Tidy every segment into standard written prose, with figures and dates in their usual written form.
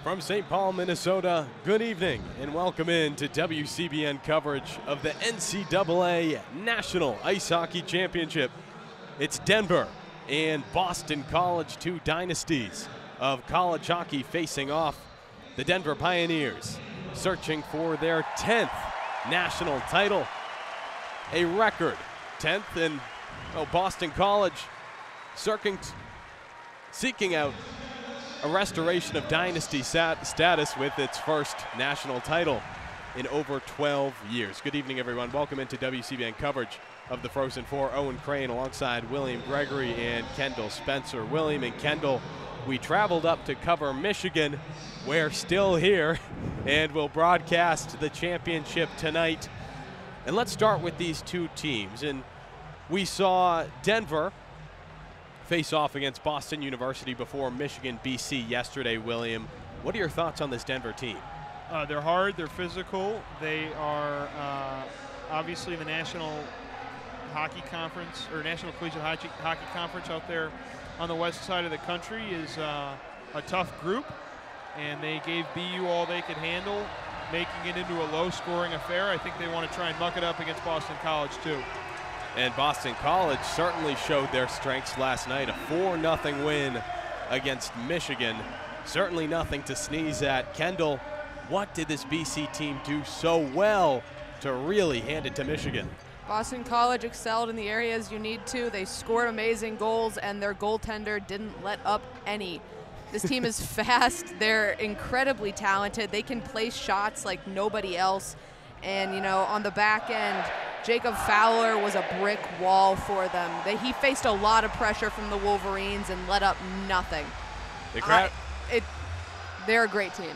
From St. Paul, Minnesota, good evening and welcome in to WCBN coverage of the NCAA National Ice Hockey Championship. It's Denver and Boston College, two dynasties of college hockey facing off. The Denver Pioneers searching for their 10th national title, a record 10th, and Boston College seeking out a restoration of dynasty status with its first national title in over 12 years. Good evening, everyone. Welcome into WCBN coverage of the Frozen Four. Owen, Crain alongside William, Gregory, and Kendall Spencer. William and Kendall, we traveled up to cover Michigan. We're still here and we'll broadcast the championship tonight. And let's start with these two teams. And we saw Denver face off against Boston University before Michigan, BC yesterday. William, what are your thoughts on this Denver team? They're hard, they're physical. They are obviously the National Hockey Conference, or National Collegiate Hockey Conference out there on the west side of the country is a tough group, and they gave BU all they could handle, making it into a low-scoring affair. I think they want to try and muck it up against Boston College, too. And Boston College certainly showed their strengths last night. A 4-0 win against Michigan. Certainly nothing to sneeze at. Kendall, what did this BC team do so well to really hand it to Michigan? Boston College excelled in the areas you need to. They scored amazing goals, and their goaltender didn't let up any. This team is fast. They're incredibly talented. They can place shots like nobody else. And, you know, on the back end, Jacob Fowler was a brick wall for them. He faced a lot of pressure from the Wolverines and let up nothing. They're a great team.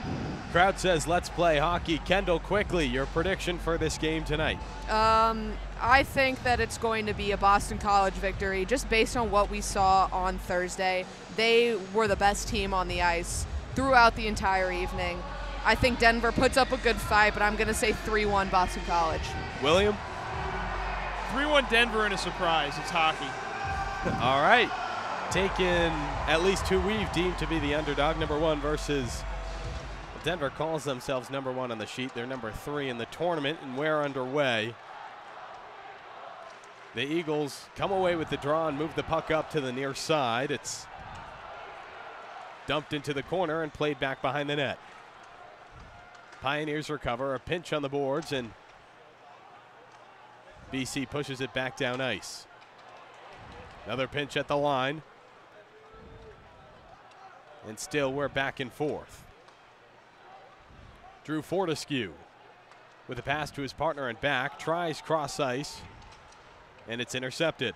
Crowd says, let's play hockey. Kendall, quickly, your prediction for this game tonight. I think that it's going to be a Boston College victory, just based on what we saw on Thursday. They were the best team on the ice throughout the entire evening. I think Denver puts up a good fight, but I'm going to say 3-1 Boston College. William? 3-1 Denver and a surprise. It's hockey. All right. Taking at least who we've deemed to be the underdog, number one versus Denver calls themselves number one on the sheet. They're number 3 in the tournament, and we're underway. The Eagles come away with the draw and move the puck up to the near side. It's dumped into the corner and played back behind the net. Pioneers recover, a pinch on the boards, and BC pushes it back down ice. Another pinch at the line. And still we're back and forth. Drew Fortescue with a pass to his partner and back, tries cross ice, and it's intercepted.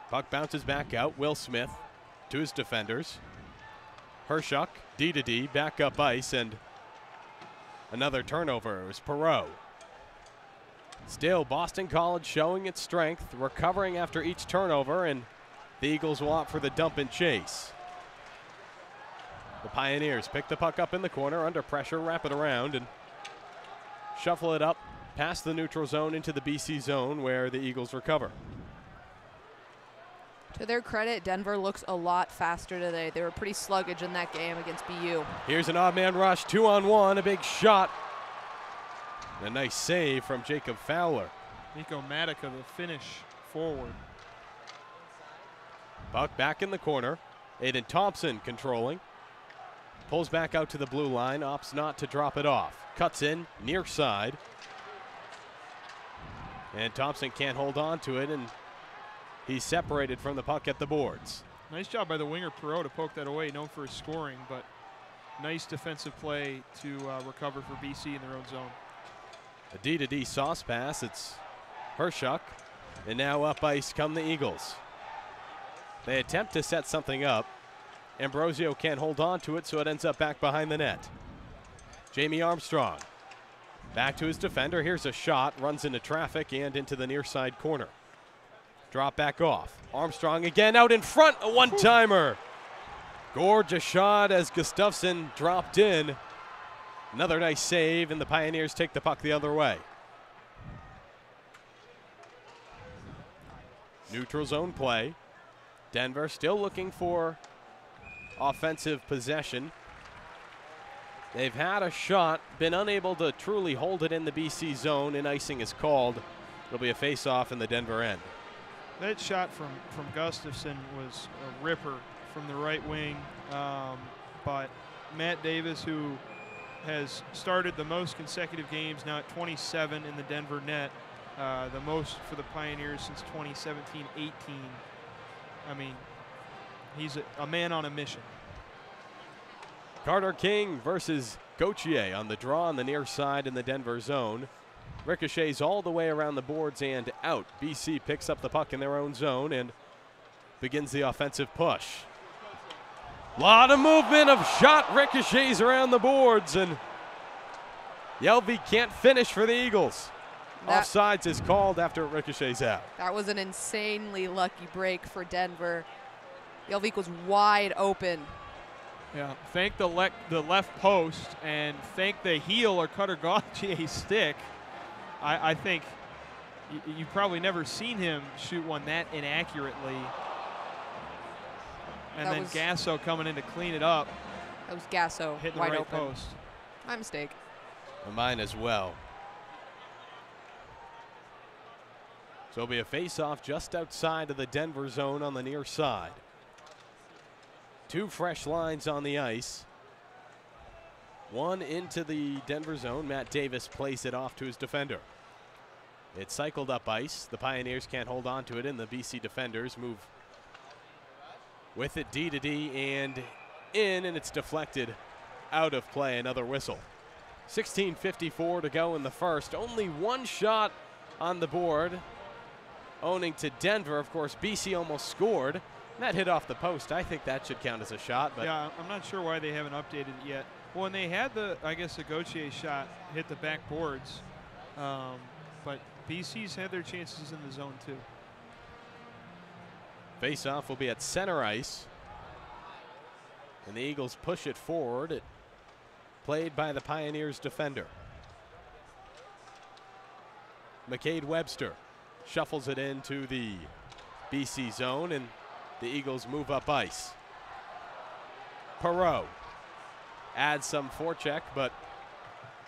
Puck bounces back out. Will Smith to his defenders. Hershuk, D-to-D, back up ice, and another turnover. It was Perreault. Still, Boston College showing its strength, recovering after each turnover, and the Eagles will opt for the dump and chase. The Pioneers pick the puck up in the corner, under pressure, wrap it around, and shuffle it up past the neutral zone into the BC zone where the Eagles recover. To their credit, Denver looks a lot faster today. They were pretty sluggish in that game against BU. Here's an odd man rush, 2-on-1, a big shot. A nice save from Jacob Fowler. Nico Matica, the finish forward. Puck back in the corner. Aiden Thompson controlling. Pulls back out to the blue line, opts not to drop it off. Cuts in, near side. And Thompson can't hold on to it, and he's separated from the puck at the boards. Nice job by the winger Perreault to poke that away, known for his scoring, but nice defensive play to recover for BC in their own zone. A D-to-D sauce pass. It's Hershuk, and now up ice come the Eagles. They attempt to set something up. Ambrosio can't hold on to it, so it ends up back behind the net. Jamie Armstrong back to his defender. Here's a shot, runs into traffic and into the near side corner. Drop back off. Armstrong again out in front, a one-timer. Gorgeous shot as Gustafsson dropped in. Another nice save, and the Pioneers take the puck the other way. Neutral zone play. Denver still looking for offensive possession. They've had a shot, been unable to truly hold it in the BC zone, and icing is called. It'll be a face-off in the Denver end. That shot from Gustafson was a ripper from the right wing, but Matt Davis, who has started the most consecutive games, now at 27 in the Denver net, the most for the Pioneers since 2017-18. I mean, he's a man on a mission. Carter King versus Gauthier on the draw on the near side in the Denver zone. Ricochets all the way around the boards and out. BC picks up the puck in their own zone and begins the offensive push. Lot of movement of shot ricochets around the boards, and the LV can't finish for the Eagles. Offsides is called after it ricochets out. That was an insanely lucky break for Denver. The LV was wide open. Yeah, thank the left post and thank the heel or Cutter Gauthier's stick. I think you've probably never seen him shoot one that inaccurately. And then Gasso coming in to clean it up. That was Gasso, hitting wide the right open. post. My mistake. Mine as well. So it'll be a face-off just outside of the Denver zone on the near side. Two fresh lines on the ice. One into the Denver zone. Matt Davis plays it off to his defender. It's cycled up ice. The Pioneers can't hold on to it, and the BC defenders move with it D to D and in, and it's deflected out of play. Another whistle. 16:54 to go in the first. Only one shot on the board. Owning to Denver, of course, BC almost scored. That hit off the post. I think that should count as a shot. But yeah, I'm not sure why they haven't updated it yet. Well, when they had the Gauthier shot hit the back boards, but BC's had their chances in the zone too. Face-off will be at center ice. And the Eagles push it forward. It played by the Pioneers defender. McCade Webster shuffles it into the BC zone, and the Eagles move up ice. Perreault adds some forecheck, but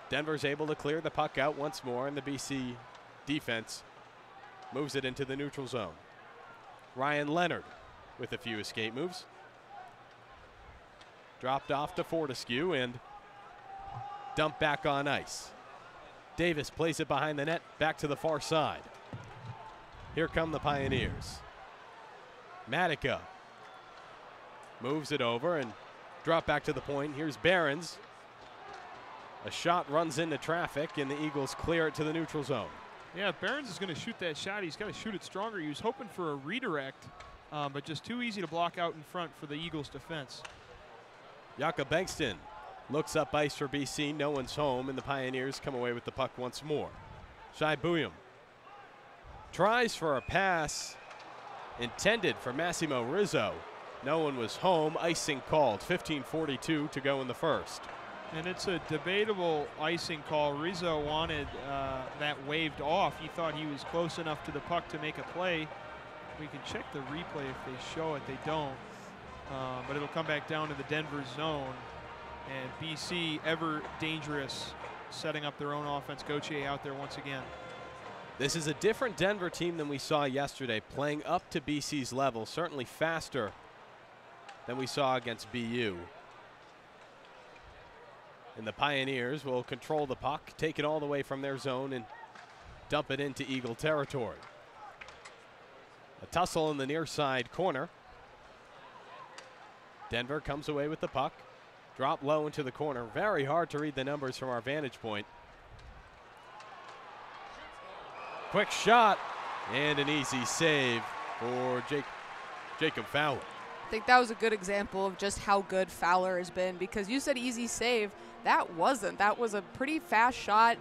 Denver's able to clear the puck out once more, and the BC defense moves it into the neutral zone. Ryan Leonard with a few escape moves. Dropped off to Fortescue and dumped back on ice. Davis plays it behind the net, back to the far side. Here come the Pioneers. Matica moves it over and drop back to the point. Here's Behrens. A shot runs into traffic, and the Eagles clear it to the neutral zone. Yeah, if Behrens is going to shoot that shot, he's got to shoot it stronger. He was hoping for a redirect, but just too easy to block out in front for the Eagles' defense. Jakob Bengston looks up ice for BC. No one's home, and the Pioneers come away with the puck once more. Shai Buyum tries for a pass intended for Massimo Rizzo. No one was home. Icing called. 15:42 to go in the first. And it's a debatable icing call. Rizzo wanted that waved off. He thought he was close enough to the puck to make a play. We can check the replay if they show it. They don't. But it'll come back down to the Denver zone. And BC, ever dangerous, setting up their own offense. Gauthier out there once again. This is a different Denver team than we saw yesterday, playing up to BC's level, certainly faster than we saw against BU. And the Pioneers will control the puck, take it all the way from their zone, and dump it into Eagle territory. A tussle in the near side corner. Denver comes away with the puck. Drop low into the corner. Very hard to read the numbers from our vantage point. Quick shot and an easy save for Jacob Fowler. I think that was a good example of just how good Fowler has been, because you said easy save. That wasn't. That was a pretty fast shot,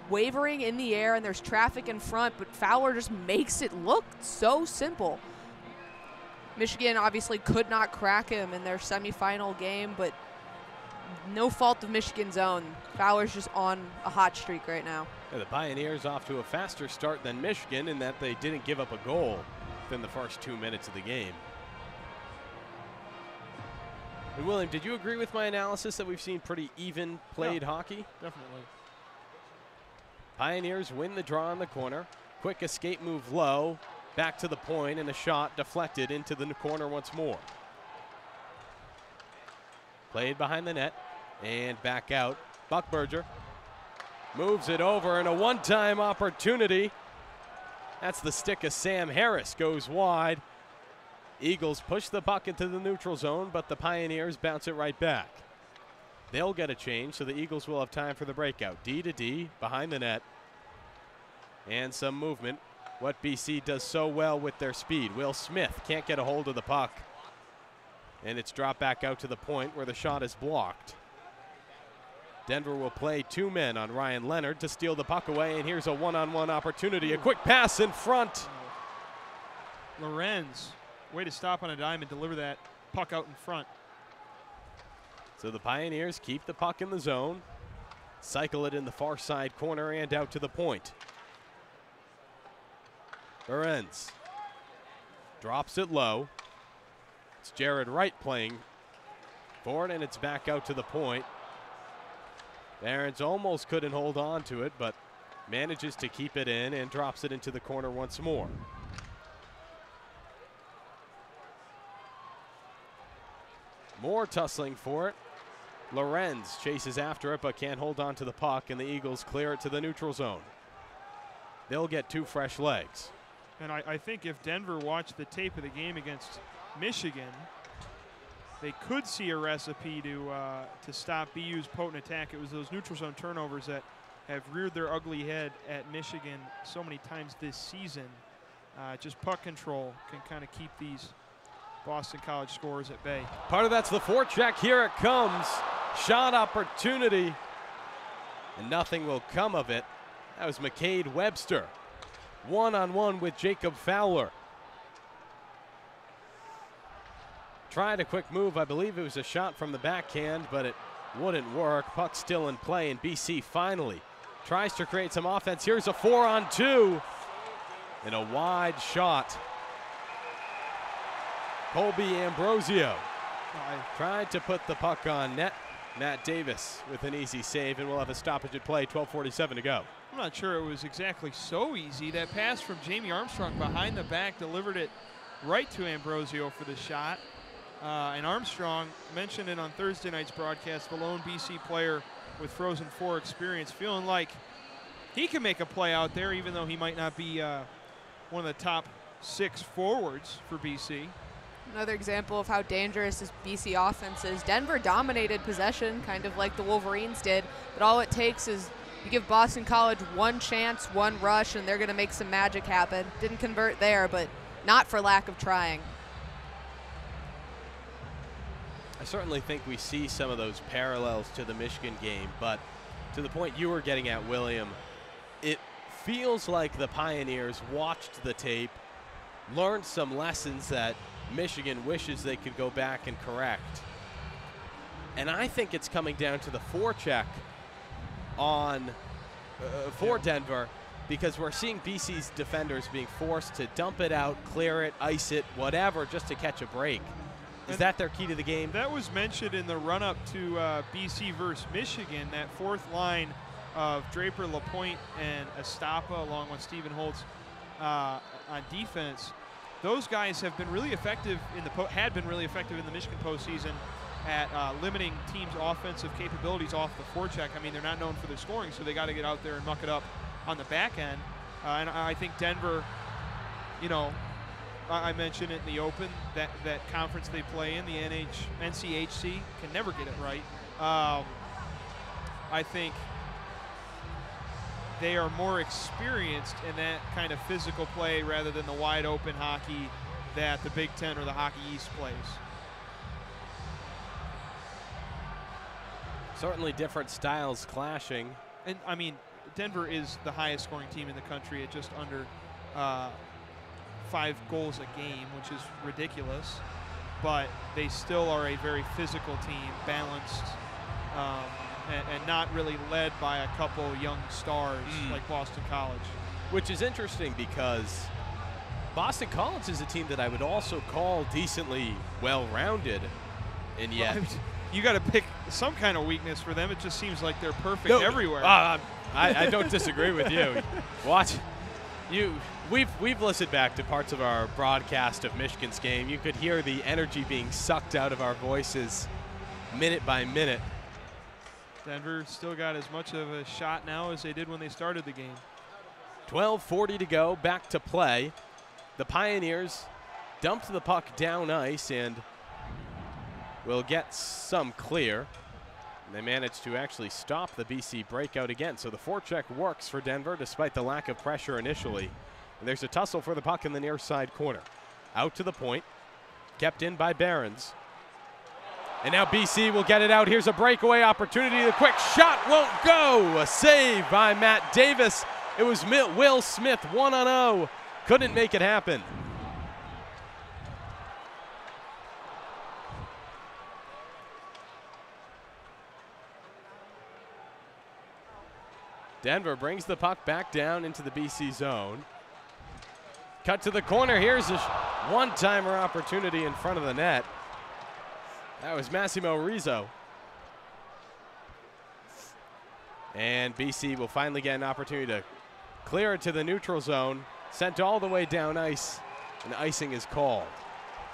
wavering in the air, and there's traffic in front, but Fowler just makes it look so simple. Michigan obviously could not crack him in their semifinal game, but no fault of Michigan's own. Fowler's just on a hot streak right now. Yeah, the Pioneers off to a faster start than Michigan in that they didn't give up a goal within the first 2 minutes of the game. And William, did you agree with my analysis that we've seen pretty even played hockey? Definitely. Pioneers win the draw in the corner. Quick escape move low, back to the point, and a shot deflected into the corner once more. Played behind the net and back out. Buckberger moves it over, and a one-time opportunity. That's the stick of Sam Harris, goes wide. Eagles push the puck into the neutral zone, but the Pioneers bounce it right back. They'll get a change, so the Eagles will have time for the breakout. D to D, behind the net. And some movement. What BC does so well with their speed. Will Smith can't get a hold of the puck. And it's dropped back out to the point where the shot is blocked. Denver will play 2 men on Ryan Leonard to steal the puck away, and here's a one-on-one opportunity. A quick pass in front. Lorenz, way to stop on a dime and deliver that puck out in front. So the Pioneers keep the puck in the zone, cycle it in the far side corner and out to the point. Lorenz drops it low. It's Jared Wright playing for it, and it's back out to the point. Barons almost couldn't hold on to it, but manages to keep it in and drops it into the corner once more. More tussling for it. Lorenz chases after it, but can't hold on to the puck, and the Eagles clear it to the neutral zone. They'll get 2 fresh legs. And I think if Denver watched the tape of the game against Michigan, they could see a recipe to stop BU's potent attack. It was those neutral zone turnovers that have reared their ugly head at Michigan so many times this season. Just puck control can kind of keep these Boston College scorers at bay. Part of that's the forecheck. Here it comes. Shot opportunity. And nothing will come of it. That was McCade Webster. One-on-one with Jacob Fowler. Tried a quick move. I believe it was a shot from the backhand, but it wouldn't work. Puck still in play, and BC finally tries to create some offense. Here's a 4-on-2 and a wide shot. Colby Ambrosio tried to put the puck on net. Matt Davis with an easy save, and we'll have a stoppage at play, 12:47 to go. I'm not sure it was exactly so easy. That pass from Jamie Armstrong behind the back delivered it right to Ambrosio for the shot. And Armstrong mentioned it on Thursday night's broadcast, the lone BC player with Frozen 4 experience, feeling like he can make a play out there, even though he might not be one of the top 6 forwards for BC. Another example of how dangerous this BC offense is. Denver dominated possession, kind of like the Wolverines did, but all it takes is you give Boston College one chance, one rush, and they're going to make some magic happen. Didn't convert there, but not for lack of trying. I certainly think we see some of those parallels to the Michigan game, but to the point you were getting at, William, it feels like the Pioneers watched the tape, learned some lessons that Michigan wishes they could go back and correct. And I think it's coming down to the forecheck on for Denver, because we're seeing BC's defenders being forced to dump it out, clear it, ice it, whatever, just to catch a break. Is that their key to the game? That was mentioned in the run-up to BC versus Michigan, that fourth line of Draper, LaPointe, and Estapa, along with Stephen Holtz on defense. Those guys have been really effective in the Michigan postseason at limiting teams' offensive capabilities off the forecheck. I mean, they're not known for their scoring, so they got to get out there and muck it up on the back end. And I think Denver, you know, I mentioned it in the open, that conference they play in, the NCHC, can never get it right. I think they are more experienced in that kind of physical play rather than the wide open hockey that the Big Ten or the Hockey East plays. Certainly different styles clashing. And I mean, Denver is the highest scoring team in the country at just under 5 goals a game, which is ridiculous. But they still are a very physical team, balanced, and not really led by a couple young stars like Boston College. Which is interesting because Boston College is a team that I would also call decently well-rounded. And yet, you got to pick some kind of weakness for them. It just seems like they're perfect everywhere. I don't disagree with you. Watch. We've listened back to parts of our broadcast of Michigan's game. You could hear the energy being sucked out of our voices minute by minute. Denver still got as much of a shot now as they did when they started the game. 12:40 to go, back to play. The Pioneers dumped the puck down ice and will get some clear. They managed to actually stop the BC breakout again. So the forecheck works for Denver despite the lack of pressure initially. And there's a tussle for the puck in the near side corner. Out to the point, kept in by Barons. And now BC will get it out. Here's a breakaway opportunity. The quick shot won't go. A save by Matt Davis. It was Will Smith 1-0. Couldn't make it happen. Denver brings the puck back down into the BC zone. Cut to the corner. Here's a one-timer opportunity in front of the net. That was Massimo Rizzo. And BC will finally get an opportunity to clear it to the neutral zone. Sent all the way down ice, and icing is called.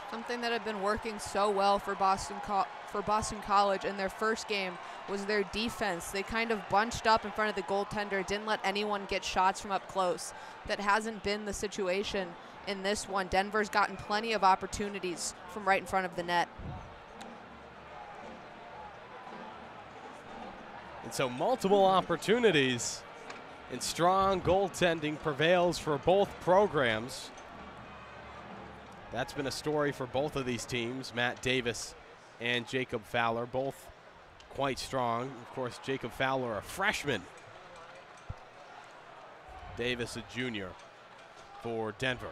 Something that had been working so well for Boston College in their first game was their defense. They kind of bunched up in front of the goaltender, didn't let anyone get shots from up close. That hasn't been the situation in this one. Denver's gotten plenty of opportunities from right in front of the net. And so multiple opportunities and strong goaltending prevails for both programs. That's been a story for both of these teams, Matt Davis and Jacob Fowler, both quite strong. Of course, Jacob Fowler, a freshman. Davis, a junior for Denver.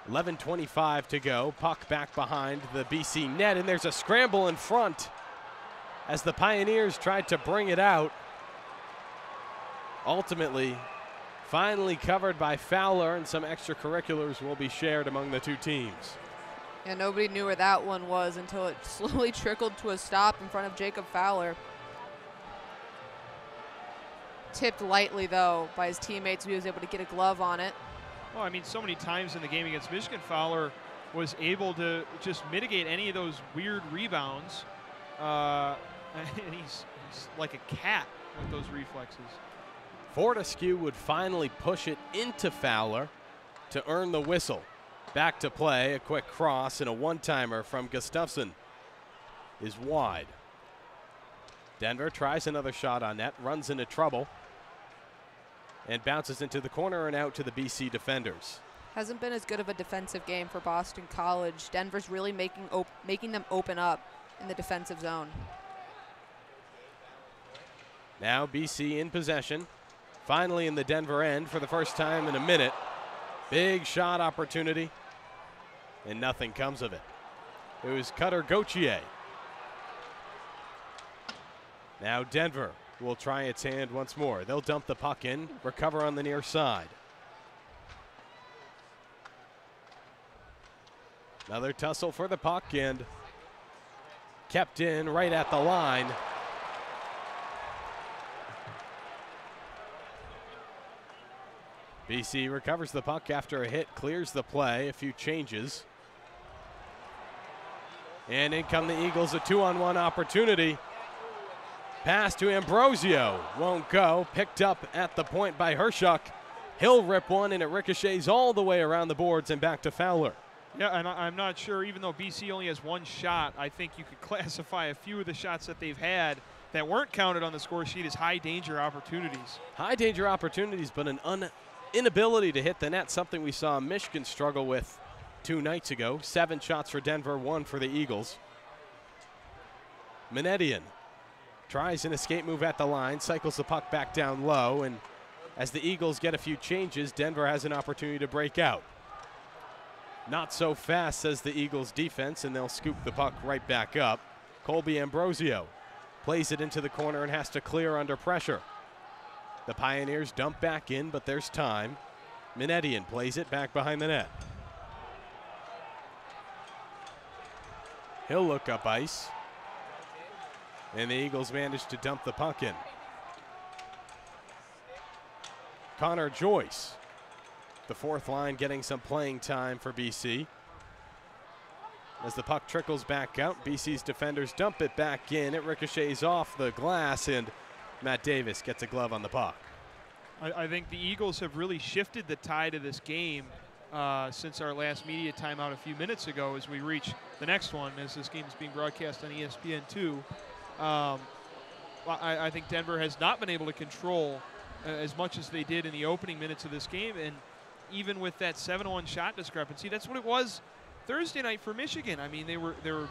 11:25 to go. Puck back behind the BC net, and there's a scramble in front as the Pioneers tried to bring it out. Ultimately, finally covered by Fowler, and some extracurriculars will be shared among the two teams. Yeah, nobody knew where that one was until it slowly trickled to a stop in front of Jacob Fowler. Tipped lightly, though, by his teammates. He was able to get a glove on it. Well, I mean, so many times in the game against Michigan, Fowler was able to just mitigate any of those weird rebounds. And he's like a cat with those reflexes. Fortescue would finally push it into Fowler to earn the whistle. Back to play, a quick cross and a one-timer from Gustafsson is wide. Denver tries another shot on net, runs into trouble, and bounces into the corner and out to the BC defenders. Hasn't been as good of a defensive game for Boston College. Denver's really making them open up in the defensive zone. Now BC in possession. Finally in the Denver end for the first time in a minute. Big shot opportunity, and nothing comes of it. It was Cutter Gauthier. Now Denver will try its hand once more. They'll dump the puck in, recover on the near side. Another tussle for the puck, and kept in right at the line. BC recovers the puck after a hit, clears the play, a few changes. And in come the Eagles, a 2-on-1 opportunity. Pass to Ambrosio, won't go. Picked up at the point by Hershuk. He'll rip one, and it ricochets all the way around the boards and back to Fowler. Yeah, and I'm not sure, even though BC only has one shot, I think you could classify a few of the shots that they've had that weren't counted on the score sheet as high danger opportunities. High danger opportunities, but an inability to hit the net, something we saw Michigan struggle with 2 nights ago. 7 shots for Denver, 1 for the Eagles. Manetian tries an escape move at the line, cycles the puck back down low, and as the Eagles get a few changes, Denver has an opportunity to break out. Not so fast, says the Eagles defense, and they'll scoop the puck right back up. Colby Ambrosio plays it into the corner and has to clear under pressure. The Pioneers dump back in, but there's time. Manetian plays it back behind the net. He'll look up ice. And the Eagles manage to dump the puck in. Connor Joyce, the fourth line, getting some playing time for BC. As the puck trickles back out, BC's defenders dump it back in. It ricochets off the glass, and Matt Davis gets a glove on the puck. I think the Eagles have really shifted the tide of this game since our last media timeout a few minutes ago as we reach the next one, as this game is being broadcast on ESPN2. I think Denver has not been able to control as much as they did in the opening minutes of this game, and even with that 7-1 shot discrepancy, that's what it was Thursday night for Michigan. I mean, they were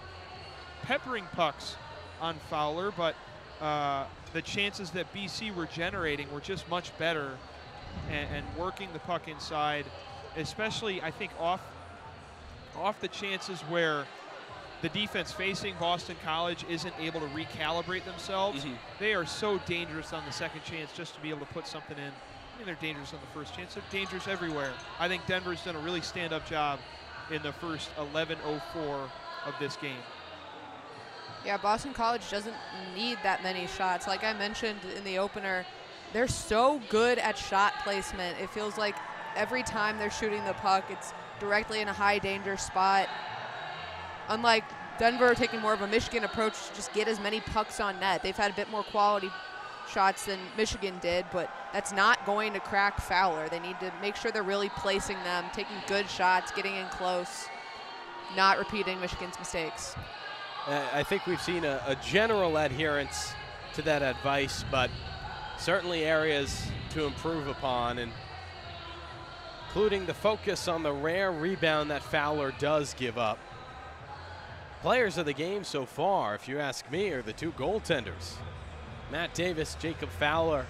peppering pucks on Fowler, but the chances that BC were generating were just much better, and working the puck inside, especially I think off the chances where the defense facing Boston College isn't able to recalibrate themselves. Mm-hmm. They are so dangerous on the second chance just to be able to put something in. I mean, they're dangerous on the first chance. They're dangerous everywhere. I think Denver's done a really stand-up job in the first 11:04 of this game. Yeah, Boston College doesn't need that many shots. Like I mentioned in the opener, they're so good at shot placement. It feels like every time they're shooting the puck, it's directly in a high danger spot. Unlike Denver taking more of a Michigan approach to just get as many pucks on net. They've had a bit more quality shots than Michigan did, but that's not going to crack Fowler. They need to make sure they're really placing them, taking good shots, getting in close, not repeating Michigan's mistakes. I think we've seen a general adherence to that advice, but certainly areas to improve upon, and including the focus on the rare rebound that Fowler does give up. Players of the game so far, if you ask me, are the two goaltenders. Matt Davis, Jacob Fowler.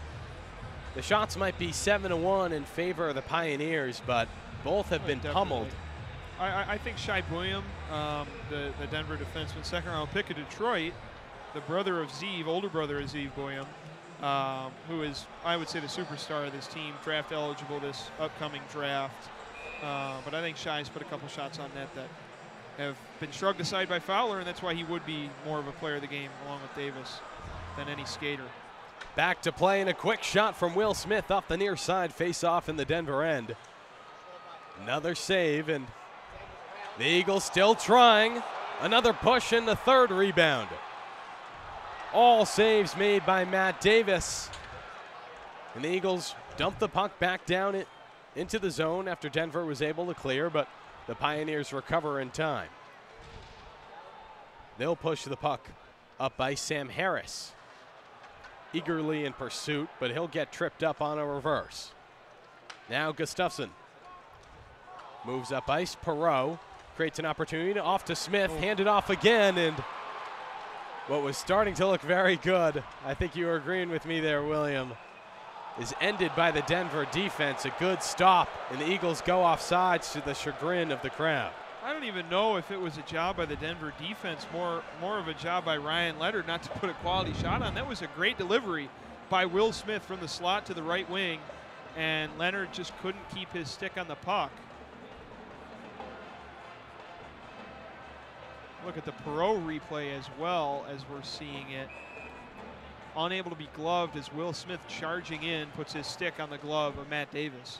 The shots might be 7-1 in favor of the Pioneers, but both have been pummeled. I think Shai William, the Denver defenseman, second-round pick of Detroit, the brother of Zeev, older brother of Zeev William, who is, I would say, the superstar of this team, draft eligible this upcoming draft. But I think Shai's put a couple shots on net that have been shrugged aside by Fowler, and that's why he would be more of a player of the game along with Davis than any skater. Back to play, and a quick shot from Will Smith off the near side, face-off in the Denver end. Another save, and the Eagles still trying. Another push and the third rebound. All saves made by Matt Davis. And the Eagles dump the puck back down into the zone after Denver was able to clear, but the Pioneers recover in time. They'll push the puck up by Sam Harris. Eagerly in pursuit, but he'll get tripped up on a reverse. Now Gustafsson moves up ice. Perreault creates an opportunity. Off to Smith, handed off again, and what was starting to look very good, I think you were agreeing with me there, William, is ended by the Denver defense. A good stop, and the Eagles go off sides to the chagrin of the crowd. I don't even know if it was a job by the Denver defense, more of a job by Ryan Leonard not to put a quality shot on. That was a great delivery by Will Smith from the slot to the right wing, and Leonard just couldn't keep his stick on the puck. Look at the Perreault replay as well as we're seeing it. Unable to be gloved as Will Smith charging in puts his stick on the glove of Matt Davis.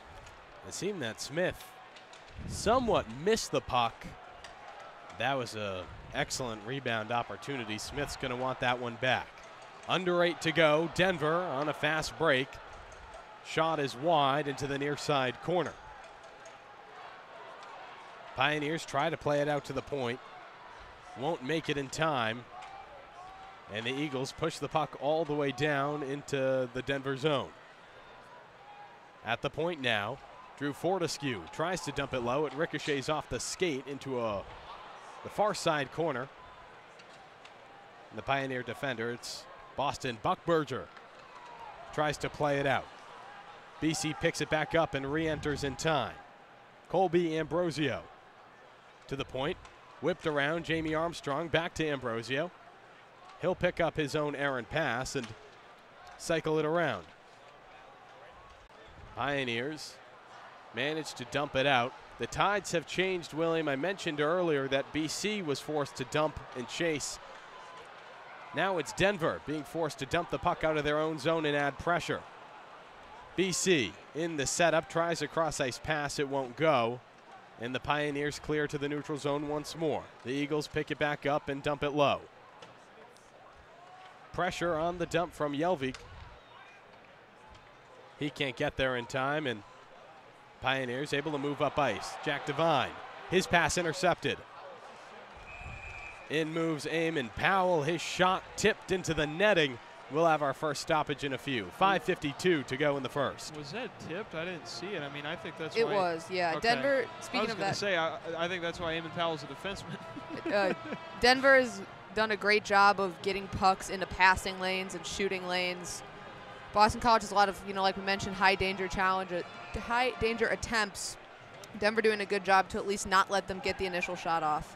It seemed that Smith somewhat missed the puck. That was an excellent rebound opportunity. Smith's going to want that one back. Under 8 to go. Denver on a fast break. Shot is wide into the near side corner. Pioneers try to play it out to the point. Won't make it in time. And the Eagles push the puck all the way down into the Denver zone. At the point now, Drew Fortescue tries to dump it low. It ricochets off the skate into the far side corner. And the Pioneer defender, it's Boston Buckberger, tries to play it out. BC picks it back up and re-enters in time. Colby Ambrosio to the point. Whipped around, Jamie Armstrong back to Ambrosio. He'll pick up his own errant pass and cycle it around. Pioneers manage to dump it out. The tides have changed, William. I mentioned earlier that BC was forced to dump and chase. Now it's Denver being forced to dump the puck out of their own zone and add pressure. BC in the setup, tries a cross-ice pass, it won't go. And the Pioneers clear to the neutral zone once more. The Eagles pick it back up and dump it low. Pressure on the dump from Jelvik. He can't get there in time, and Pioneers able to move up ice. Jack Devine, his pass intercepted. In moves Eamon Powell, his shot tipped into the netting. We'll have our first stoppage in a few. 5:52 to go in the first. Was that tipped? I didn't see it. I mean, I think that's It why. was, yeah. Okay. Denver, speaking of that. I was going to say, I think that's why Eamon Powell's a defenseman. Denver has done a great job of getting pucks into passing lanes and shooting lanes. Boston College has a lot of, like we mentioned, high danger attempts. Denver doing a good job to at least not let them get the initial shot off.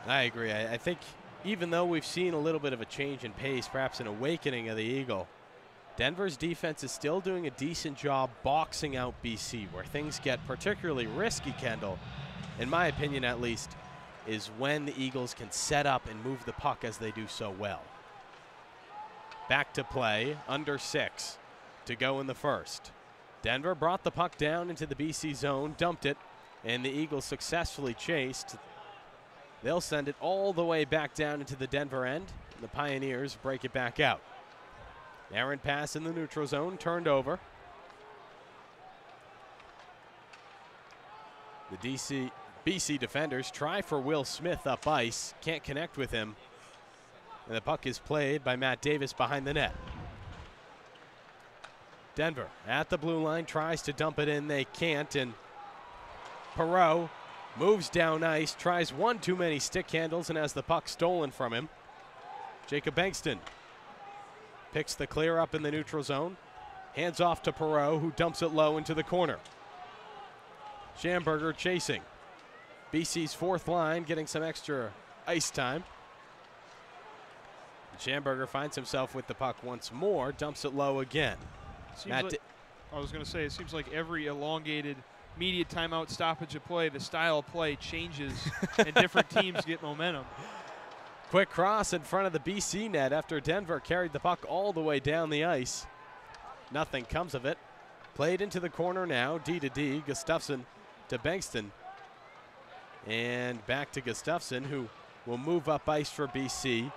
I agree. I think even though we've seen a little bit of a change in pace, perhaps an awakening of the Eagle, Denver's defense is still doing a decent job boxing out BC, where things get particularly risky, Kendall, in my opinion at least, is when the Eagles can set up and move the puck as they do so well. Back to play, under 6 to go in the first. Denver brought the puck down into the BC zone, dumped it, and the Eagles successfully chased. They'll send it all the way back down into the Denver end. And the Pioneers break it back out. Errant pass in the neutral zone, turned over. The BC defenders try for Will Smith up ice, can't connect with him. And the puck is played by Matt Davis behind the net. Denver at the blue line, tries to dump it in, they can't, and Perreault moves down ice, tries one too many stick handles and has the puck stolen from him. Jacob Bankston picks the clear up in the neutral zone, hands off to Perreault, who dumps it low into the corner. Schamberger chasing. BC's fourth line getting some extra ice time. Schamberger finds himself with the puck once more, dumps it low again. I was going to say, it seems like every elongated media timeout, stoppage of play, the style of play changes and different teams get momentum. Quick cross in front of the BC net after Denver carried the puck all the way down the ice. Nothing comes of it. Played into the corner now, D to D, Gustafsson to Bankston. And back to Gustafsson, who will move up ice for BC.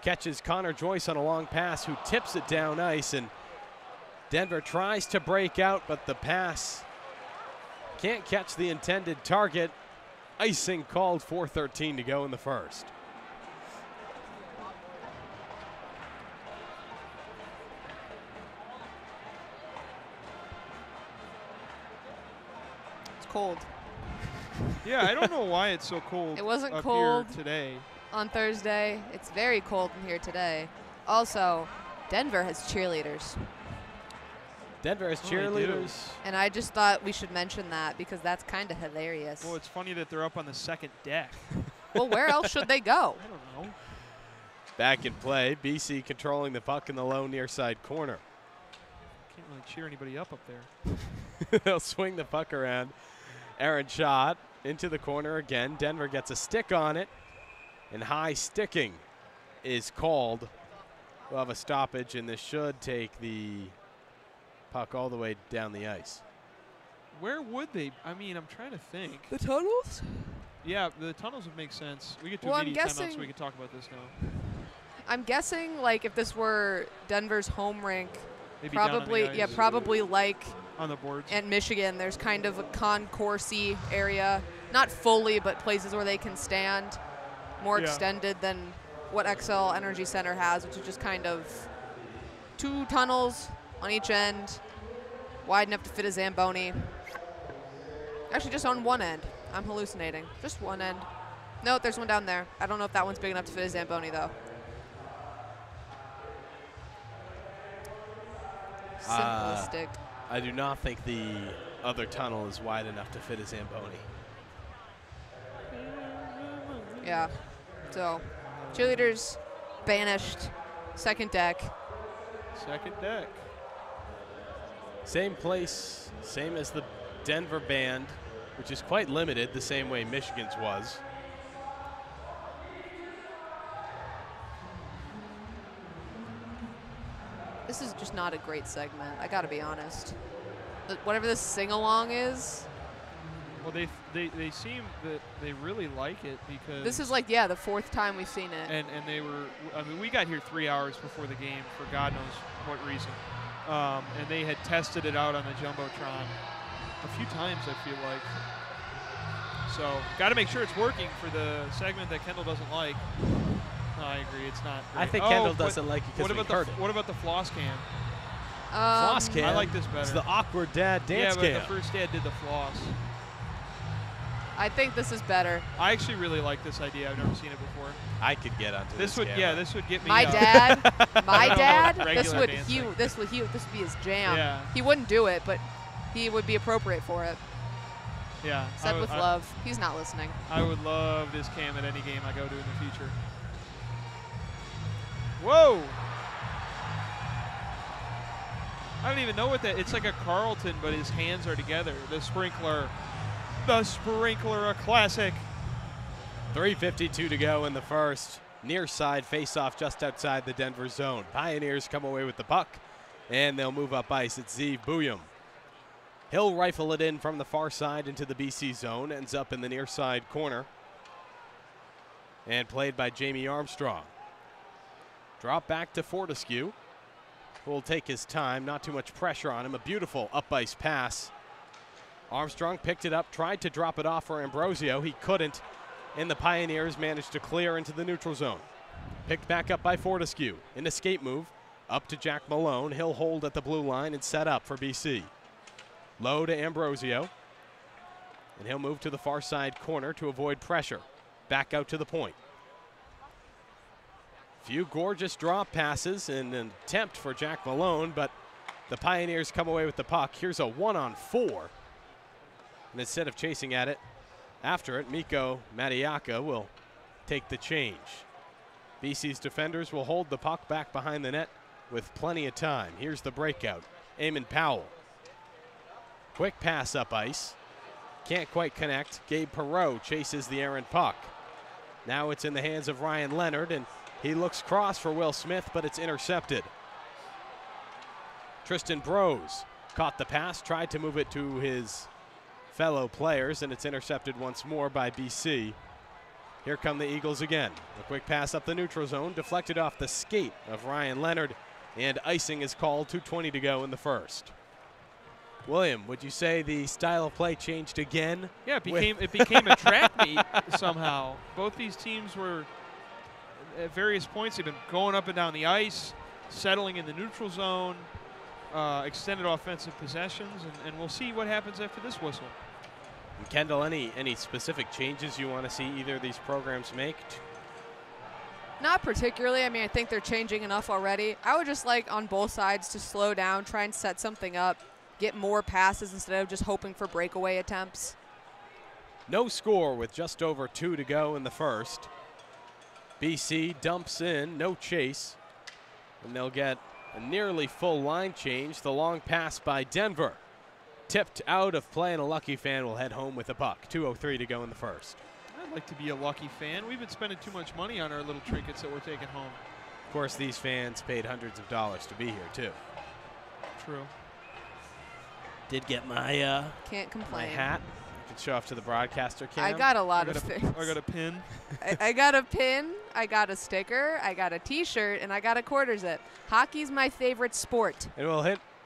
Catches Connor Joyce on a long pass, who tips it down ice, and Denver tries to break out, but the pass can't catch the intended target. Icing called, 4:13 to go in the first. It's cold. Yeah, I don't know why it's so cold. It wasn't up cold here today. On Thursday. It's very cold in here today. Also, Denver has cheerleaders. Denver has cheerleaders. And I just thought we should mention that because that's kind of hilarious. Well, it's funny that they're up on the second deck. Well, where else should they go? I don't know. Back in play, BC controlling the puck in the low near side corner. Can't really cheer anybody up there. They'll swing the puck around. Aaron shot into the corner again. Denver gets a stick on it, and high sticking is called. We'll have a stoppage, and this should take the puck all the way down the ice. Where would they? I mean, I'm trying to think. The tunnels? Yeah, the tunnels would make sense. We get to Well, a I'm media timeout, guessing- so we can talk about this now. I'm guessing, like, if this were Denver's home rink, Maybe down on the probably, ice. yeah, probably like On the boards. at Michigan, there's kind of a concourse-y area. Not fully, but places where they can stand. More Yeah. extended than what Xcel Energy Center has, which is just kind of 2 tunnels on each end, wide enough to fit a Zamboni. Actually, just on one end. I'm hallucinating. Just one end. No, there's one down there. I don't know if that one's big enough to fit a Zamboni, though. Simplistic. I do not think the other tunnel is wide enough to fit a Zamboni. Yeah. So, cheerleaders banished. Second deck. Second deck. Same place, same as the Denver band, which is quite limited, the same way Michigan's was. This is just not a great segment. I got to be honest. Whatever this sing-along is. Well, they seem that they really like it because This is like, yeah, the 4th time we've seen it. and they were. I mean, we got here 3 hours before the game for God knows what reason, and they had tested it out on the jumbotron a few times. I feel like. So, got to make sure it's working for the segment that Kendall doesn't like. No, I agree. It's not great. I think Kendall doesn't like it because we heard it. What about the floss cam? Floss cam? I like this better. It's the awkward dad dance cam. Yeah, but the first dad did the floss. I think this is better. I actually really like this idea. I've never seen it before. I could get onto this. This would get me. My dad, this regular would dancing. this would be his jam. Yeah. He wouldn't do it, but he would be appropriate for it. Yeah. Said with love. He's not listening. I would love this cam at any game I go to in the future. Whoa! I don't even know what that. It's like a Carlton, but his hands are together. The sprinkler, a classic. 3:52 to go in the first. Near side face-off just outside the Denver zone. Pioneers come away with the puck, and they'll move up ice. It's Zeev Buyum. He'll rifle it in from the far side into the BC zone. Ends up in the near side corner. And played by Jamie Armstrong. Drop back to Fortescue, who will take his time. Not too much pressure on him. A beautiful up-ice pass. Armstrong picked it up, tried to drop it off for Ambrosio. He couldn't, and the Pioneers managed to clear into the neutral zone. Picked back up by Fortescue. An escape move up to Jack Malone. He'll hold at the blue line and set up for BC. Low to Ambrosio, and he'll move to the far side corner to avoid pressure. Back out to the point. Few gorgeous drop passes and an attempt for Jack Malone, but the Pioneers come away with the puck. Here's a 1-on-4. And instead of chasing at it, after it, Mikko Matiaka will take the change. BC's defenders will hold the puck back behind the net with plenty of time. Here's the breakout. Eamon Powell. Quick pass up ice. Can't quite connect. Gabe Perreault chases the errant puck. Now it's in the hands of Ryan Leonard, and he looks cross for Will Smith, but it's intercepted. Tristan Brose caught the pass, tried to move it to his fellow players, and it's intercepted once more by BC. Here come the Eagles again. A quick pass up the neutral zone, deflected off the skate of Ryan Leonard, and icing is called. 2:20 to go in the first. William, would you say the style of play changed again? Yeah, it became a track meet somehow. Both these teams were at various points. They've been going up and down the ice, settling in the neutral zone, extended offensive possessions, and we'll see what happens after this whistle. And Kendall, any specific changes you want to see either of these programs make? Not particularly. I mean, I think they're changing enough already. I would just like on both sides to slow down, try and set something up, get more passes instead of just hoping for breakaway attempts. No score with just over 2 to go in the first. BC dumps in, no chase, and they'll get a nearly full line change. The long pass by Denver. Tipped out of play, and a lucky fan will head home with a puck. 2:03 to go in the first. I'd like to be a lucky fan. We've been spending too much money on our little trinkets that we're taking home. Of course, these fans paid hundreds of dollars to be here, too. True. Did get my Can't complain. my hat. You can show off to the broadcaster cam. I got a lot of things. I got a pin. I got a pin, I got a sticker, I got a t-shirt, and I got a quarter zip. Hockey's my favorite sport. And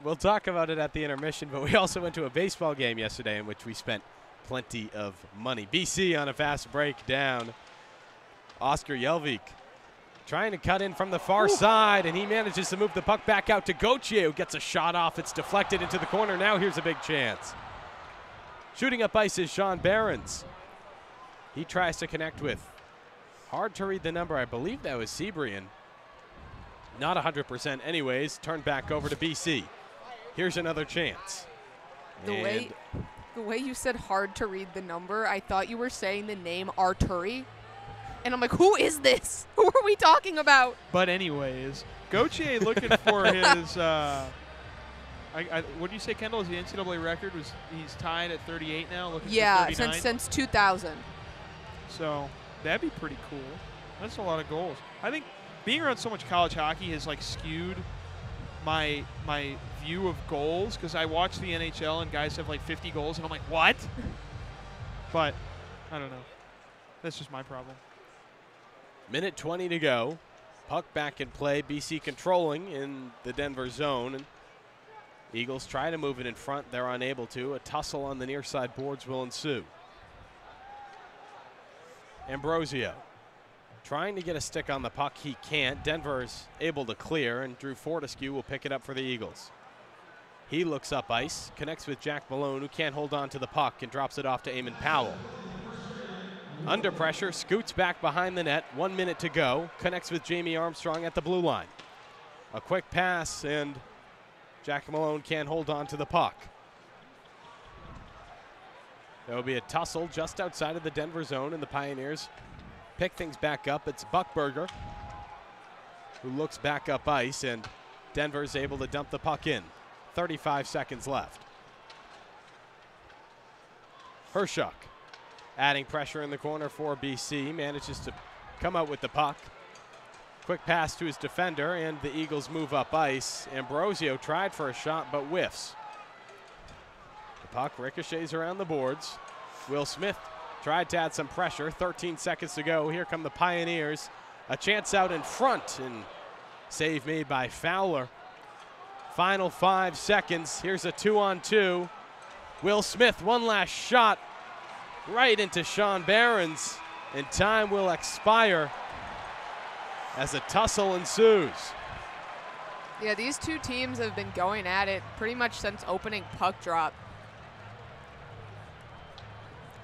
we'll talk about it at the intermission, but we also went to a baseball game yesterday in which we spent plenty of money. BC on a fast break down. Oscar Jelvik trying to cut in from the far side, and he manages to move the puck back out to Gauthier, who gets a shot off. It's deflected into the corner. Now here's a big chance. Shooting up ice is Sean Behrens. He tries to connect with, hard to read the number, I believe that was Seabrian. Not 100% anyways. Turned back over to BC. Here's another chance. The way you said hard to read the number, I thought you were saying the name Arturi. And I'm like, who is this? Who are we talking about? But anyways, Gauthier looking for his What do you say, Kendall? Is the NCAA record he's tied at 38 now? Looking Yeah, for 39? since 2000. So that'd be pretty cool. That's a lot of goals. I think being around so much college hockey has like skewed my view of goals, because I watch the NHL and guys have like 50 goals and I'm like, what? But I don't know. That's just my problem. Minute 20 to go. Puck back in play. BC controlling in the Denver zone. And Eagles try to move it in front. They're unable to. A tussle on the near side boards will ensue. Ambrosio trying to get a stick on the puck. He can't. Denver's able to clear, and Drew Fortescue will pick it up for the Eagles. He looks up ice, connects with Jack Malone, who can't hold on to the puck, and drops it off to Eamon Powell. Under pressure, scoots back behind the net. 1 minute to go. Connects with Jamie Armstrong at the blue line. A quick pass, and Jack Malone can't hold on to the puck. There will be a tussle just outside of the Denver zone, and the Pioneers pick things back up. It's Buckberger who looks back up ice, and Denver's able to dump the puck in. 35 seconds left. Hershuk adding pressure in the corner for BC, manages to come out with the puck. Quick pass to his defender, and the Eagles move up ice. Ambrosio tried for a shot, but whiffs. The puck ricochets around the boards. Will Smith tried to add some pressure. 13 seconds to go. Here come the Pioneers. A chance out in front, and save made by Fowler. Final 5 seconds. Here's a 2-on-2. Will Smith, one last shot right into Sean Barron's, and time will expire as a tussle ensues. Yeah, these two teams have been going at it pretty much since opening puck drop.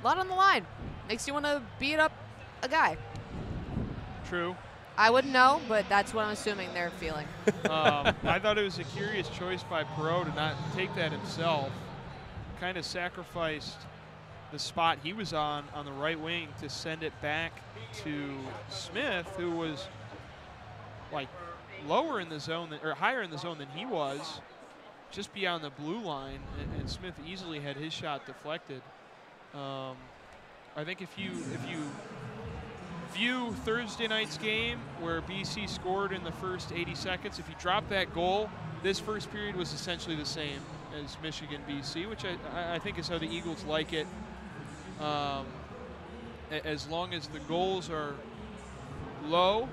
A lot on the line. Makes you want to beat up a guy. True. I wouldn't know, but that's what I'm assuming they're feeling. I thought it was a curious choice by Perot to not take that himself. Kind of sacrificed the spot he was on the right wing to send it back to Smith, who was like lower in the zone or higher in the zone than he was, just beyond the blue line, and Smith easily had his shot deflected. I think if you view Thursday night's game where BC scored in the first 80 seconds, if you drop that goal, this first period was essentially the same as Michigan-BC, which I think is how the Eagles like it. As long as the goals are low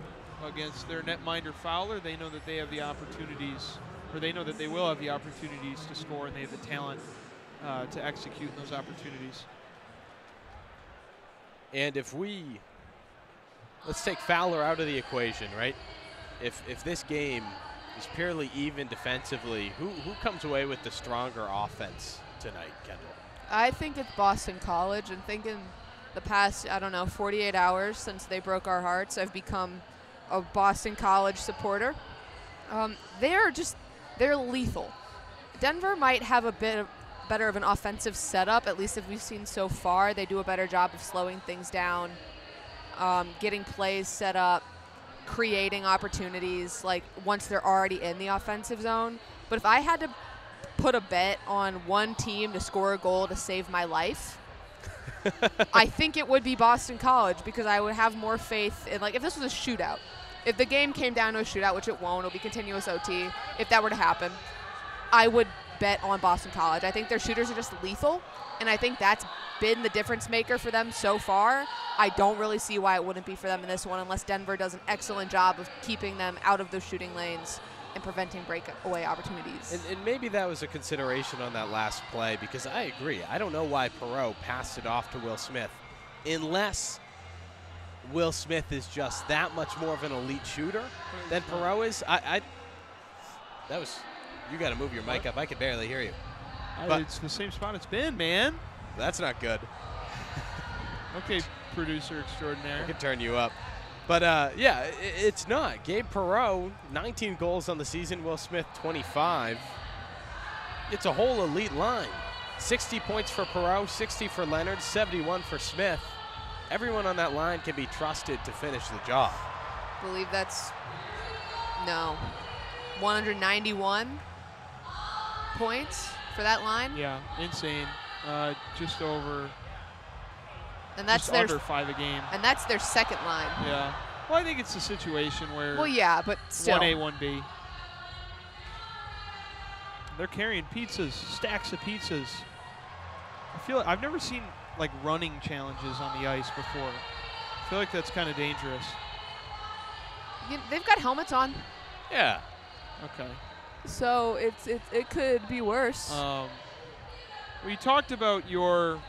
against their netminder Fowler, they know that they have the opportunities, or they know that they will have the opportunities to score, and they have the talent to execute those opportunities. And if let's take Fowler out of the equation, right? If this game is purely even defensively, who comes away with the stronger offense tonight, Kendall? I think it's Boston College, and thinking the past, 48 hours since they broke our hearts, I've become a Boston College supporter. They're lethal. Denver might have a bit better of an offensive setup, at least if we've seen so far. They do a better job of slowing things down, getting plays set up, creating opportunities, like once they're already in the offensive zone. But if I had to put a bet on one team to score a goal to save my life, I think it would be Boston College, because I would have more faith in, like, if this was a shootout, if the game came down to a shootout, which it won't, it'll be continuous OT, if that were to happen, I would bet on Boston College. I think their shooters are just lethal, and I think that's been the difference maker for them so far. I don't really see why it wouldn't be for them in this one, unless Denver does an excellent job of keeping them out of those shooting lanes and preventing breakaway opportunities. And maybe that was a consideration on that last play, because I agree. I don't know why Perot passed it off to Will Smith, unless Will Smith is just that much more of an elite shooter than Perot is. You got to move your mic up. I can barely hear you. It's the same spot it's been, man. That's not good. Okay, producer extraordinaire. I can turn you up. But, yeah, it's not. Gabe Perot, 19 goals on the season. Will Smith, 25. It's a whole elite line. 60 points for Perot, 60 for Leonard, 71 for Smith. Everyone on that line can be trusted to finish the job. I believe that's, no, 191. points for that line. Yeah, insane. Just over. And that's just under 5 a game. And that's their second line. Yeah. Well, I think it's a situation where. Well, yeah, but still. 1A, 1B. They're carrying pizzas, stacks of pizzas. I feel like I've never seen like running challenges on the ice before. I feel like that's kind of dangerous. They've got helmets on. Yeah. Okay. So it could be worse. We talked about your,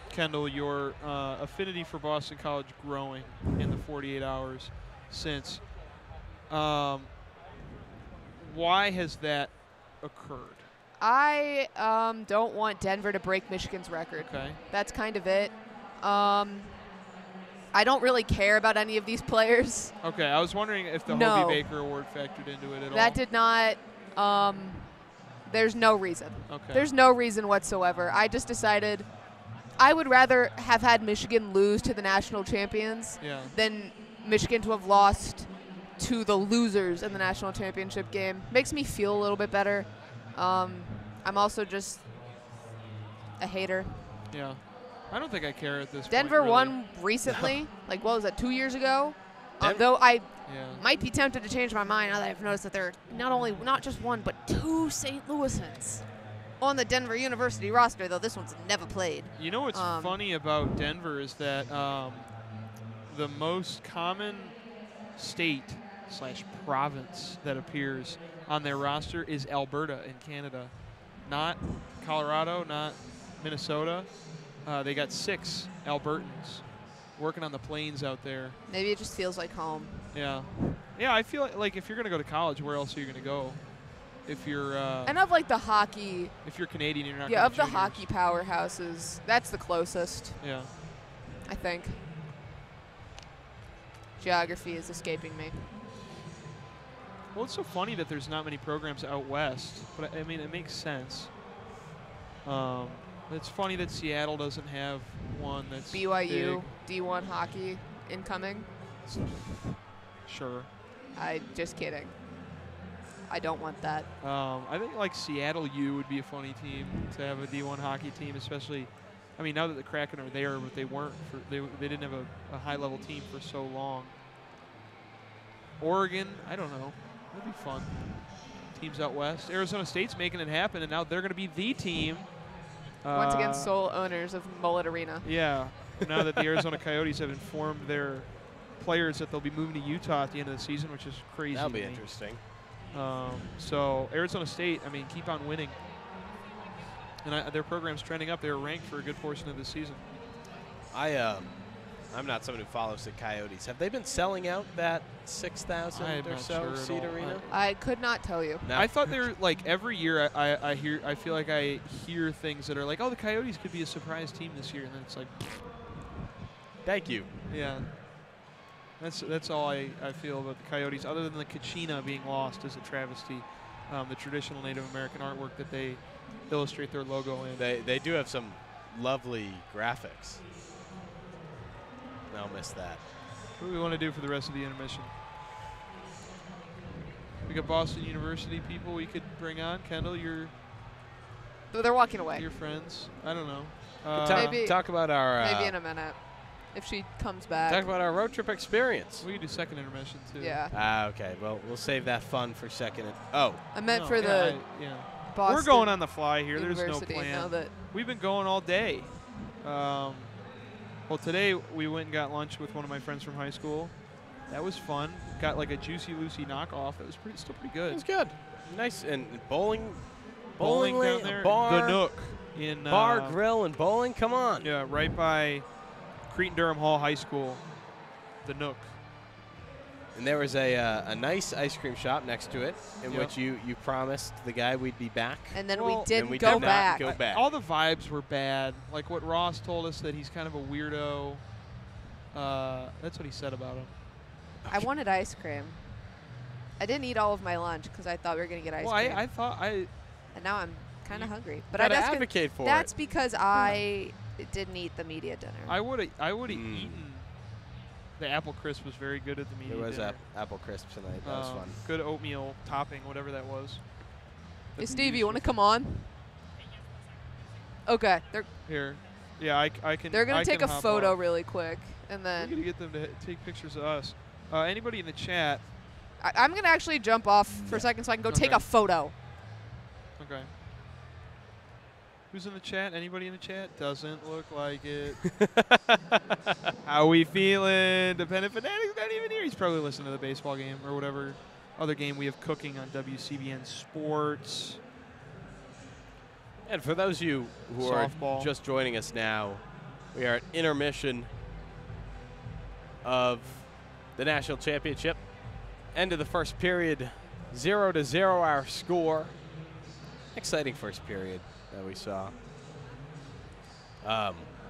Kendall, your affinity for Boston College growing in the 48 hours since. Why has that occurred? I don't want Denver to break Michigan's record. Okay. That's kind of it. I don't really care about any of these players. Okay, I was wondering if the No. Hobie Baker Award factored into it at all. That did not. There's no reason. Okay. There's no reason whatsoever. I just decided I would rather have had Michigan lose to the national champions than Michigan to have lost to the losers in the national championship game. Makes me feel a little bit better. I'm also just a hater. Yeah. I don't think I care at this Denver point, really. won recently. Like, what was that, 2 years ago? Though I might be tempted to change my mind now that I've noticed that there are not just one, but 2 St. Louisans on the Denver University roster, though this one's never played. You know what's funny about Denver is that the most common state/province that appears on their roster is Alberta in Canada, not Colorado, not Minnesota. They got 6 Albertans working on the plains out there. Maybe it just feels like home. Yeah. Yeah, I feel like if you're going to go to college, where else are you going to go? If you're and of like the hockey. If you're Canadian, you're not. Yeah, going of to the juniors. hockey powerhouses, that's the closest. Yeah. I think. Geography is escaping me. Well, it's so funny that there's not many programs out west, but I mean, it makes sense. It's funny that Seattle doesn't have one that's BYU big. D1 hockey incoming. Sure. Just kidding. I don't want that. I think like Seattle U would be a funny team to have a D1 hockey team, especially. I mean, now that the Kraken are there, but they weren't. They didn't have a high-level team for so long. Oregon, I don't know. That'd be fun. Teams out west. Arizona State's making it happen, and now they're going to be the team. Once again, sole owners of Mullet Arena. Yeah. Now that the Arizona Coyotes have informed their players that they'll be moving to Utah at the end of the season, which is crazy. That'll be interesting. So Arizona State, I mean, keep on winning. And their program's trending up. They were ranked for a good portion of the season. I'm not someone who follows the Coyotes. Have they been selling out that 6,000 or so seat arena? I could not tell you. No. I thought they were like every year. I feel like I hear things that are like, oh, the Coyotes could be a surprise team this year, and then it's like, thank you. Yeah. That's all I feel about the Coyotes, other than the Kachina being lost as a travesty, the traditional Native American artwork that they illustrate their logo in. They do have some lovely graphics. I'll miss that. What do we want to do for the rest of the intermission? We got Boston University people we could bring on. Kendall, They're walking away. Your friends. I don't know. Talk about our. Maybe in a minute, if she comes back. Talk about our road trip experience. We could do second intermission too. Yeah. Okay. Well, we'll save that fun for second. I meant for the. Boston We're going on the fly here. University, There's no plan. that We've been going all day. Well, today we went and got lunch with one of my friends from high school. That was fun. Got like a Juicy Lucy knockoff. It was still pretty good. It was good. Nice. And bowling down there. Bar, the Nook in bar, grill, and bowling. Come on. Yeah, right by Cretin-Durham Hall High School. The Nook. And there was a nice ice cream shop next to it, in which you promised the guy we'd be back. And then we didn't we go did back. Not go back. All the vibes were bad. Like what Ross told us, that he's kind of a weirdo. That's what he said about him. I wanted ice cream. I didn't eat all of my lunch because I thought we were going to get ice cream. Well, I thought And now I'm kind of hungry. But gotta advocate for that's it. because I didn't eat the media dinner. I would have eaten. The apple crisp was very good at the media There was dinner. apple crisp tonight. That was fun. Good oatmeal topping, whatever that was. Hey, Stevie, you want to come on? Okay. Here. Yeah, I can. They're going to take a photo off. really quick, and then We're going to get them to take pictures of us. Anybody in the chat? I'm going to actually jump off for a second so I can go take a photo. Okay. Who's in the chat? Anybody in the chat? Doesn't look like it. How we feeling? Dependent Fanatic's not even here. He's probably listening to the baseball game or whatever other game we have cooking on WCBN Sports. And for those of you who Softball. are just joining us now, we are at intermission of the national championship. End of the first period, 0-0 our score. Exciting first period that we saw.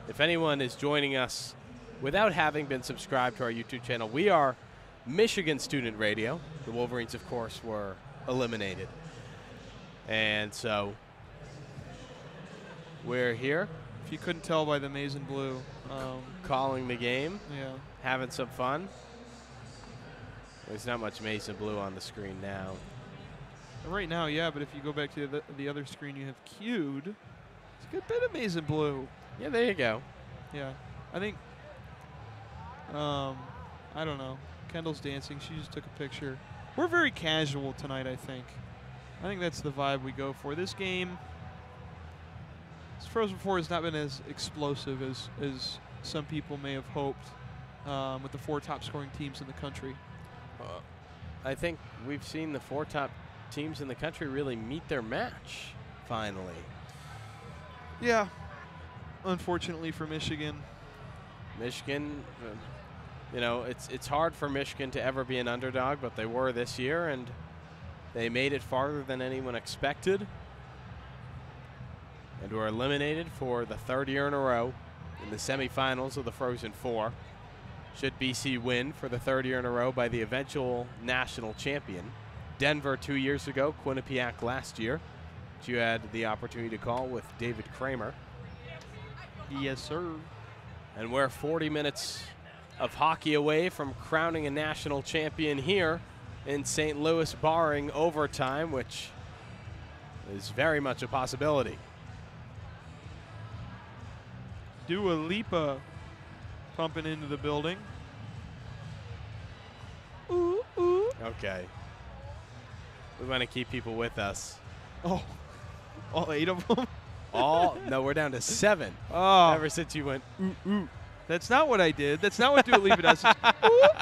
If anyone is joining us without having been subscribed to our YouTube channel, we are Michigan Student Radio. The Wolverines, of course, were eliminated. And so we're here. If you couldn't tell by the maize and blue. Calling the game. Yeah. Having some fun. There's not much maize and blue on the screen now. Right now, yeah, but if you go back to the other screen you have queued, it's a good bit of maize and blue. Yeah, there you go. Yeah. I think, I don't know. Kendall's dancing. She just took a picture. We're very casual tonight, I think. I think that's the vibe we go for. This game, this Frozen Four has not been as explosive as some people may have hoped with the 4 top scoring teams in the country. I think we've seen the 4 top teams in the country really meet their match, finally. Yeah. Unfortunately for Michigan. Michigan, you know, it's hard for Michigan to ever be an underdog, but they were this year, and they made it farther than anyone expected. And were eliminated for the 3rd year in a row in the semifinals of the Frozen Four. Should BC win for the 3rd year in a row by the eventual national champion. Denver 2 years ago, Quinnipiac last year, which you had the opportunity to call with David Kramer. Yes, sir. And we're 40 minutes of hockey away from crowning a national champion here in St. Louis, barring overtime, which is very much a possibility. Dua Lipa pumping into the building. Ooh, ooh. Okay. We want to keep people with us. Oh, all 8 of them? No, we're down to 7. Oh. Ever since you went, ooh, ooh. That's not what I did. That's not what Dua Lipa does. Ooh,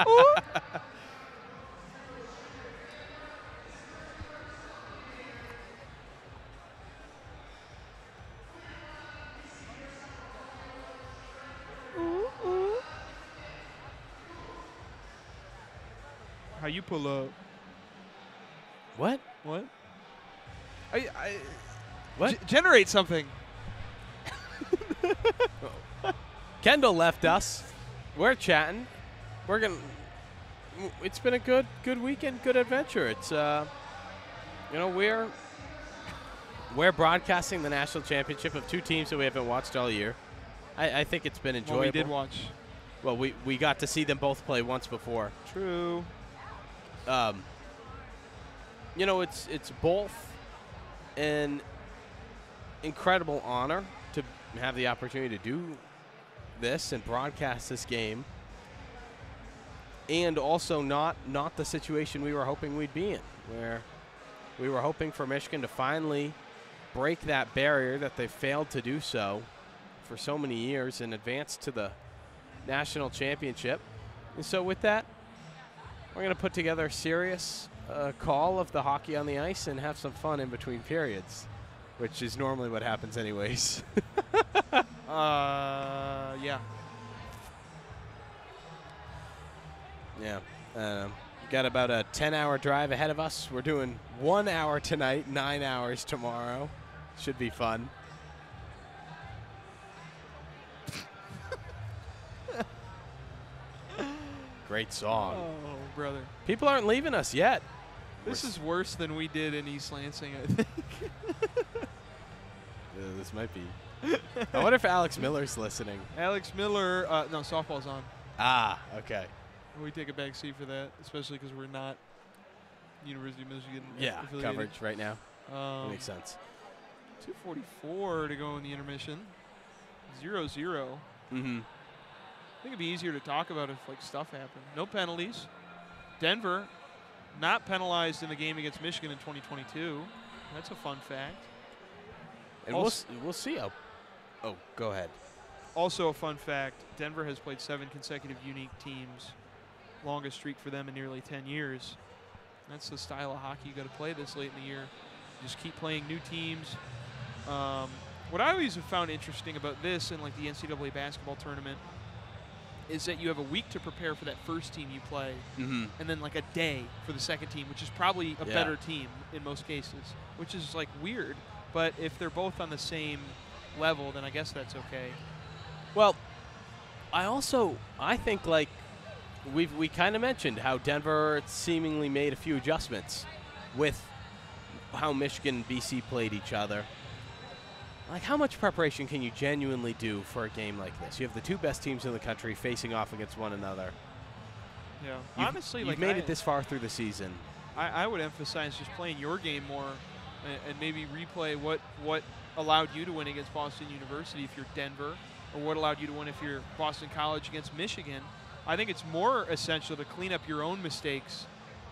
ooh. How you pull up? What? What? What? Generate something. Kendall left us. We're chatting. It's been a good weekend, good adventure. It's you know, we're broadcasting the national championship of 2 teams that we haven't watched all year. I think it's been enjoyable. Well, we did watch. Well, we got to see them both play once before. True. You know, it's both an incredible honor to have the opportunity to do this and broadcast this game, and also not the situation we were hoping we'd be in, where we were hoping for Michigan to finally break that barrier that they failed to do so for so many years and advance to the national championship. And so with that, we're going to put together a serious call of the hockey on the ice and have some fun in between periods, which is normally what happens anyways. Yeah. Yeah. Got about a 10-hour drive ahead of us. We're doing 1 hour tonight, 9 hours tomorrow. Should be fun. Great song. Oh, brother. People aren't leaving us yet. This is worse than we did in East Lansing, I think. This might be. I wonder if Alex Miller's listening. Alex Miller, no, softball's on. Ah, okay. We take a back seat for that, especially because we're not University of Michigan Yeah, affiliated. coverage right now. That makes sense. 2:44 to go in the intermission. 0-0. Mm-hmm. I think it'd be easier to talk about if like stuff happened. No penalties. Denver not penalized in the game against Michigan in 2022. That's a fun fact. And we'll see how. Oh, go ahead. Also a fun fact, Denver has played 7 consecutive unique teams. Longest streak for them in nearly 10 years. That's the style of hockey you got to play this late in the year. Just keep playing new teams. What I always have found interesting about this and like the NCAA basketball tournament is that you have a week to prepare for that first team you play, and then like a day for the second team, which is probably a better team in most cases, which is like weird. But if they're both on the same level, then I guess that's okay. Well, I think like we kind of mentioned how Denver seemingly made a few adjustments with how Michigan and BC played each other. Like, how much preparation can you genuinely do for a game like this? You have the 2 best teams in the country facing off against one another. Yeah, honestly, you've made it this far through the season. I would emphasize just playing your game more, and maybe replay what allowed you to win against Boston University if you're Denver, or what allowed you to win if you're Boston College against Michigan. I think it's more essential to clean up your own mistakes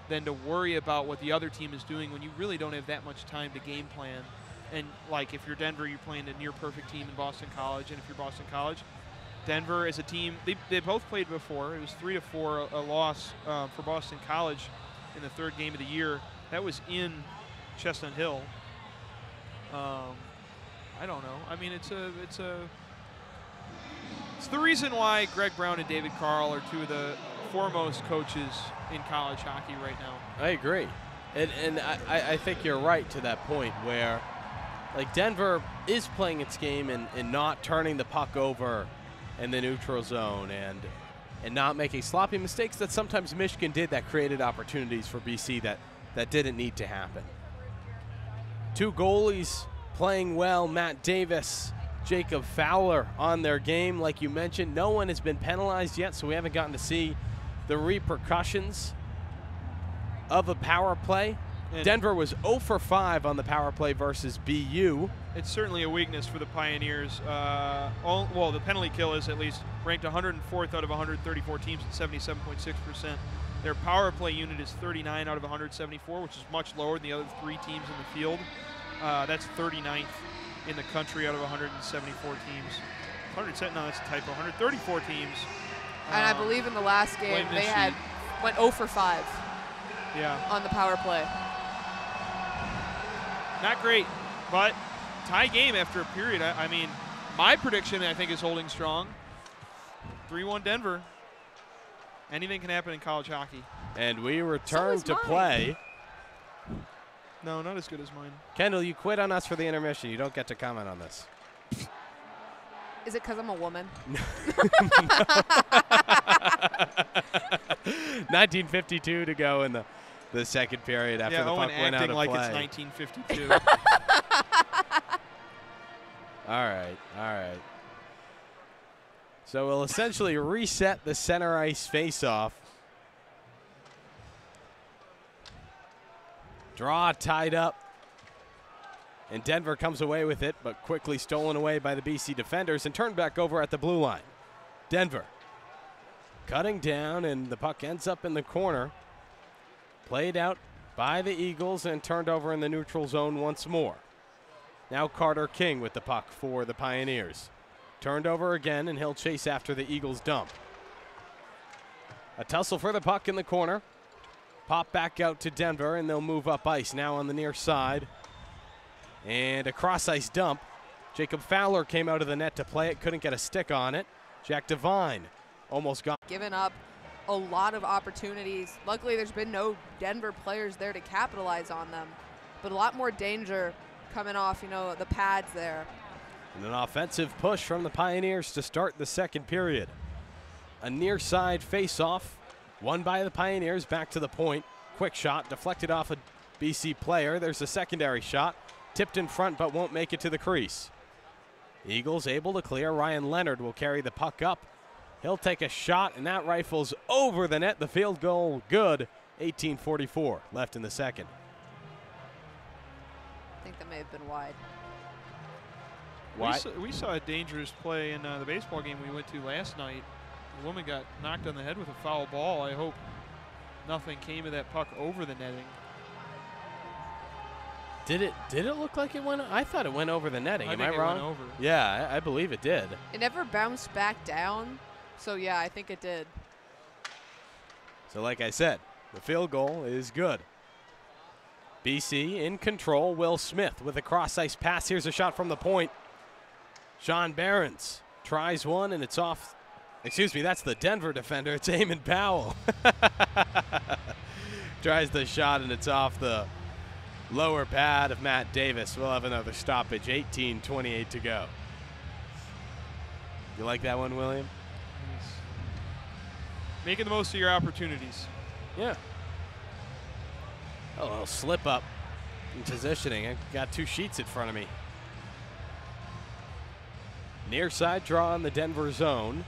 than to worry about what the other team is doing when you really don't have that much time to game plan. And like if you're Denver, you're playing a near-perfect team in Boston College, and if you're Boston College, Denver as a team, they both played before. It was 3-4 a loss for Boston College in the 3rd game of the year. That was in Chestnut Hill. I don't know. I mean, it's the reason why Greg Brown and David Carl are 2 of the foremost coaches in college hockey right now. I agree. And I think you're right to that point where, like, Denver is playing its game and not turning the puck over in the neutral zone and not making sloppy mistakes that sometimes Michigan did that created opportunities for BC that didn't need to happen. 2 goalies playing well, Matt Davis, Jacob Fowler on their game. Like you mentioned, no one has been penalized yet, so we haven't gotten to see the repercussions of a power play. And Denver was 0 for 5 on the power play versus BU. It's certainly a weakness for the Pioneers. Well, the penalty kill is at least ranked 104th out of 134 teams at 77.6%. Their power play unit is 39 out of 174, which is much lower than the other 3 teams in the field. That's 39th in the country out of 174 teams. No, that's a typo. 134 teams. And I believe in the last game they went 0 for 5. Yeah. On the power play. Not great, but tie game after a period. I mean, my prediction I think is holding strong. 3-1 Denver. Anything can happen in college hockey. And we return to play. No, not as good as mine. Kendall, you quit on us for the intermission. You don't get to comment on this. Is it because I'm a woman? 19:52 to go in the second period after the puck went out of play. Owen acting like it's 1952. All right. So we'll essentially reset the center ice face-off. Draw tied up. And Denver comes away with it, but quickly stolen away by the BC defenders and turned back over at the blue line. Denver cutting down, and the puck ends up in the corner. Played out by the Eagles and turned over in the neutral zone once more. Now Carter King with the puck for the Pioneers. Turned over again, and he'll chase after the Eagles dump. A tussle for the puck in the corner. Pop back out to Denver, and they'll move up ice now on the near side. And a cross-ice dump. Jacob Fowler came out of the net to play it, couldn't get a stick on it. Jack Devine almost got. Given up a lot of opportunities. Luckily, there's been no Denver players there to capitalize on them. But a lot more danger coming off, the pads there. And an offensive push from the Pioneers to start the second period. A near side face-off, won by the Pioneers, back to the point. Quick shot, deflected off a BC player. There's a secondary shot. Tipped in front, but won't make it to the crease. Eagles able to clear. Ryan Leonard will carry the puck up. He'll take a shot, and that rifles over the net. The field goal good. 18:44 left in the second. that may have been wide. We saw a dangerous play in the baseball game we went to last night. A woman got knocked on the head with a foul ball. I hope nothing came of that puck over the netting. Did it look like it went? I thought it went over the netting. Am I wrong? Went over. Yeah, I believe it did. It never bounced back down, so yeah, I think it did. So like I said, the field goal is good. BC in control. Will Smith with a cross-ice pass. Here's a shot from the point. Sean Behrens tries one, and it's off. Excuse me, that's the Denver defender. It's Eamon Powell. Tries the shot, and it's off the lower pad of Matt Davis. We'll have another stoppage. 18:28 to go. You like that one, William? Making the most of your opportunities. Yeah. A little slip up in positioning. I got two sheets in front of me. Near side draw in the Denver zone.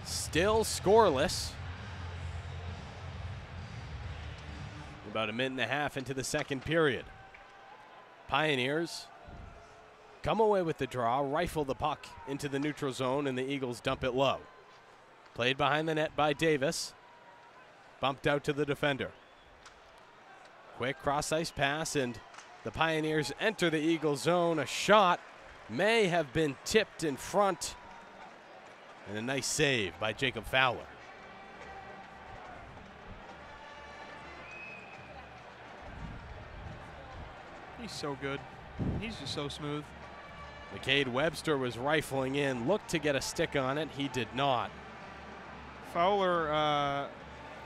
Still scoreless. About a minute and a half into the second period. Pioneers come away with the draw, rifle the puck into the neutral zone, and the Eagles dump it low. Played behind the net by Davis. Bumped out to the defender. Quick cross-ice pass, and the Pioneers enter the Eagle zone. A shot may have been tipped in front, and a nice save by Jacob Fowler. He's so good. He's just so smooth. McCade Webster was rifling in, looked to get a stick on it. He did not. Fowler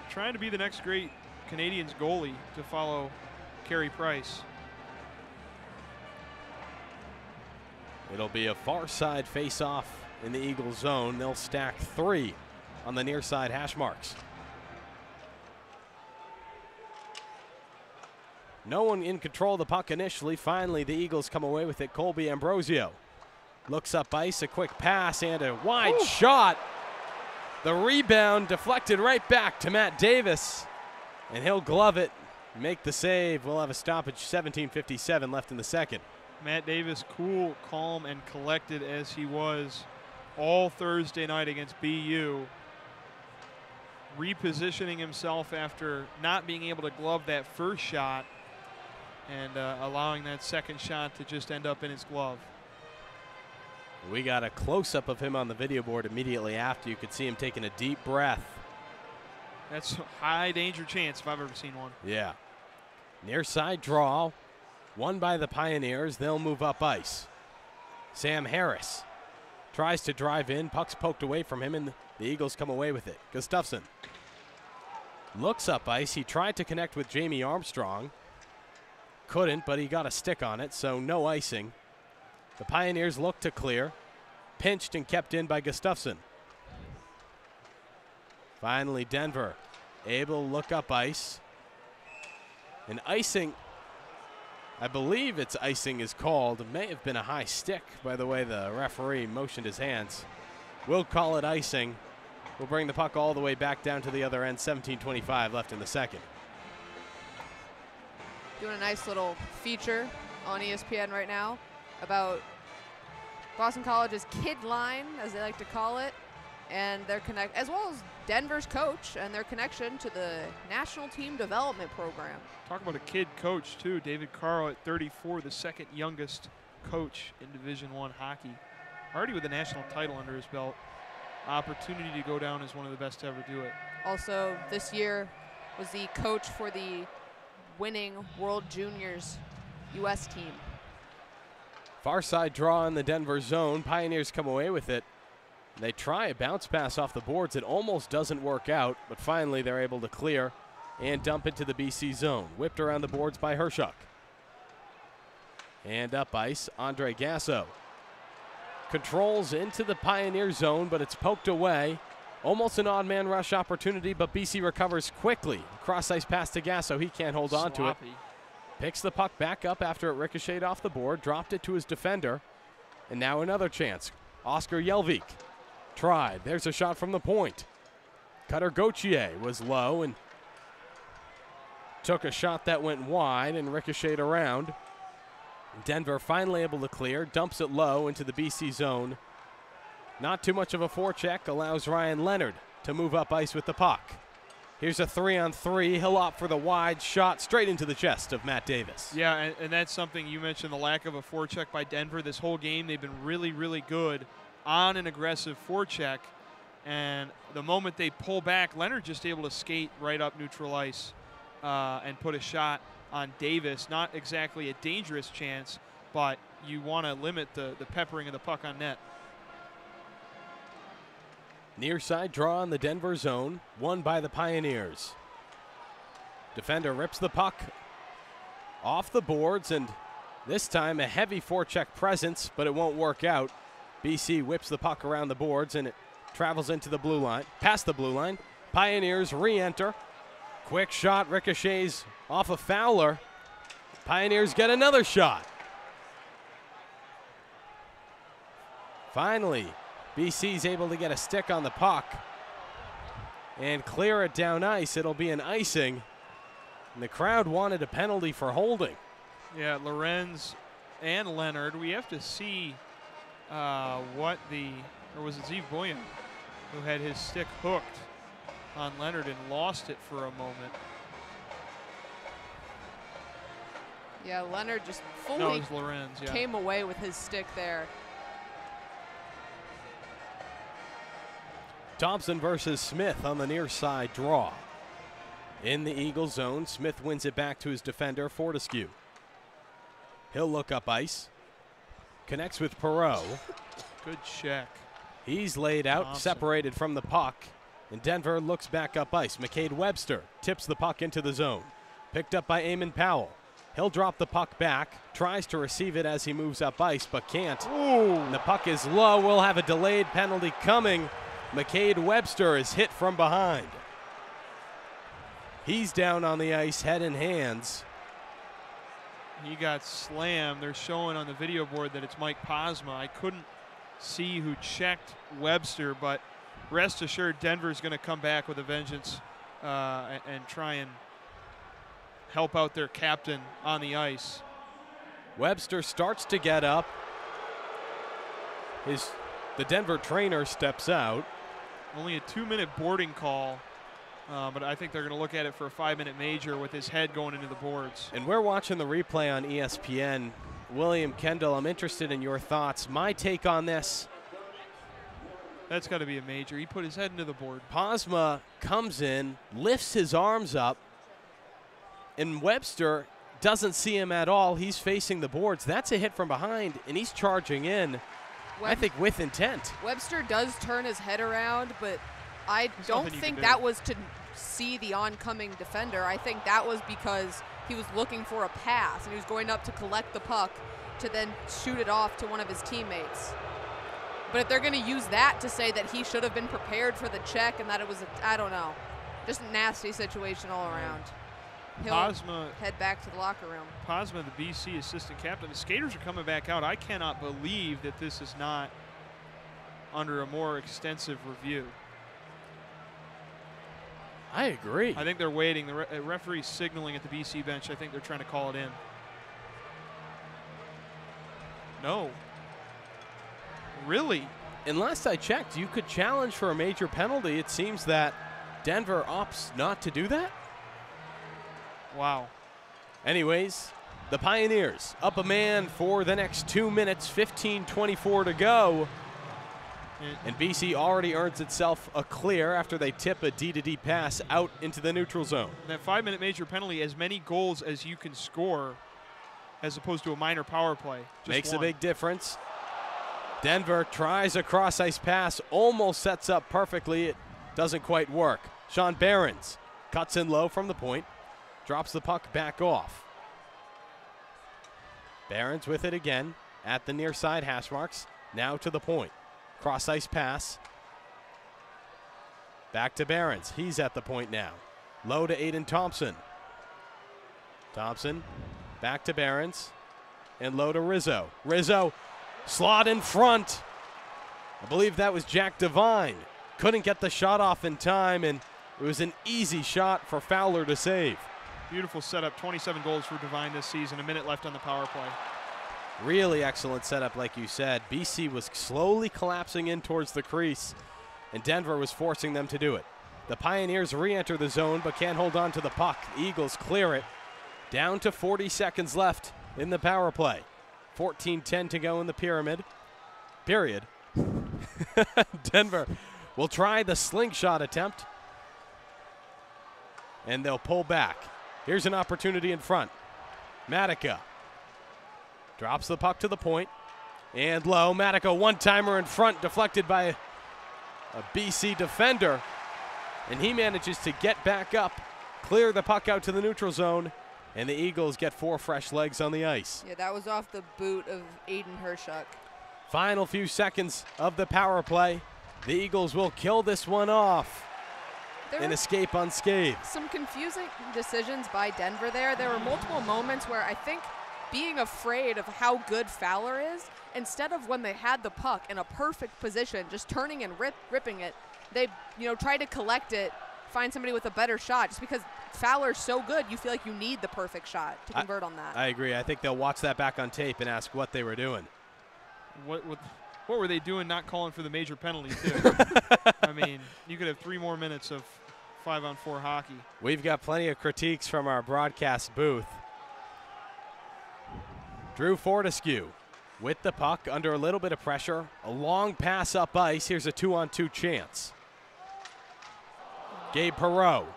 trying to be the next great Canadians goalie to follow Carey Price. It'll be a far side face-off in the Eagles zone. They'll stack 3 on the near side hash marks. No one in control of the puck initially. Finally, the Eagles come away with it. Colby Ambrosio looks up ice, a quick pass, and a wide shot. The rebound deflected right back to Matt Davis, and he'll glove it, make the save. We'll have a stoppage, 17:57 left in the second. Matt Davis, cool, calm, and collected as he was all Thursday night against BU. Repositioning himself after not being able to glove that first shot and allowing that second shot to just end up in his glove. We got a close-up of him on the video board immediately after. You could see him taking a deep breath. That's a high danger chance if I've ever seen one. Yeah. Near side draw, won by the Pioneers. They'll move up ice. Sam Harris tries to drive in. Puck's poked away from him, and the Eagles come away with it. Gustafsson looks up ice. He tried to connect with Jamie Armstrong. Couldn't, but he got a stick on it, so no icing. The Pioneers look to clear. Pinched and kept in by Gustafsson. Finally, Denver able to look up ice. And icing, I believe it's icing is called. It may have been a high stick by the way the referee motioned his hands. We'll call it icing. We'll bring the puck all the way back down to the other end. 17:25 left in the second. Doing a nice little feature on ESPN right now about Boston College's kid line, as they like to call it, and their connect, as well as Denver's coach and their connection to the National Team Development Program. Talk about a kid coach too. David Carl at 34, the second youngest coach in Division I hockey. Already with a national title under his belt. Opportunity to go down as one of the best to ever do it. Also, this year was the coach for the winning World Juniors U.S. team. Far side draw in the Denver zone. Pioneers come away with it. They try a bounce pass off the boards. It almost doesn't work out, but finally they're able to clear and dump into the BC zone. Whipped around the boards by Hershuk. And up ice, Andre Gasso controls into the Pioneer zone, but it's poked away. Almost an odd man rush opportunity, but BC recovers quickly. Cross ice pass to Gasso. He can't hold on to it. Picks the puck back up after it ricocheted off the board, dropped it to his defender, and now another chance. Oscar Jelvik tried. There's a shot from the point. Cutter Gauthier was low and took a shot that went wide and ricocheted around. Denver finally able to clear, dumps it low into the BC zone. Not too much of a forecheck, allows Ryan Leonard to move up ice with the puck. Here's a 3-on-3. He'll opt for the wide shot straight into the chest of Matt Davis. Yeah, and that's something you mentioned, the lack of a forecheck by Denver. This whole game, they've been really, really good on an aggressive forecheck. And the moment they pull back, Leonard just able to skate right up neutral ice and put a shot on Davis. Not exactly a dangerous chance, but you want to limit the peppering of the puck on net. Near side draw in the Denver zone, won by the Pioneers. Defender rips the puck off the boards, and this time a heavy forecheck presence, but it won't work out. BC whips the puck around the boards, and it travels into the blue line, past the blue line. Pioneers re-enter. Quick shot ricochets off of Fowler. Pioneers get another shot. Finally, BC's able to get a stick on the puck and clear it down ice. It'll be an icing, and the crowd wanted a penalty for holding. Yeah, Lorenz and Leonard. We have to see or was it Zeev Boyan who had his stick hooked on Leonard and lost it for a moment. Yeah, Leonard just No, it fully was Lorenz, yeah. came away with his stick there. Thompson versus Smith on the near side draw. In the Eagle zone, Smith wins it back to his defender, Fortescue. He'll look up ice. Connects with Perreault. Good check. He's laid out, Thompson. separated from the puck. And Denver looks back up ice. McCade Webster tips the puck into the zone. Picked up by Eamon Powell. He'll drop the puck back, tries to receive it as he moves up ice, but can't. And the puck is low. We'll have a delayed penalty coming. McCade Webster is hit from behind. He's down on the ice, head and hands. He got slammed. They're showing on the video board that it's Mike Posma. I couldn't see who checked Webster, but rest assured Denver's going to come back with a vengeance and try and help out their captain on the ice. Webster starts to get up. The Denver trainer steps out. Only a 2-minute boarding call, but I think they're going to look at it for a 5-minute major with his head going into the boards. And we're watching the replay on ESPN. William Kendall, I'm interested in your thoughts. My take on this. That's got to be a major. He put his head into the board. Posma comes in, lifts his arms up, and Webster doesn't see him at all. He's facing the boards. That's a hit from behind, and he's charging in. I think with intent. Webster does turn his head around, but I don't think that was to see the oncoming defender. I think that was because he was looking for a pass, and he was going up to collect the puck to then shoot it off to one of his teammates. But if they're going to use that to say that he should have been prepared for the check and that it was, I don't know, just a nasty situation all around. He'll Posma head back to the locker room. Posma, the BC assistant captain. The skaters are coming back out. I cannot believe that this is not under a more extensive review. I agree. I think they're waiting. The referee's signaling at the BC bench. I think they're trying to call it in. No. Really? And last I checked, you could challenge for a major penalty. It seems that Denver opts not to do that. Wow. Anyways, the Pioneers up a man for the next 2 minutes, 15:24 to go. And BC already earns itself a clear after they tip a D-to-D pass out into the neutral zone. That 5-minute major penalty, as many goals as you can score as opposed to a minor power play. Makes a big difference. Denver tries a cross-ice pass, almost sets up perfectly. It doesn't quite work. Sean Behrens cuts in low from the point. Drops the puck back off. Behrens with it again at the near side hash marks. Now to the point. Cross ice pass. Back to Behrens. He's at the point now. Low to Aiden Thompson. Thompson back to Behrens. And low to Rizzo. Rizzo slot in front. I believe that was Jack Devine. Couldn't get the shot off in time, and it was an easy shot for Fowler to save. Beautiful setup. 27 goals for Devine this season. A minute left on the power play. Really excellent setup, like you said. BC was slowly collapsing in towards the crease, and Denver was forcing them to do it. The Pioneers re-enter the zone, but can't hold on to the puck. The Eagles clear it. Down to 40 seconds left in the power play. 14:10 to go in the period. Denver will try the slingshot attempt, and they'll pull back. Here's an opportunity in front. Matica drops the puck to the point, and low. Matica one-timer in front, deflected by a BC defender, and he manages to get back up, clear the puck out to the neutral zone, and the Eagles get 4 fresh legs on the ice. Yeah, that was off the boot of Aiden Hershuk. Final few seconds of the power play. The Eagles will kill this one off and escape unscathed. Some confusing decisions by Denver there. There were multiple moments where I think being afraid of how good Fowler is, instead of when they had the puck in a perfect position, just turning and ripping it, they try to collect it, find somebody with a better shot. Just because Fowler's so good, you feel like you need the perfect shot to convert on that. I agree. I think they'll watch that back on tape and ask what they were doing. What were they doing not calling for the major penalty, too? I mean, you could have 3 more minutes of 5-on-4 hockey. We've got plenty of critiques from our broadcast booth. Drew Fortescue with the puck under a little bit of pressure. A long pass up ice. Here's a 2-on-2 chance. Gabe Perreault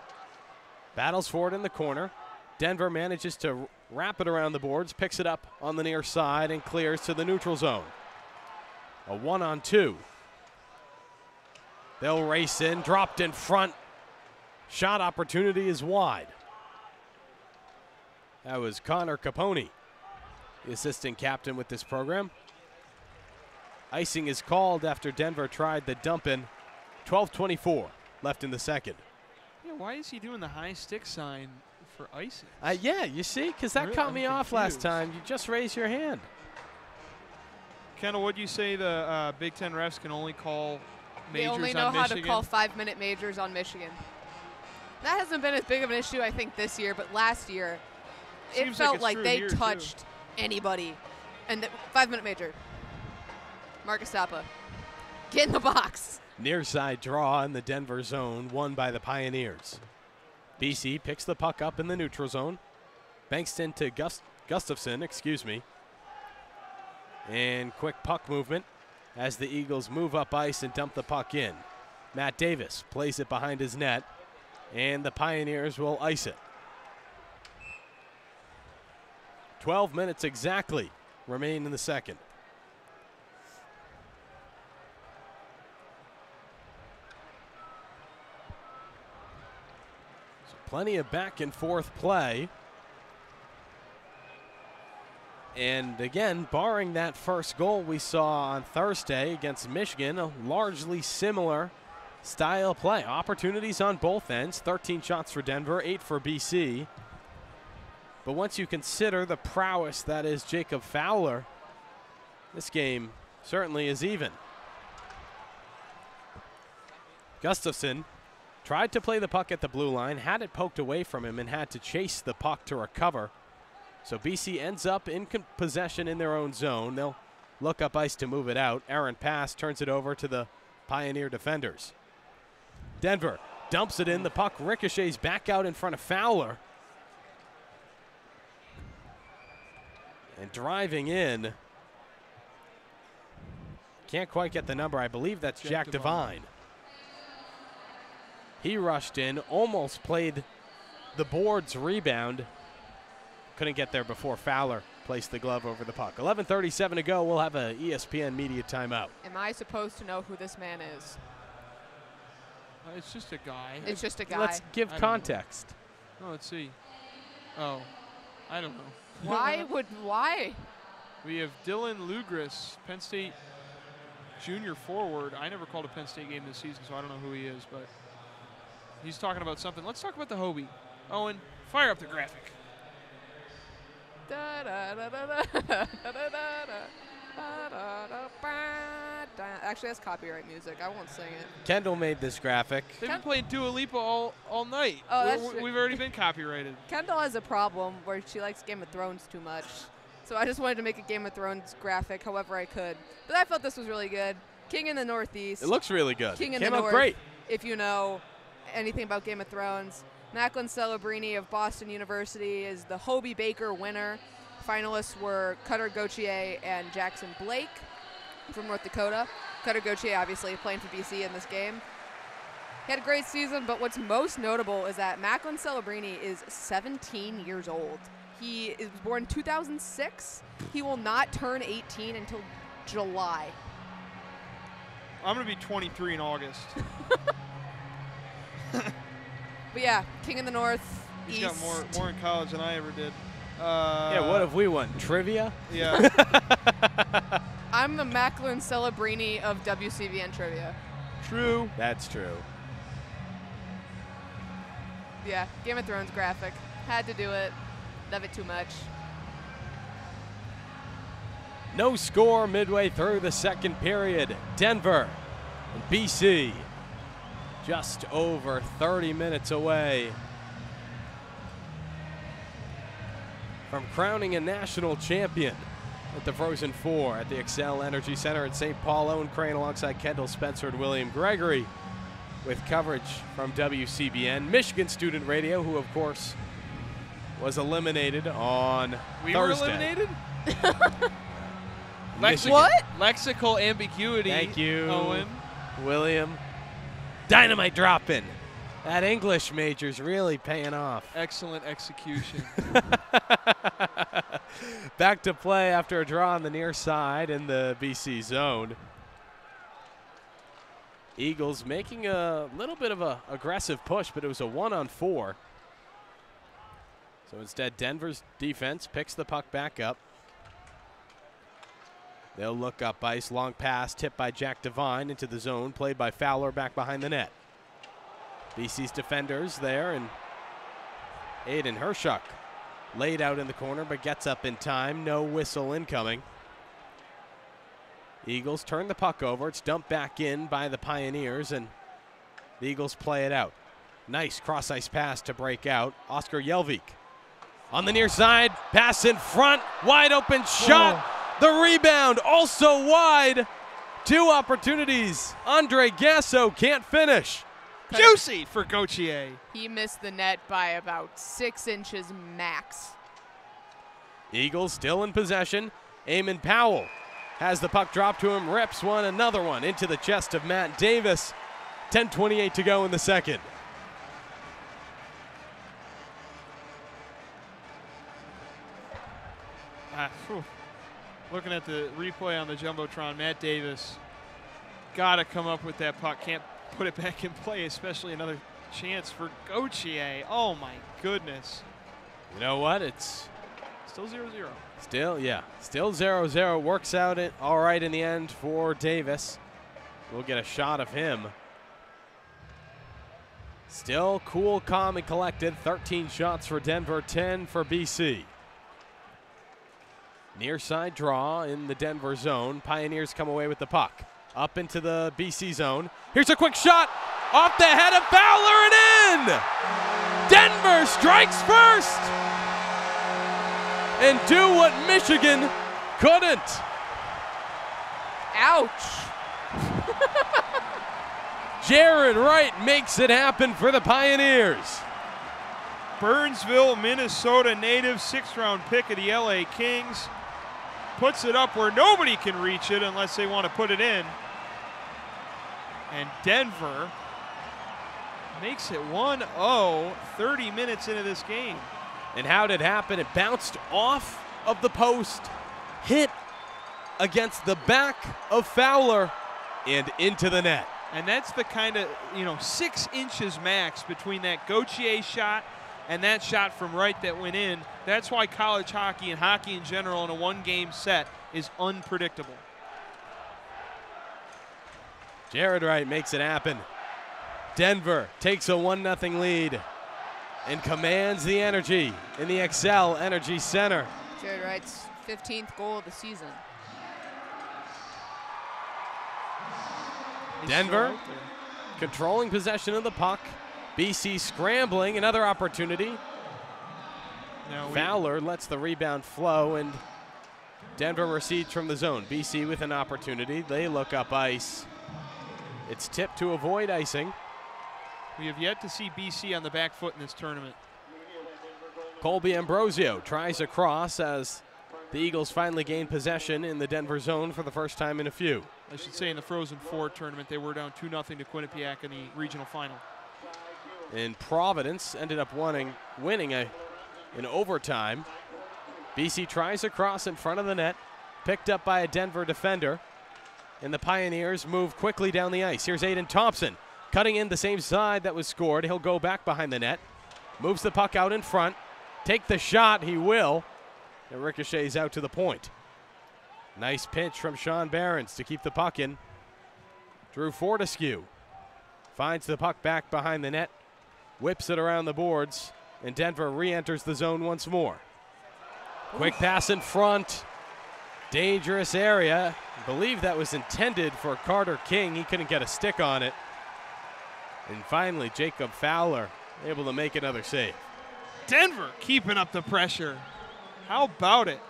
battles for it in the corner. Denver manages to wrap it around the boards, picks it up on the near side, and clears to the neutral zone. A 1-on-2. They'll race in, dropped in front. Shot opportunity is wide. That was Connor Capone, the assistant captain with this program. Icing is called after Denver tried the dump in. 12:24 left in the second. Yeah, why is he doing the high stick sign for icing? Yeah, you see, because that caught me off last time. You just raise your hand. Kendall, what do you say the Big Ten refs can only call majors on Michigan? They only know how to call 5-minute majors on Michigan. That hasn't been as big of an issue, I think, this year, but last year it felt like they touched anybody. And the 5-minute major. Marcus Zappa, get in the box. Near side draw in the Denver zone, won by the Pioneers. BC picks the puck up in the neutral zone. Bankston to Gustafson, And quick puck movement as the Eagles move up ice and dump the puck in. Matt Davis plays it behind his net, and the Pioneers will ice it. 12 minutes exactly remain in the second. So plenty of back and forth play. And again, barring that first goal we saw on Thursday against Michigan, a largely similar style play. Opportunities on both ends, 13 shots for Denver, 8 for BC. But once you consider the prowess that is Jacob Fowler, this game certainly is even. Gustafson tried to play the puck at the blue line, had it poked away from him, and had to chase the puck to recover. So BC ends up in possession in their own zone. They'll look up ice to move it out. Errant pass turns it over to the Pioneer defenders. Denver dumps it in. The puck ricochets back out in front of Fowler. And driving in, can't quite get the number. I believe that's Jack Devine. He rushed in, almost played the boards rebound. Couldn't get there before Fowler placed the glove over the puck. 11:37 to go. We'll have a ESPN media timeout. Am I supposed to know who this man is? It's just a guy. It's just a guy. Let's give context. Oh, let's see. Oh, I don't know. Why? We have Dylan Lugris, Penn State junior forward. I never called a Penn State game this season, so I don't know who he is, but he's talking about something. Let's talk about the Hobie. Owen, fire up the graphic. Actually, that's copyright music. I won't sing it. Kendall made this graphic. They've been playing Dua Lipa all night. Oh, We've already been copyrighted. Kendall has a problem where she likes Game of Thrones too much. So I just wanted to make a Game of Thrones graphic however I could. But I felt this was really good. King in the Northeast. It looks really good. King in Came the out North, great. if you know anything about Game of Thrones. Macklin Celebrini of Boston University is the Hobie Baker winner. Finalists were Cutter Gauthier and Jackson Blake from North Dakota. Cutter Gauthier obviously playing for BC in this game. He had a great season, but what's most notable is that Macklin Celebrini is 17 years old. He was born 2006. He will not turn 18 until July. I'm going to be 23 in August. But yeah, King in the North. He's East. got more in college than I ever did. Yeah, what have we won? Trivia? Yeah. I'm the Macklin Celebrini of WCBN trivia. True. That's true. Yeah, Game of Thrones graphic. Had to do it. Love it too much. No score midway through the second period. Denver and BC just over 30 minutes away from crowning a national champion at the Frozen Four at the Xcel Energy Center in St. Paul. Owen, Crain alongside Kendall, Spencer, and William Gregory with coverage from WCBN. Michigan Student Radio, who of course was eliminated on We Thursday. were eliminated? What? Lexical ambiguity. Thank you, Owen. William. Dynamite dropping. That English major's really paying off. Excellent execution. Back to play after a draw on the near side in the BC zone. Eagles making a little bit of a aggressive push, but it was a 1-on-4. So instead, Denver's defense picks the puck back up. They'll look up ice. Long pass tipped by Jack Devine into the zone, played by Fowler back behind the net. BC's defenders there, and Aiden Hershuk laid out in the corner but gets up in time. No whistle incoming. Eagles turn the puck over. It's dumped back in by the Pioneers, and the Eagles play it out. Nice cross-ice pass to break out. Oscar Jelvik on the near side. Pass in front. Wide open shot. Whoa. The rebound also wide. Two opportunities. Andre Gasso can't finish. Juicy for Gauthier. He missed the net by about 6 inches max. Eagles still in possession. Eamon Powell has the puck dropped to him, rips one, another one into the chest of Matt Davis. 10:28 to go in the second. Looking at the replay on the Jumbotron, Matt Davis got to come up with that puck. Can't put it back in play, especially another chance for Gauthier. Oh, my goodness. You know what? It's Still 0-0. still 0-0. Works out it all right in the end for Davis. We'll get a shot of him. Still cool, calm, and collected. 13 shots for Denver, 10 for BC. Near side draw in the Denver zone. Pioneers come away with the puck. Up into the BC zone. Here's a quick shot. Off the head of Fowler and in! Denver strikes first! And do what Michigan couldn't. Ouch. Jared Wright makes it happen for the Pioneers. Burnsville, Minnesota native, 6th-round pick of the LA Kings. Puts it up where nobody can reach it unless they want to put it in. And Denver makes it 1-0, 30 minutes into this game. And how did it happen? It bounced off of the post, hit against the back of Fowler, and into the net. And that's the kind of, 6 inches max between that Gauthier shot and that shot from Wright that went in. That's why college hockey and hockey in general in a one-game set is unpredictable. Jared Wright makes it happen. Denver takes a 1-0 lead and commands the energy in the Xcel Energy Center. Jared Wright's 15th goal of the season. Denver controlling possession of the puck. BC scrambling, another opportunity. Fowler lets the rebound flow, and Denver recedes from the zone. BC with an opportunity. They look up ice. It's tipped to avoid icing. We have yet to see BC on the back foot in this tournament. Colby Ambrosio tries a cross as the Eagles finally gain possession in the Denver zone for the first time in a few. I should say in the Frozen Four tournament, they were down 2-0 to Quinnipiac in the regional final. And Providence ended up winning in overtime. BC tries a cross in front of the net, picked up by a Denver defender, and the Pioneers move quickly down the ice. Here's Aiden Thompson cutting in the same side that was scored. He'll go back behind the net, moves the puck out in front, take the shot, he will. It ricochets out to the point. Nice pinch from Sean Behrens to keep the puck in. Drew Fortescue finds the puck back behind the net, whips it around the boards, and Denver re-enters the zone once more. Quick pass in front. Dangerous area. I believe that was intended for Carter King. He couldn't get a stick on it. And finally, Jacob Fowler able to make another save. Denver keeping up the pressure. How about it?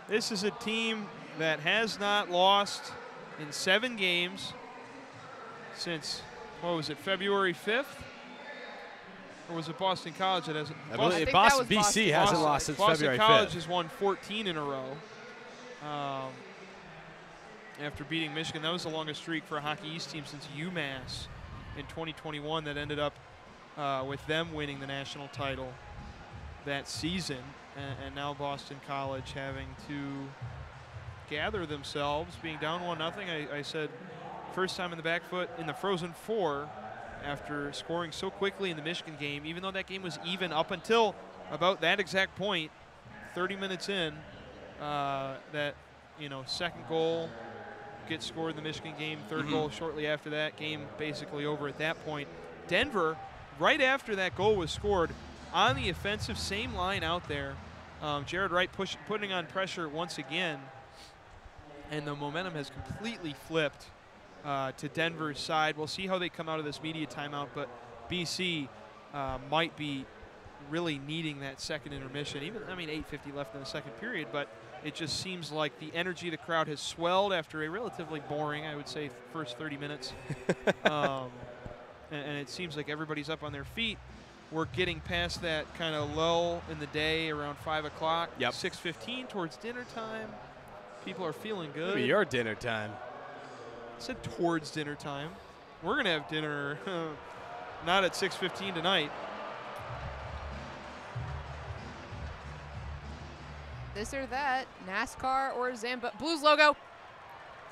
This is a team that has not lost in 7 games since, what was it, February 5th? Or was it Boston College that hasn't? I believe BC hasn't lost since February 5th. Boston College has won 14 in a row after beating Michigan. That was the longest streak for a Hockey East team since UMass in 2021 that ended up with them winning the national title that season. And now Boston College having to gather themselves, being down 1-0. I said first time in the back foot in the Frozen Four after scoring so quickly in the Michigan game, even though that game was even up until about that exact point, 30 minutes in, that, second goal gets scored in the Michigan game, third goal shortly after that, game basically over at that point. Denver, right after that goal was scored, on the offensive, same line out there. Jared Wright putting on pressure once again, and the momentum has completely flipped to Denver's side. We'll see how they come out of this media timeout, but BC might be really needing that second intermission. 8:50 left in the second period, but it just seems like the energy of the crowd has swelled after a relatively boring, I would say, first 30 minutes. And it seems like everybody's up on their feet. We're getting past that kind of lull in the day around 5 o'clock. Yep. 6:15 towards dinner time. People are feeling good. Maybe your dinner time. I said towards dinner time. We're going to have dinner not at 6:15 tonight. This or that, NASCAR or Zamba. Blues logo.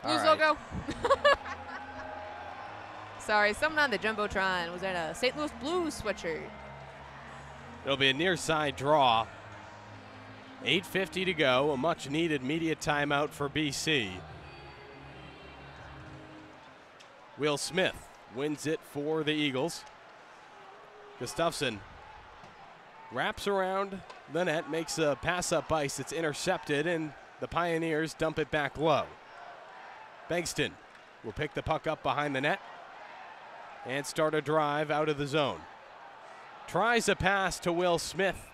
Blues All right. logo. Sorry, someone on the Jumbotron was in a St. Louis Blues sweatshirt. It'll be a near side draw. 8:50 to go, a much needed media timeout for BC. Will Smith wins it for the Eagles. Gustafsson wraps around the net, makes a pass up ice. It's intercepted, and the Pioneers dump it back low. Bankston will pick the puck up behind the net and start a drive out of the zone. Tries a pass to Will Smith.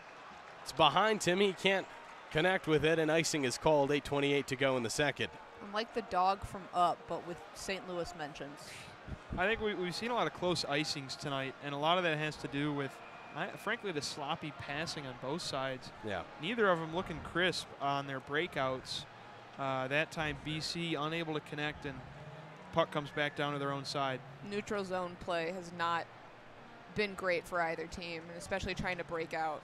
It's behind him. He can't connect with it, and icing is called. 8:28 to go in the second. I'm like the dog from Up, but with St. Louis mentions. I think we've seen a lot of close icings tonight, and a lot of that has to do with, frankly, the sloppy passing on both sides. Yeah. Neither of them looking crisp on their breakouts. That time, BC unable to connect, and puck comes back down to their own side. Neutral zone play has not been great for either team, and especially trying to break out.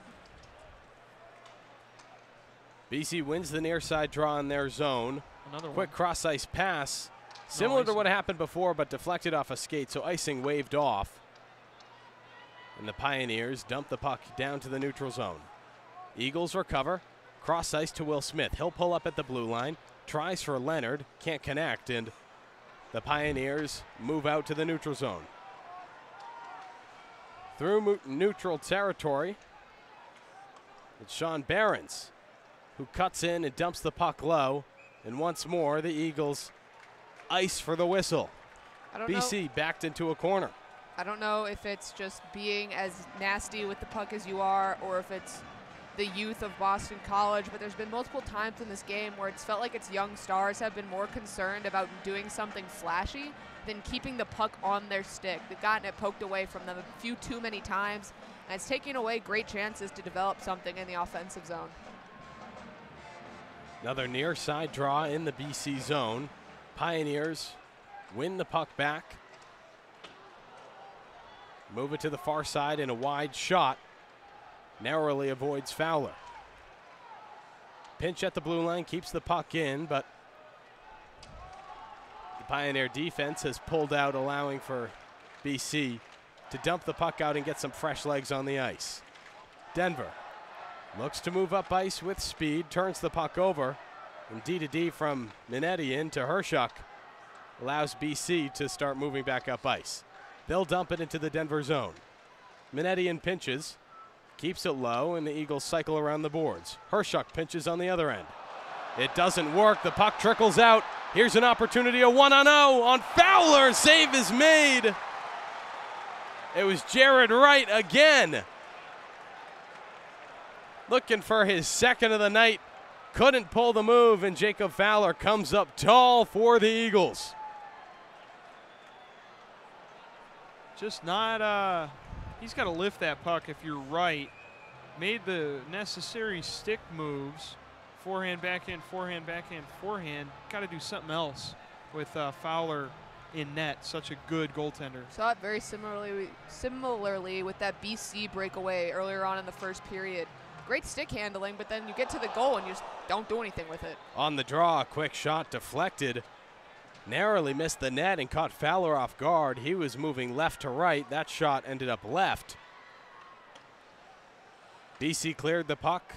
BC wins the near side draw in their zone. Another Quick one. cross ice pass, similar to what happened before, but deflected off a skate, so icing waved off. And the Pioneers dump the puck down to the neutral zone. Eagles recover, cross ice to Will Smith. He'll pull up at the blue line, tries for Leonard, can't connect, and the Pioneers move out to the neutral zone. Through neutral territory, it's Sean Behrens who cuts in and dumps the puck low. And once more, the Eagles ice for the whistle. BC backed into a corner. I don't know if it's just being as nasty with the puck as you are, or if it's the youth of Boston College, but there's been multiple times in this game where it's felt like its young stars have been more concerned about doing something flashy than keeping the puck on their stick. They've gotten it poked away from them a few too many times, and it's taking away great chances to develop something in the offensive zone. Another near side draw in the BC zone. Pioneers win the puck back. Move it to the far side in a wide shot. Narrowly avoids Fowler. Pinch at the blue line, keeps the puck in, but the Pioneer defense has pulled out, allowing for BC to dump the puck out and get some fresh legs on the ice. Denver looks to move up ice with speed, turns the puck over, and D-to-D from Minetti into Hershuk allows BC to start moving back up ice. They'll dump it into the Denver zone. Minetti in pinches, keeps it low, and the Eagles cycle around the boards. Hershuk pinches on the other end. It doesn't work. The puck trickles out. Here's an opportunity, a 1-on-0 on Fowler. Save is made. It was Jared Wright again. Looking for his second of the night. Couldn't pull the move, and Jacob Fowler comes up tall for the Eagles. Just not, he's got to lift that puck if you're right. Made the necessary stick moves. Forehand, backhand, forehand, backhand, forehand. Got to do something else with Fowler in net. Such a good goaltender. Saw it very similarly with that BC breakaway earlier on in the first period. Great stick handling, but then you get to the goal and you just don't do anything with it. On the draw, a quick shot deflected. Narrowly missed the net and caught Fowler off guard. He was moving left to right. That shot ended up left. BC cleared the puck.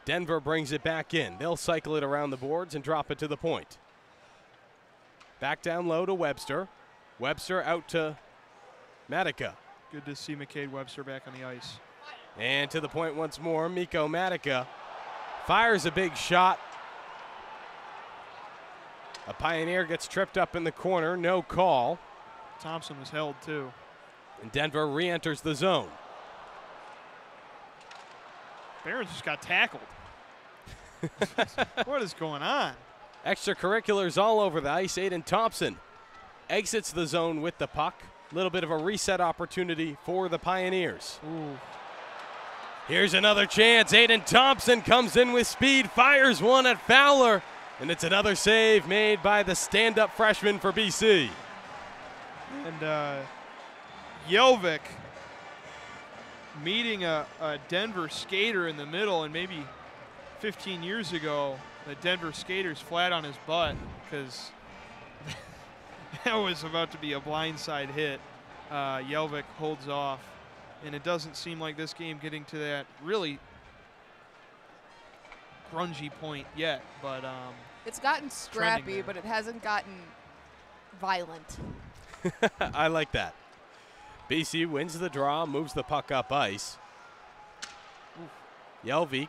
Denver brings it back in. They'll cycle it around the boards and drop it to the point. Back down low to Webster. Webster out to Matica. Good to see McCade Webster back on the ice. And to the point once more, Mikko Matica fires a big shot. A Pioneer gets tripped up in the corner, no call. Thompson was held too. And Denver re-enters the zone. Barons just got tackled. What is going on? Extracurriculars all over the ice. Aiden Thompson exits the zone with the puck. A little bit of a reset opportunity for the Pioneers. Ooh. Here's another chance. Aiden Thompson comes in with speed, fires one at Fowler, and it's another save made by the stand-up freshman for BC. And Jelvik meeting a Denver skater in the middle, and maybe 15 years ago, the Denver skater's flat on his butt because that was about to be a blindside hit. Jelvik holds off, and it doesn't seem like this game getting to that really grungy point yet, but it's gotten scrappy, but it hasn't gotten violent. I like that. BC wins the draw, moves the puck up ice. Jelvik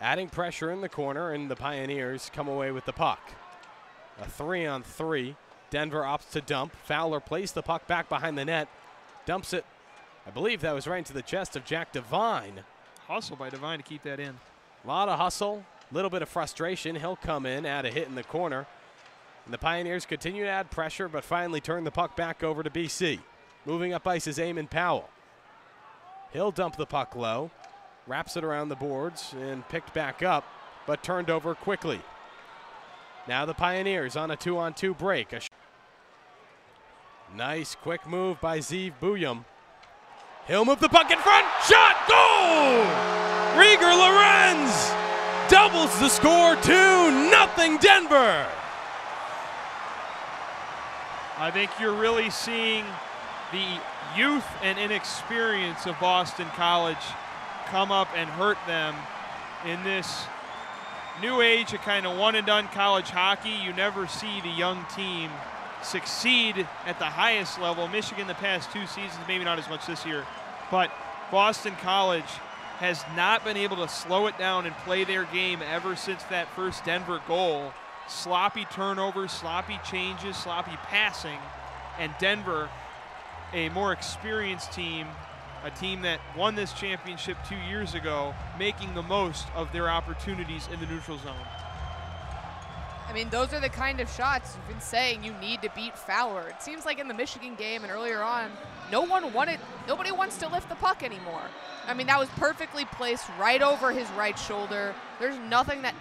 adding pressure in the corner, and the Pioneers come away with the puck. A 3-on-3. Denver opts to dump. Fowler plays the puck back behind the net. Dumps it. I believe that was right into the chest of Jack Devine. Hustle by Devine to keep that in. A lot of hustle, a little bit of frustration. He'll come in, add a hit in the corner. And the Pioneers continue to add pressure, but finally turn the puck back over to BC. Moving up ice is Eamon Powell. He'll dump the puck low, wraps it around the boards, and picked back up, but turned over quickly. Now the Pioneers on a 2-on-2 break. Nice quick move by Zeev Buyum. He'll move the puck in front. Shot! Goal! Rieger Lorenz doubles the score, 2-0 Denver. I think you're really seeing the youth and inexperience of Boston College come up and hurt them in this new age of kind of one-and-done college hockey. You never see the young team succeed at the highest level. Michigan the past 2 seasons, maybe not as much this year, but Boston College has not been able to slow it down and play their game ever since that first Denver goal. Sloppy turnovers, sloppy changes, sloppy passing, and Denver, a more experienced team, a team that won this championship 2 years ago, making the most of their opportunities in the neutral zone. I mean, those are the kind of shots you've been saying you need to beat Fowler. It seems like in the Michigan game and earlier on, nobody wants to lift the puck anymore. I mean, that was perfectly placed right over his right shoulder. There's nothing that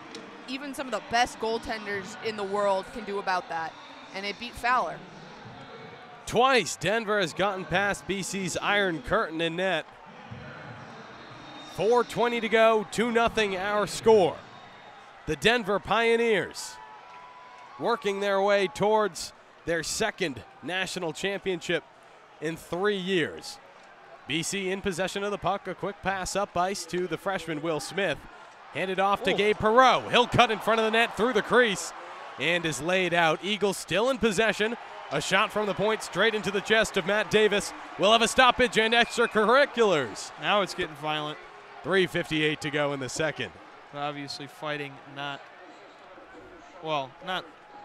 even some of the best goaltenders in the world can do about that, and it beat Fowler. Twice, Denver has gotten past BC's Iron Curtain in net. 4:20 to go, 2-0 our score. The Denver Pioneers working their way towards their second national championship in 3 years. BC in possession of the puck, a quick pass up ice to the freshman Will Smith. Handed off to Gabe Perreault. He'll cut in front of the net through the crease and is laid out. Eagles still in possession. A shot from the point straight into the chest of Matt Davis. We'll have a stoppage and extracurriculars. Now it's getting violent. 3:58 to go in the second. Obviously fighting not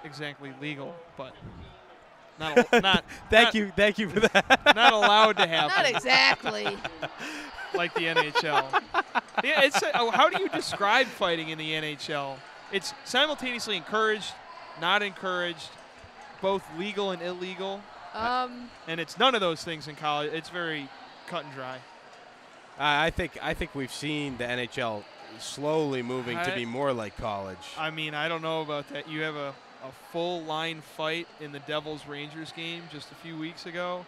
exactly legal, but not thank you for that. Not allowed to happen. Not exactly. Like the NHL. Yeah, how do you describe fighting in the NHL? It's simultaneously encouraged, not encouraged, both legal and illegal. And it's none of those things in college. It's very cut and dry. I think we've seen the NHL slowly moving to be more like college. I mean, I don't know about that. You have a full line fight in the Devils-Rangers game just a few weeks ago,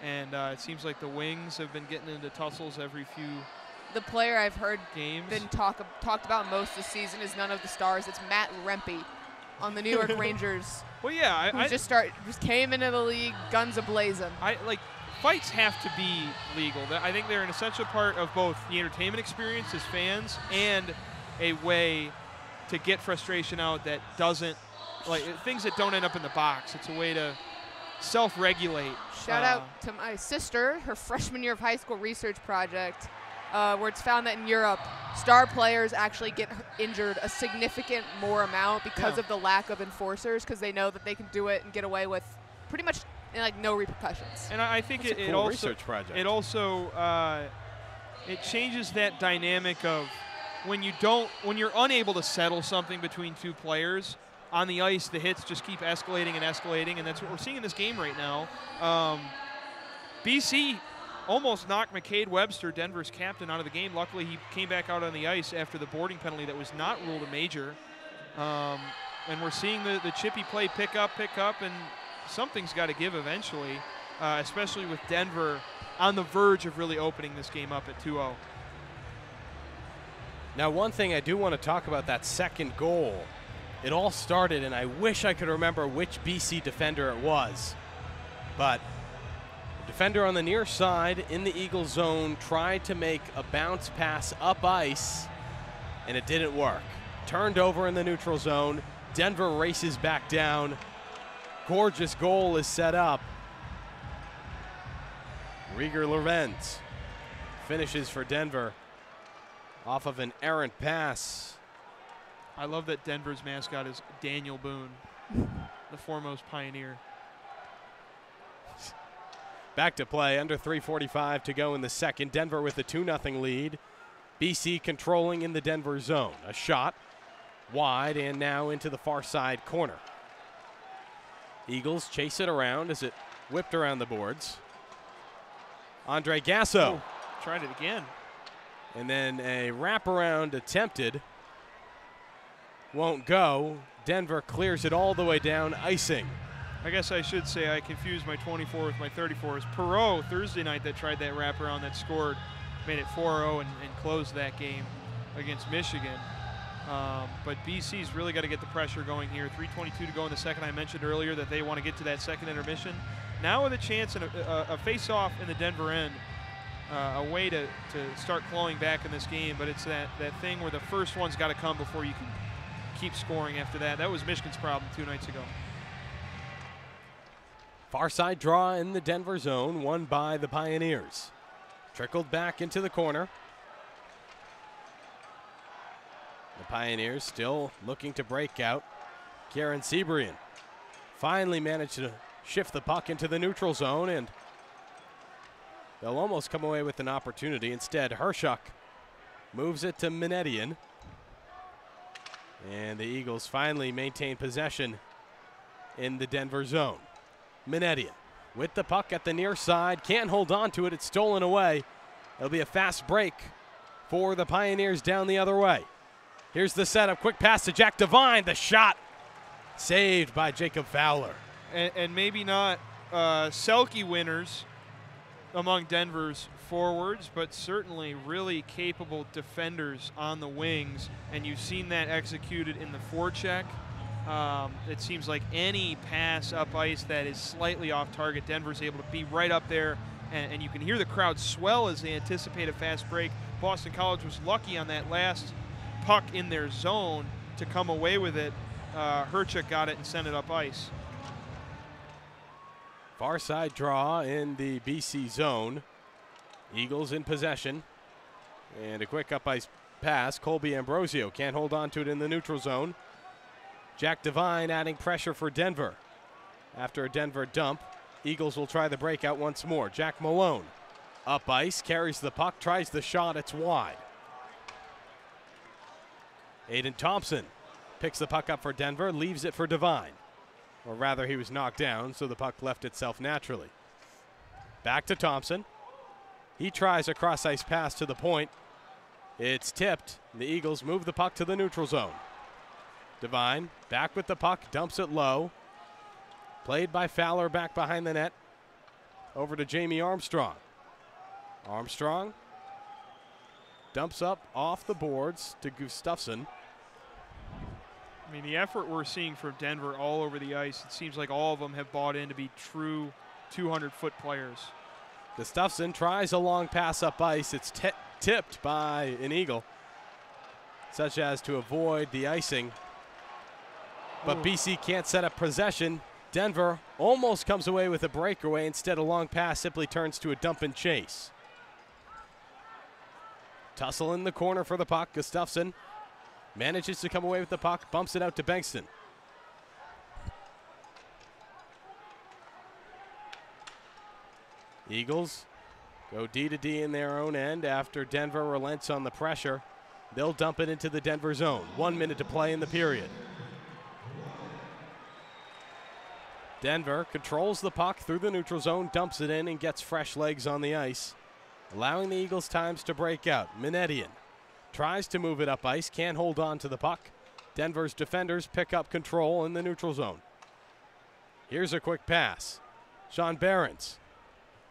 and it seems like the Wings have been getting into tussles every few The player I've heard games. been talked about most this season is none of the stars. It's Matt Rempe on the New York Rangers. Well, yeah, who just came into the league guns a-blazing. Fights have to be legal. I think they're an essential part of both the entertainment experience as fans and a way to get frustration out that doesn't, things that don't end up in the box. It's a way to self-regulate. Shout out to my sister, her freshman year of high school research project, where it's found that in Europe, star players actually get injured a significant more amount because of the lack of enforcers, because they know that they can do it and get away with pretty much no repercussions. And I think it cool also research project. It also it changes that dynamic of when you're unable to settle something between two players on the ice, the hits just keep escalating and escalating, and that's what we're seeing in this game right now. BC almost knocked McCade Webster, Denver's captain, out of the game. Luckily, he came back out on the ice after the boarding penalty that was not ruled a major. And we're seeing the chippy play pick up, and something's got to give eventually, especially with Denver on the verge of really opening this game up at 2-0. Now, one thing I do want to talk about, that second goal. It all started, and I wish I could remember which BC defender it was, but the defender on the near side in the Eagle zone tried to make a bounce pass up ice, and it didn't work. Turned over in the neutral zone. Denver races back down. Gorgeous goal is set up. Rieger Lorenz finishes for Denver off of an errant pass. I love that Denver's mascot is Daniel Boone, the foremost Pioneer. Back to play, under 3:45 to go in the second. Denver with a 2-0 lead. BC controlling in the Denver zone. A shot wide and now into the far side corner. Eagles chase it around as it whipped around the boards. Andre Gasso. Tried it again. And then a wraparound attempted. Won't go. Denver clears it all the way down, icing. I guess I should say I confused my 24 with my 34. It's Perreault Thursday night that tried that wraparound that scored, made it 4-0 and closed that game against Michigan. But BC's really got to get the pressure going here. 3:22 to go in the second. I mentioned earlier that they want to get to that second intermission. Now with a chance and a face-off in the Denver end, a way to start clawing back in this game. But it's that thing where the first one's got to come before you can keep scoring after that. That was Michigan's problem 2 nights ago. Far side draw in the Denver zone, won by the Pioneers. Trickled back into the corner. The Pioneers still looking to break out. Kieran Sebrian finally managed to shift the puck into the neutral zone, and They'll almost come away with an opportunity. Instead, Hershuk moves it to Minetian. And the Eagles finally maintain possession in the Denver zone. Minetian with the puck at the near side. Can't hold on to it. It's stolen away. It'll be a fast break for the Pioneers down the other way. Here's the setup. Quick pass to Jack Devine. The shot saved by Jacob Fowler. And maybe not Selke winners among Denver's forwards, but certainly really capable defenders on the wings, and you've seen that executed in the forecheck. It seems like any pass up ice that is slightly off target, Denver's able to be right up there, and you can hear the crowd swell as they anticipate a fast break. Boston College was lucky on that last puck in their zone to come away with it. Herchuk got it and sent it up ice. Far side draw in the BC zone. Eagles in possession. And a quick up ice pass. Colby Ambrosio can't hold on to it in the neutral zone. Jack Devine adding pressure for Denver. After a Denver dump, Eagles will try the breakout once more. Jack Malone up ice, carries the puck, tries the shot, it's wide. Aiden Thompson picks the puck up for Denver, leaves it for Devine. Or rather, he was knocked down, so the puck left itself naturally. Back to Thompson. He tries a cross-ice pass to the point. It's tipped. The Eagles move the puck to the neutral zone. Devine back with the puck, dumps it low. Played by Fowler back behind the net. Over to Jamie Armstrong. Armstrong dumps up off the boards to Gustafsson. I mean, the effort we're seeing from Denver all over the ice, it seems like all of them have bought in to be true 200-foot players. Gustafsson tries a long pass up ice. It's tipped by an Eagle, such as to avoid the icing. But BC can't set up possession. Denver almost comes away with a breakaway. Instead, a long pass simply turns to a dump and chase. Tussle in the corner for the puck. Gustafsson manages to come away with the puck, bumps it out to Bengtson. Eagles go D to D in their own end after Denver relents on the pressure. They'll dump it into the Denver zone. 1 minute to play in the period. Denver controls the puck through the neutral zone, dumps it in, and gets fresh legs on the ice, allowing the Eagles times to break out. Minetian tries to move it up ice, can't hold on to the puck. Denver's defenders pick up control in the neutral zone. Here's a quick pass. Sean Behrens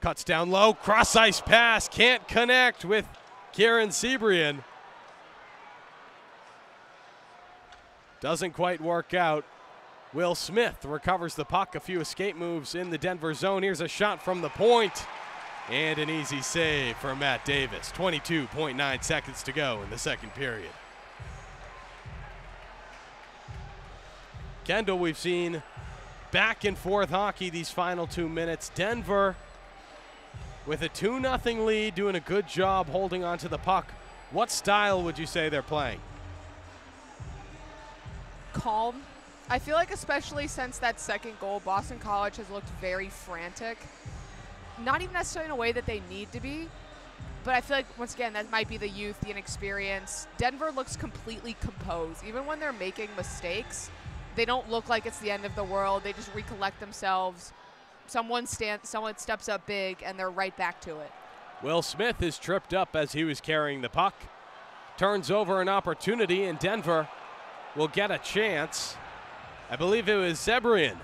cuts down low, cross-ice pass, can't connect with Kieran Sebrian. Doesn't quite work out. Will Smith recovers the puck, a few escape moves in the Denver zone. Here's a shot from the point, and an easy save for Matt Davis. 22.9 seconds to go in the second period. Kendall, we've seen back and forth hockey these final 2 minutes. Denver with a 2-0 lead, doing a good job holding on to the puck. What style would you say they're playing? Calm. I feel like especially since that second goal, Boston College has looked very frantic. Not even necessarily in a way that they need to be, but I feel like, once again, that might be the youth, the inexperience. Denver looks completely composed. Even when they're making mistakes, they don't look like it's the end of the world. They just recollect themselves. Someone steps up big, and they're right back to it. Will Smith is tripped up as he was carrying the puck. Turns over an opportunity, and Denver will get a chance. I believe it was Sebrian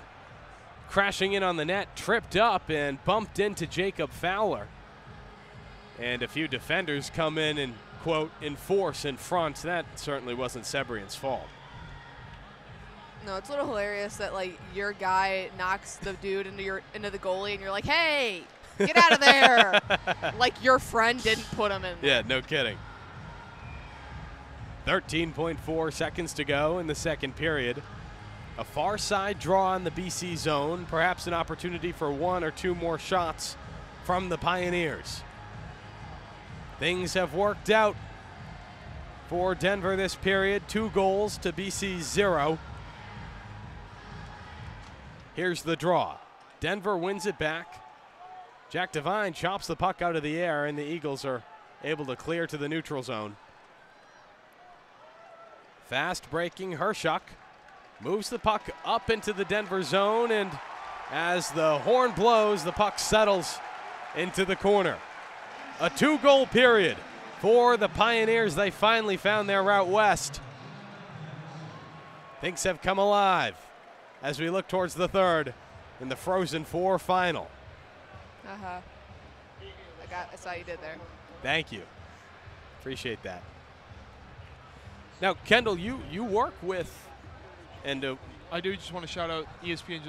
crashing in on the net, tripped up and bumped into Jacob Fowler. And a few defenders come in and, quote, enforce in front. That certainly wasn't Sebrian's fault. No, it's a little hilarious that, like, your guy knocks the dude into the goalie, and you're like, hey, get out of there. Like your friend didn't put him in. Yeah, no kidding. 13.4 seconds to go in the second period. A far side draw in the BC zone, perhaps an opportunity for 1 or 2 more shots from the Pioneers. Things have worked out for Denver this period. 2 goals to BC's 0. Here's the draw. Denver wins it back. Jack Devine chops the puck out of the air, and the Eagles are able to clear to the neutral zone. Fast breaking Hershuk moves the puck up into the Denver zone, and as the horn blows, the puck settles into the corner. A 2-goal period for the Pioneers. They finally found their route west. Things have come alive as we look towards the third in the Frozen Four final. I saw you did there. Thank you. Appreciate that. Now, Kendall, you work with, and I do just want to shout out, ESPN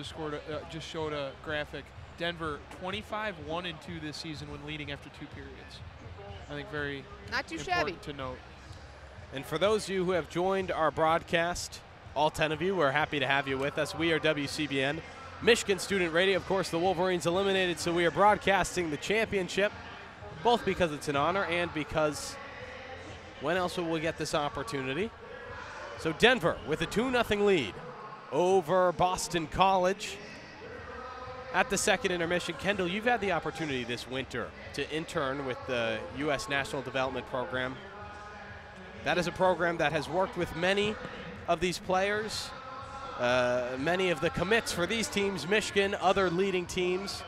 just showed a graphic. Denver 25-1-2 this season when leading after 2 periods. I think very not too important shabby to note. And for those of you who have joined our broadcast, all 10 of you, we're happy to have you with us. We are WCBN, Michigan Student Radio. Of course, the Wolverines eliminated, so we are broadcasting the championship, both because it's an honor and because when else will we get this opportunity? So Denver with a 2-0 lead over Boston College. At the second intermission, Kendall, you've had the opportunity this winter to intern with the U.S. National Development Program. That is a program that has worked with many of these players, many of the commits for these teams, Michigan, other leading teams.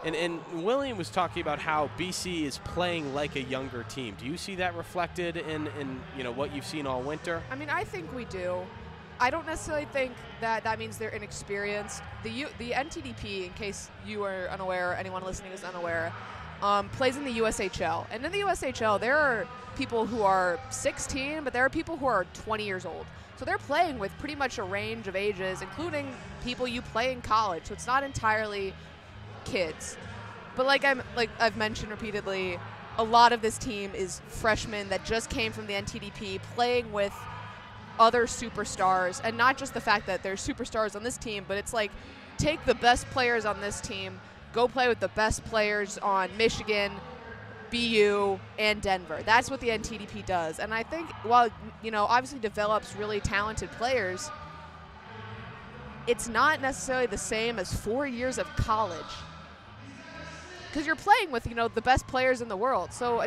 And William was talking about how BC is playing like a younger team. Do you see that reflected in what you've seen all winter? I mean, I think we do. I don't necessarily think that means they're inexperienced. The NTDP, in case you are unaware, anyone listening is unaware, plays in the USHL. And in the USHL, there are people who are 16, but there are people who are 20 years old. So they're playing with pretty much a range of ages, including people you play in college. So it's not entirely kids. But like I've mentioned repeatedly, a lot of this team is freshmen that just came from the NTDP playing with other superstars, and not just the fact that there's superstars on this team, but it's like take the best players on this team, go play with the best players on Michigan, BU, and Denver. That's what the NTDP does. And I think while, obviously develops really talented players, it's not necessarily the same as 4 years of college. Because you're playing with, the best players in the world. So,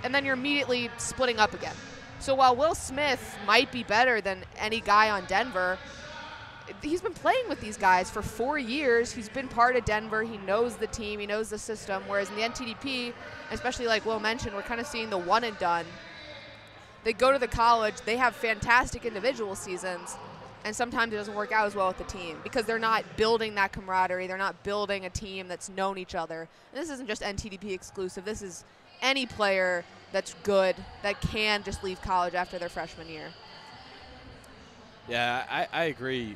and then you're immediately splitting up again. So while Will Smith might be better than any guy on Denver, he's been playing with these guys for 4 years. He's been part of Denver. He knows the team. He knows the system. Whereas in the NTDP, especially like Will mentioned, we're kind of seeing the one and done. They go to the college. They have fantastic individual seasons. And sometimes it doesn't work out as well with the team because they're not building that camaraderie. They're not building a team that's known each other. And this isn't just NTDP exclusive. This is any player that's good that can just leave college after their freshman year. Yeah, I agree,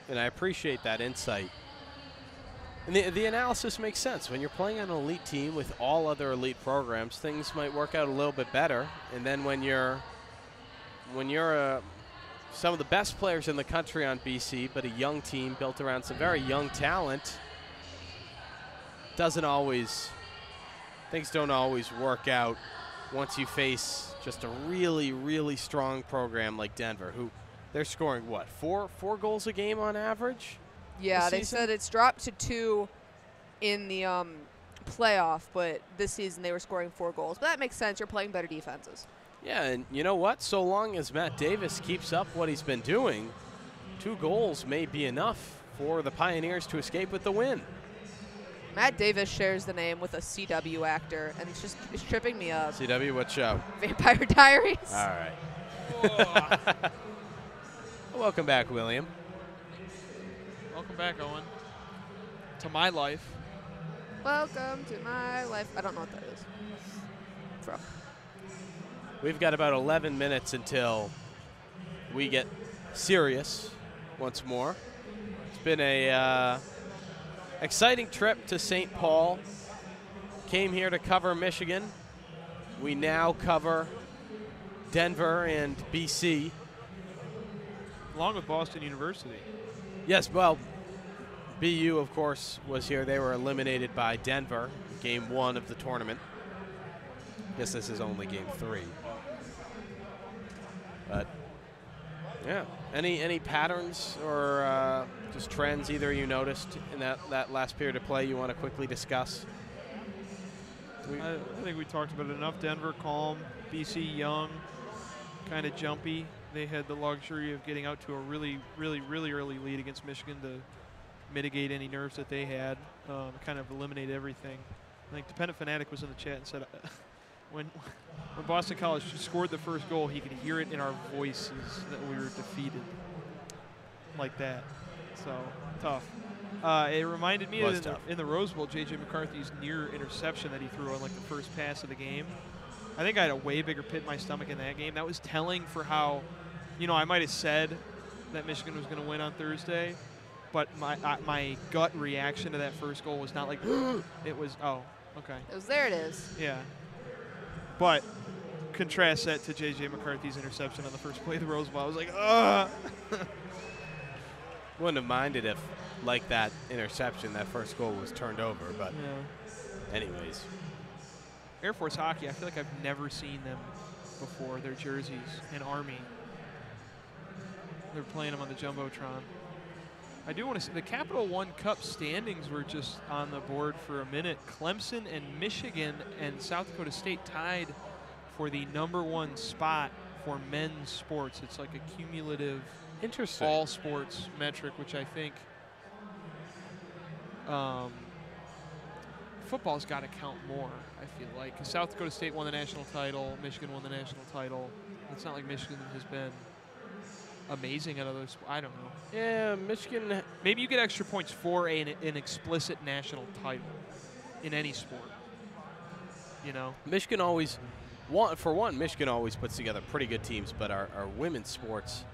and I appreciate that insight. And the analysis makes sense. When you're playing on an elite team with all other elite programs, things might work out a little bit better. And then when you're some of the best players in the country on BC, but a young team built around some very young talent, things don't always work out once you face just a really, really strong program like Denver, who they're scoring, what, four goals a game on average? Yeah, they said it's dropped to 2 in the playoff, but this season they were scoring 4 goals. But that makes sense. You're playing better defenses. Yeah, and you know what? So long as Matt Davis keeps up what he's been doing, 2 goals may be enough for the Pioneers to escape with the win. Matt Davis shares the name with a CW actor, and it's tripping me up. CW, what show? Vampire Diaries. All right. Welcome back, William. Welcome back, Owen. To my life. Welcome to my life. I don't know what that is from. We've got about 11 minutes until we get serious once more. It's been a exciting trip to St. Paul. Came here to cover Michigan. We now cover Denver and BC. Along with Boston University. Yes, well, BU, of course, was here. They were eliminated by Denver, game 1 of the tournament. I guess this is only game 3. But Yeah. Any patterns or just trends either you noticed in that last period of play you want to quickly discuss? I think we talked about it enough. Denver calm, BC young, kind of jumpy. They had the luxury of getting out to a really early lead against Michigan to mitigate any nerves that they had, kind of eliminate everything. I think Dependent Fanatic was in the chat and said when Boston College scored the first goal, he could hear it in our voices that we were defeated like that. So, tough. It reminded me of in the Rose Bowl, J.J. McCarthy's near interception that he threw on like the first pass of the game. I think I had a way bigger pit in my stomach in that game. That was telling for how, I might have said that Michigan was going to win on Thursday, but my gut reaction to that first goal was not like, it was, oh, okay. It was, there it is. Yeah. But contrast that to J.J. McCarthy's interception on the first play of the Rose Bowl. I was like, ugh. Wouldn't have minded if, like that interception, that first goal was turned over, but anyways. Air Force hockey, I feel like I've never seen them before, their jerseys in Army. They're playing them on the Jumbotron. I do want to see the Capital One Cup standings were just on the board for a minute. Clemson and Michigan and South Dakota State tied for the #1 spot for men's sports. It's like a cumulative all sports metric, which I think football's got to count more, I feel like. Because South Dakota State won the national title, Michigan won the national title. It's not like Michigan has been amazing at others. I don't know. Yeah, Michigan. Maybe you get extra points for an explicit national title in any sport. Michigan always, Michigan always puts together pretty good teams, but our women's sports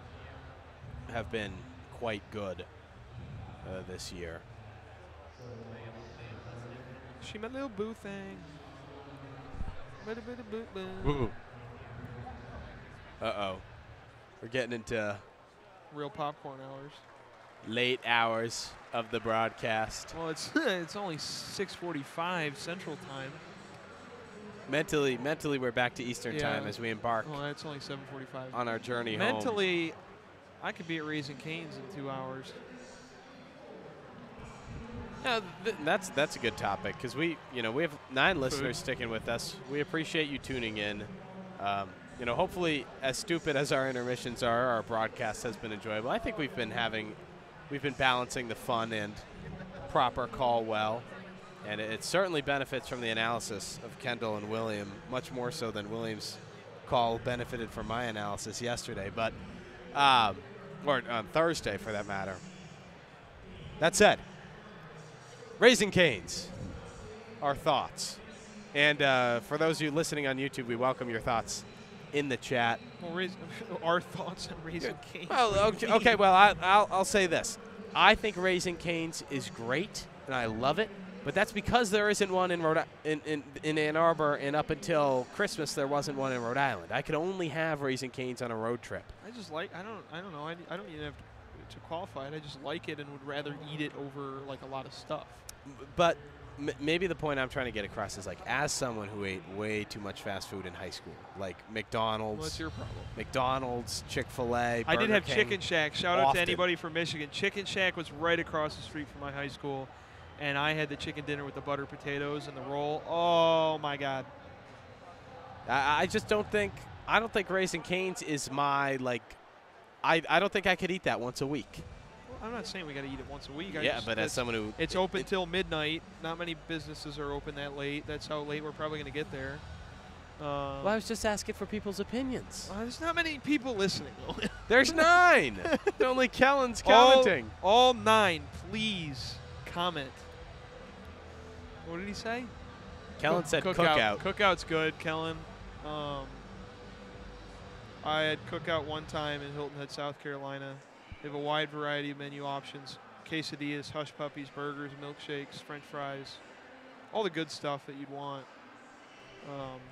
have been quite good this year. She my little boo thing. Uh-oh. We're getting into real popcorn hours. Late hours of the broadcast. Well, it's only 6:45 Central Time. Mentally, we're back to Eastern Time as we embark. Well, it's only 7:45 on our journey home. Mentally, I could be at Raising Cane's in 2 hours. Yeah, that's a good topic because we have 9 listeners sticking with us. We appreciate you tuning in. Hopefully, as stupid as our intermissions are, our broadcast has been enjoyable. I think we've been balancing the fun and proper call well, and it certainly benefits from the analysis of Kendall and William, much more so than William's call benefited from my analysis yesterday, but or on Thursday for that matter. That said, Raising Cane's, our thoughts. And for those of you listening on YouTube, we welcome your thoughts in the chat. Well, our thoughts on Raising Cane's. Well, okay. Well, I'll say this. I think Raising Cane's is great, and I love it. But that's because there isn't one in in Ann Arbor, and up until Christmas there wasn't one in Rhode Island. I could only have Raising Cane's on a road trip. I just like I don't know. I don't even have to qualify it. I just like it and would rather eat it over like a lot of stuff. But maybe the point I'm trying to get across is, like, as someone who ate way too much fast food in high school, like McDonald's. Well, that's your problem. McDonald's, Chick-fil-A, I did have King, Chicken Shack. Shout out to anybody from Michigan. Chicken Shack was right across the street from my high school, and I had the chicken dinner with the butter potatoes and the roll. Oh my God! I just don't think Raising Cane's is my I don't think I could eat that once a week. I'm not saying we got to eat it once a week. But as someone who... It's open till midnight. Not many businesses are open that late. That's how late we're probably going to get there. Well, I was just asking for people's opinions. There's not many people listening. There's 9. Only Kellen's commenting. All 9, please comment. What did he say? Kellen said cookout. Cookout's good, Kellen. I had Cookout one time in Hilton Head, South Carolina. They have a wide variety of menu options. Quesadillas, hush puppies, burgers, milkshakes, french fries. All the good stuff that you'd want.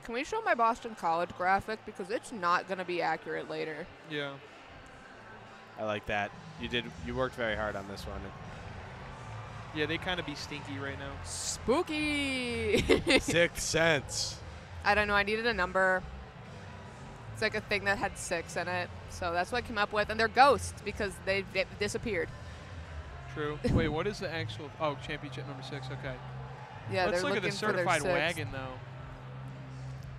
Can we show my Boston College graphic? Because it's not going to be accurate later. Yeah. I like that. You worked very hard on this one. Yeah, they kind of be stinky right now. Spooky! 6 cents. I don't know. I needed a number. It's like a thing that had 6 in it. So that's what I came up with. And they're ghosts because they disappeared. True. Wait, what is the actual? Oh, championship number 6. Okay. Yeah, Let's they're look at the looking for their certified 6th. wagon, though.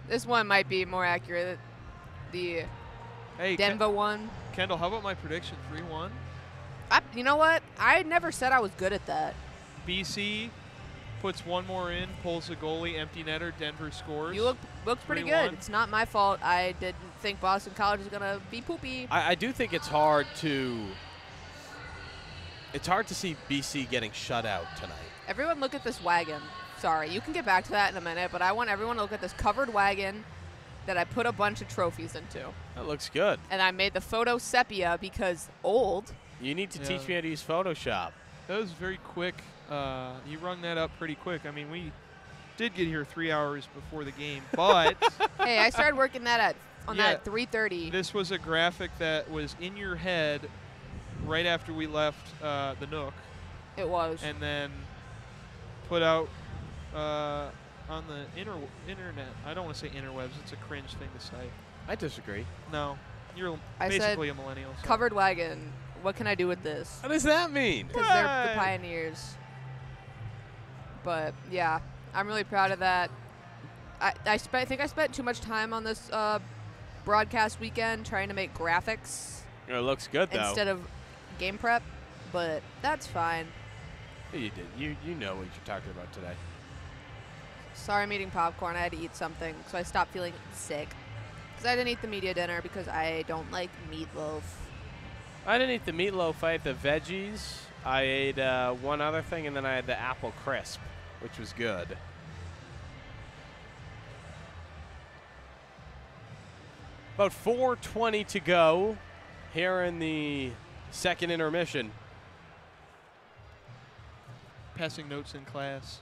This one might be more accurate. The Hey, Denver one. Kendall, how about my prediction? 3-1. You know what? I never said I was good at that. BC puts one more in, pulls the goalie, empty netter. Denver scores. You looked pretty 3-1. good. It's not my fault. I didn't think Boston College was gonna be poopy. I do think it's hard to see BC getting shut out tonight. Everyone look at this wagon. Sorry, you can get back to that in a minute, but I want everyone to look at this covered wagon that I put a bunch of trophies into. That looks good. And I made the photo sepia because old. You need to teach me how to use Photoshop. That was very quick. You rung that up pretty quick. I mean, we did get here 3 hours before the game, but Hey, I started working that on Yeah. that at 3:30. this was a graphic that was in your head right after we left the Nook, It was. and then put out on the internet. I don't want to say interwebs. It's a cringe thing to say. I disagree. No, you're I said basically a millennial. So. Covered wagon. What can I do with this? What does that mean? Because they're the Right. pioneers. But yeah, I'm really proud of that. I think I spent too much time on this broadcast weekend trying to make graphics It looks good, though. instead of game prep, but that's fine. You did. You know what you're talking about today. Sorry, I'm eating popcorn. I had to eat something, so I stopped feeling sick. Because I didn't eat the media dinner because I don't like meatloaf. I didn't eat the meatloaf. I ate the veggies. I ate one other thing, and then I had the apple crisp, which was good. About 4:20 to go here in the second intermission. Passing notes in class.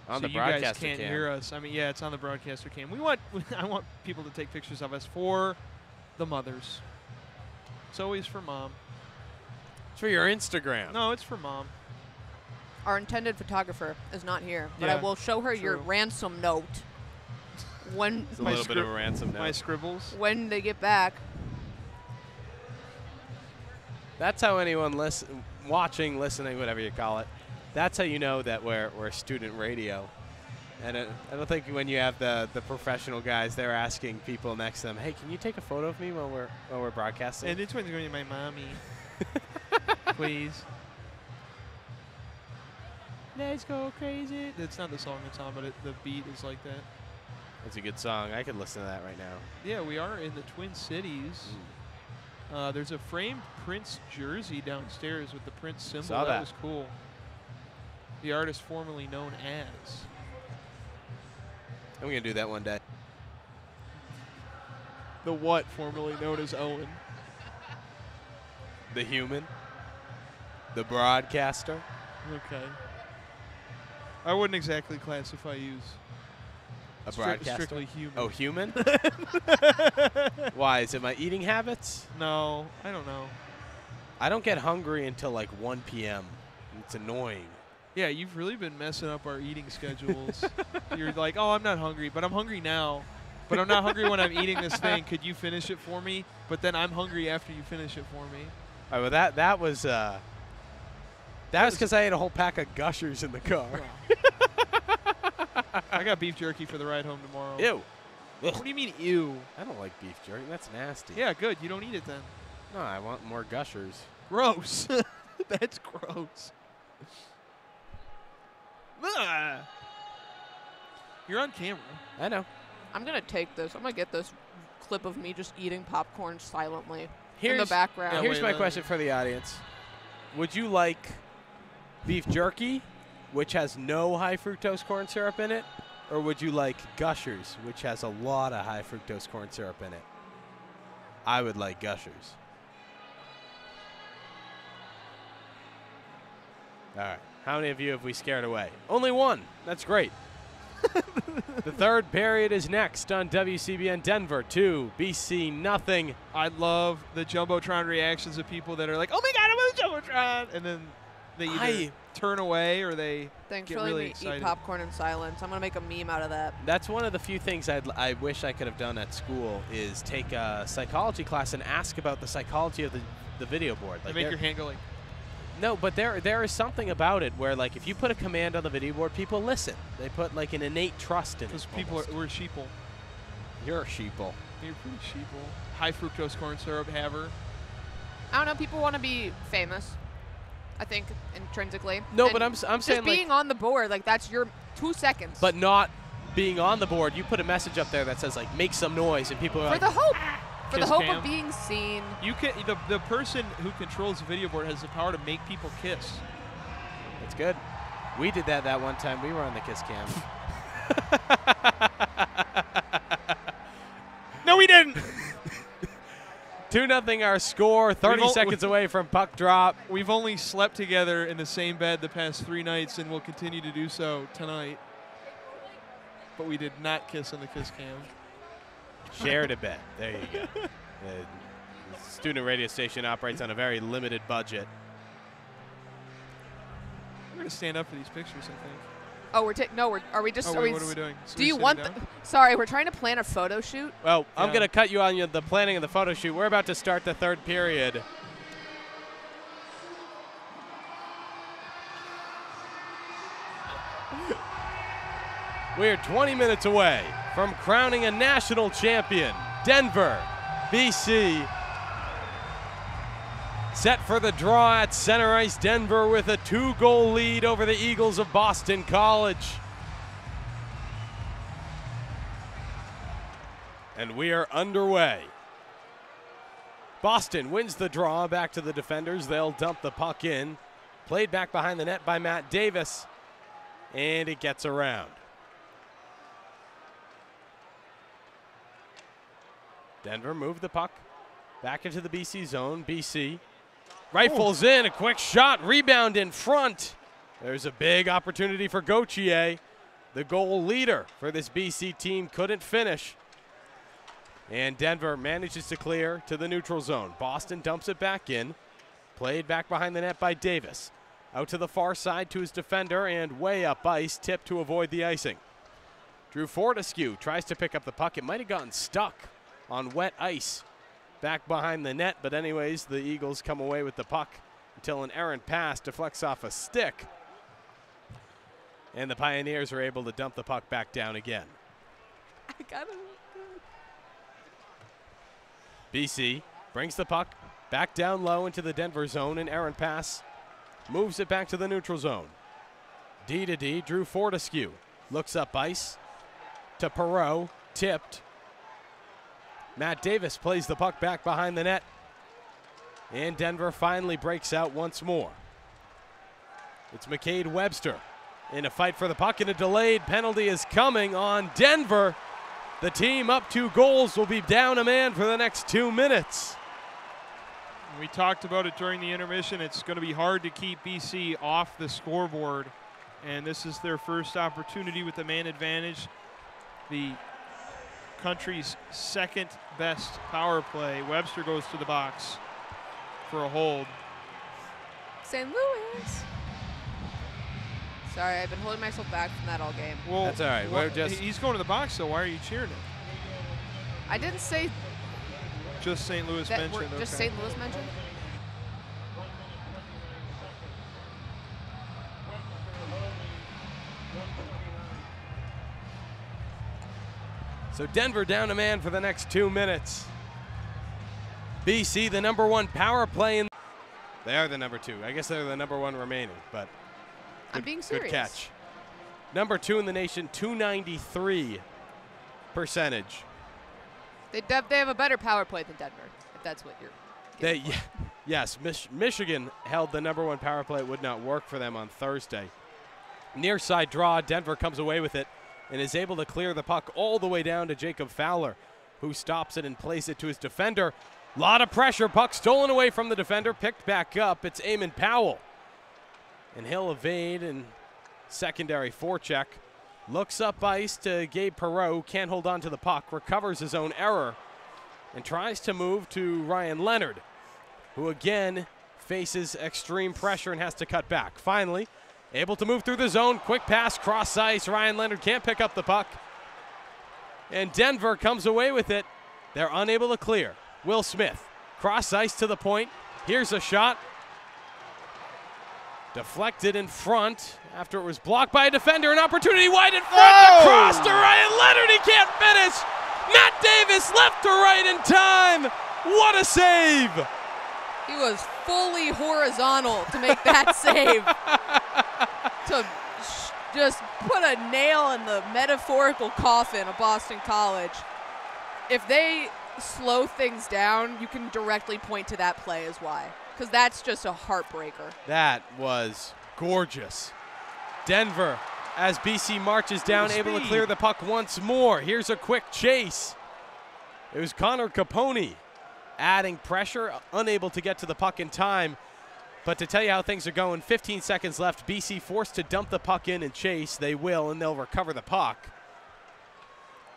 On so the you guys broadcaster can't cam. hear us. I mean, yeah, it's on the broadcaster cam. I want people to take pictures of us for the mothers. It's always for mom. It's for your Instagram. No, it's for mom. Our intended photographer is not here, but I Yeah, will show her your true. ransom note when It's a little bit of a ransom My note. scribbles. when they get back. That's how anyone watching, listening, whatever you call it, that's how you know that we're student radio. And I don't think when you have the professional guys, they're asking people next to them, "Hey, can you take a photo of me while we're broadcasting?" And this one's going to be my mommy. Please. Let's go crazy. That's not the song it's on, but the beat is like that. It's a good song. I could listen to that right now. Yeah, we are in the Twin Cities. There's a framed Prince jersey downstairs with the Prince symbol. Saw that. Was cool. The artist formerly known as. I'm gonna do that one day. The what formerly known as Owen. The human, the broadcaster. Okay. I wouldn't exactly classify you A as broadcaster. strictly human. Oh, human? Why? Is it my eating habits? No, I don't know. I don't get hungry until like 1 p.m. It's annoying. Yeah, you've really been messing up our eating schedules. You're like, oh, I'm not hungry, but I'm hungry now. But I'm not hungry when I'm eating this thing. Could you finish it for me? But then I'm hungry after you finish it for me. All right, well, that was because I ate a whole pack of Gushers in the car. I got beef jerky for the ride home tomorrow. Ew. What do you mean, ew? I don't like beef jerky. That's nasty. Yeah, good. You don't eat it then. No, I want more Gushers. Gross. That's gross. Ugh. You're on camera. I know. I'm going to take this. I'm going to get this clip of me just eating popcorn silently in Here's- the background. Yeah, Here's wait, my let- question for the audience. Would you like beef jerky, which has no high fructose corn syrup in it, or would you like Gushers, which has a lot of high fructose corn syrup in it? I would like Gushers. All right. How many of you have we scared away? Only one. That's great. The third period is next on WCBN Denver 2, BC nothing. I love the Jumbotron reactions of people that are like, oh my God, I'm on the Jumbotron. And then they either turn away or they Thanks get for letting really me excited. eat popcorn in silence. I'm going to make a meme out of that. That's one of the few things I wish I could have done at school is take a psychology class and ask about the psychology of the video board. Like make your hand go like. No, but there is something about it where, like, if you put a command on the video board, people listen. They put, like, an innate trust in it. Because we're sheeple. You're a sheeple. You're pretty sheeple. High fructose corn syrup haver. I don't know. People want to be famous, I think, intrinsically. No, And but I'm just saying, like, being on the board, like, that's your 2 seconds. but not being on the board. You put a message up there that says, like, make some noise, and people are for like, the hope. For the Kiss hope cam. of being seen. You can the person who controls the video board has the power to make people kiss. that's good. We did that one time. We were on the kiss cam. No, we didn't. 2-0 our score. 30 seconds away from puck drop. We've only slept together in the same bed the past 3 nights, and we'll continue to do so tonight. But we did not kiss on the kiss cam. Shared a bed. There you go. The student radio station operates on a very limited budget. We're gonna stand up for these pictures, I think. Oh, are we just? Oh, are wait, we what are we doing? So Do we're you sitting want? down? Sorry, we're trying to plan a photo shoot. Well, I'm Yeah. going to cut you on the planning of the photo shoot. We're about to start the 3rd period. We're 20 minutes away from crowning a national champion. Denver, BC. Set for the draw at center ice. Denver with a 2-goal lead over the Eagles of Boston College. And we are underway. Boston wins the draw back to the defenders. They'll dump the puck in. Played back behind the net by Matt Davis. And it gets around. Denver moved the puck back into the BC zone. BC rifles in, a quick shot, rebound in front. There's a big opportunity for Gauthier. The goal leader for this BC team couldn't finish. And Denver manages to clear to the neutral zone. Boston dumps it back in. Played back behind the net by Davis. Out to the far side to his defender and way up ice, tipped to avoid the icing. Drew Fortescue tries to pick up the puck. It might have gotten stuck on wet ice back behind the net, but anyways, the Eagles come away with the puck until an errant pass deflects off a stick. And the Pioneers are able to dump the puck back down again. I got it. BC brings the puck back down low into the Denver zone. An errant pass moves it back to the neutral zone. D to D, Drew Fortescue looks up ice to Perreault, tipped. Matt Davis plays the puck back behind the net. And Denver finally breaks out once more. It's McCade Webster in a fight for the puck, and a delayed penalty is coming on Denver. The team up 2 goals will be down a man for the next 2 minutes. We talked about it during the intermission. It's going to be hard to keep BC off the scoreboard, and this is their first opportunity with the man advantage. The country's 2nd best power play. Webster goes to the box for a hold. St. Louis. Sorry, I've been holding myself back from that all game. Well, That's all right. We're just he's going to the box, so why are you cheering him? I didn't say Just St. Louis that. mentioned. Just okay. St. Louis mentioned. So Denver down a man for the next 2 minutes. BC, the #1 power play. They are the #2. I guess they're the #1 remaining, but I'm being serious. good catch. #2 in the nation, .293 percentage. They have a better power play than Denver, if that's what you're getting for. Yes, Michigan held the #1 power play. It would not work for them on Thursday. Near side draw, Denver comes away with it and is able to clear the puck all the way down to Jacob Fowler, who stops it and plays it to his defender. Lot of pressure, puck stolen away from the defender, picked back up. It's Eamon Powell. And he'll evade and secondary forecheck. Looks up ice to Gabe Perreault, can't hold on to the puck, recovers his own error, and tries to move to Ryan Leonard, who again faces extreme pressure and has to cut back. Finally, able to move through the zone. Quick pass, cross ice. Ryan Leonard can't pick up the puck. And Denver comes away with it. They're unable to clear. Will Smith, cross ice to the point. Here's a shot. Deflected in front after it was blocked by a defender. An opportunity wide in front. Oh! Across to Ryan Leonard. He can't finish. Matt Davis left to right in time. What a save. He was fully horizontal to make that save. To just put a nail in the metaphorical coffin of Boston College. If they slow things down, you can directly point to that play as why. Because that's just a heartbreaker. That was gorgeous. Denver, as BC marches down, able to clear the puck once more. Here's a quick chase. It was Connor Capone adding pressure, unable to get to the puck in time. But to tell you how things are going, 15 seconds left. BC forced to dump the puck in and chase. They will, and they'll recover the puck.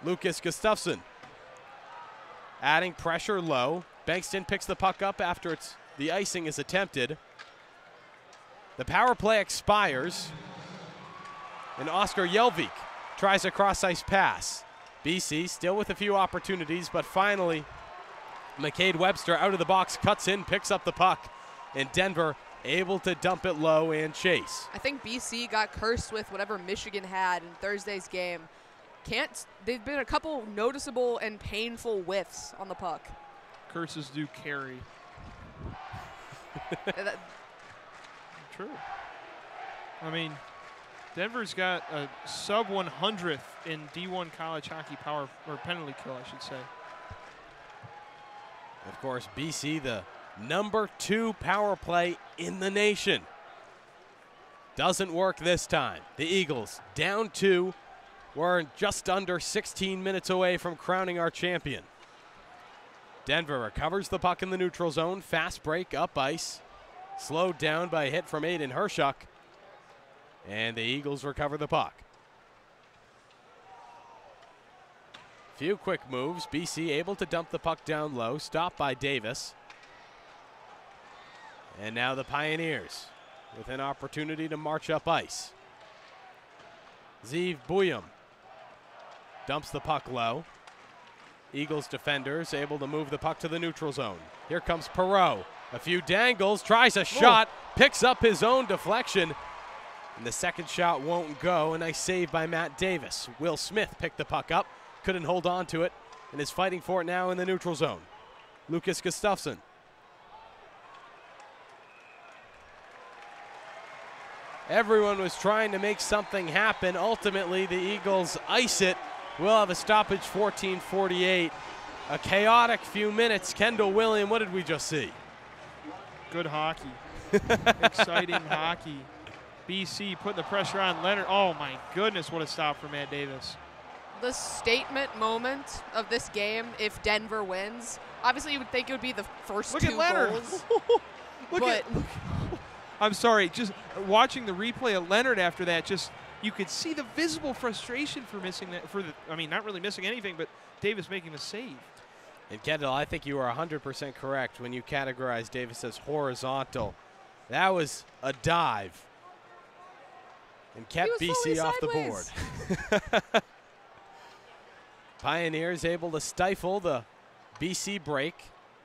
Lucas Gustafsson adding pressure low. Bankston picks the puck up after the icing is attempted. The power play expires. And Oscar Jelvik tries a cross-ice pass. BC still with a few opportunities, but finally McCade Webster out of the box, cuts in, picks up the puck. And Denver able to dump it low and chase. I think BC got cursed with whatever Michigan had in Thursday's game. They've been a couple noticeable and painful whiffs on the puck. Curses do carry. True. I mean, Denver's got a sub 100th in D1 college hockey power or penalty kill, I should say. Of course, BC, the number 2 power play in the nation. Doesn't work this time. The Eagles down 2. We're just under 16 minutes away from crowning our champion. Denver recovers the puck in the neutral zone. Fast break up ice. Slowed down by a hit from Aiden Hershuk. And the Eagles recover the puck. Few quick moves. BC able to dump the puck down low. Stopped by Davis. And now the Pioneers with an opportunity to march up ice. Zeev Buyum dumps the puck low. Eagles defenders able to move the puck to the neutral zone. Here comes Perreault. A few dangles, tries a shot, picks up his own deflection. And the second shot won't go. A nice save by Matt Davis. Will Smith picked the puck up, couldn't hold on to it, and is fighting for it now in the neutral zone. Lucas Gustafsson. Everyone was trying to make something happen. Ultimately, the Eagles ice it. We'll have a stoppage, 14:48. A chaotic few minutes. Kendall, William, what did we just see? Good hockey. Exciting hockey. BC putting the pressure on Leonard. Oh, my goodness, what a stop for Matt Davis. The statement moment of this game, if Denver wins, obviously you would think it would be the first Look two at Leonard. goals. Look. I'm sorry, just watching the replay of Leonard after that, just you could see the visible frustration for missing that. Not really missing anything, but Davis making the save. And Kendall, I think you are 100% correct when you categorize Davis as horizontal. That was a dive and kept BC off the board. Pioneers able to stifle the BC break.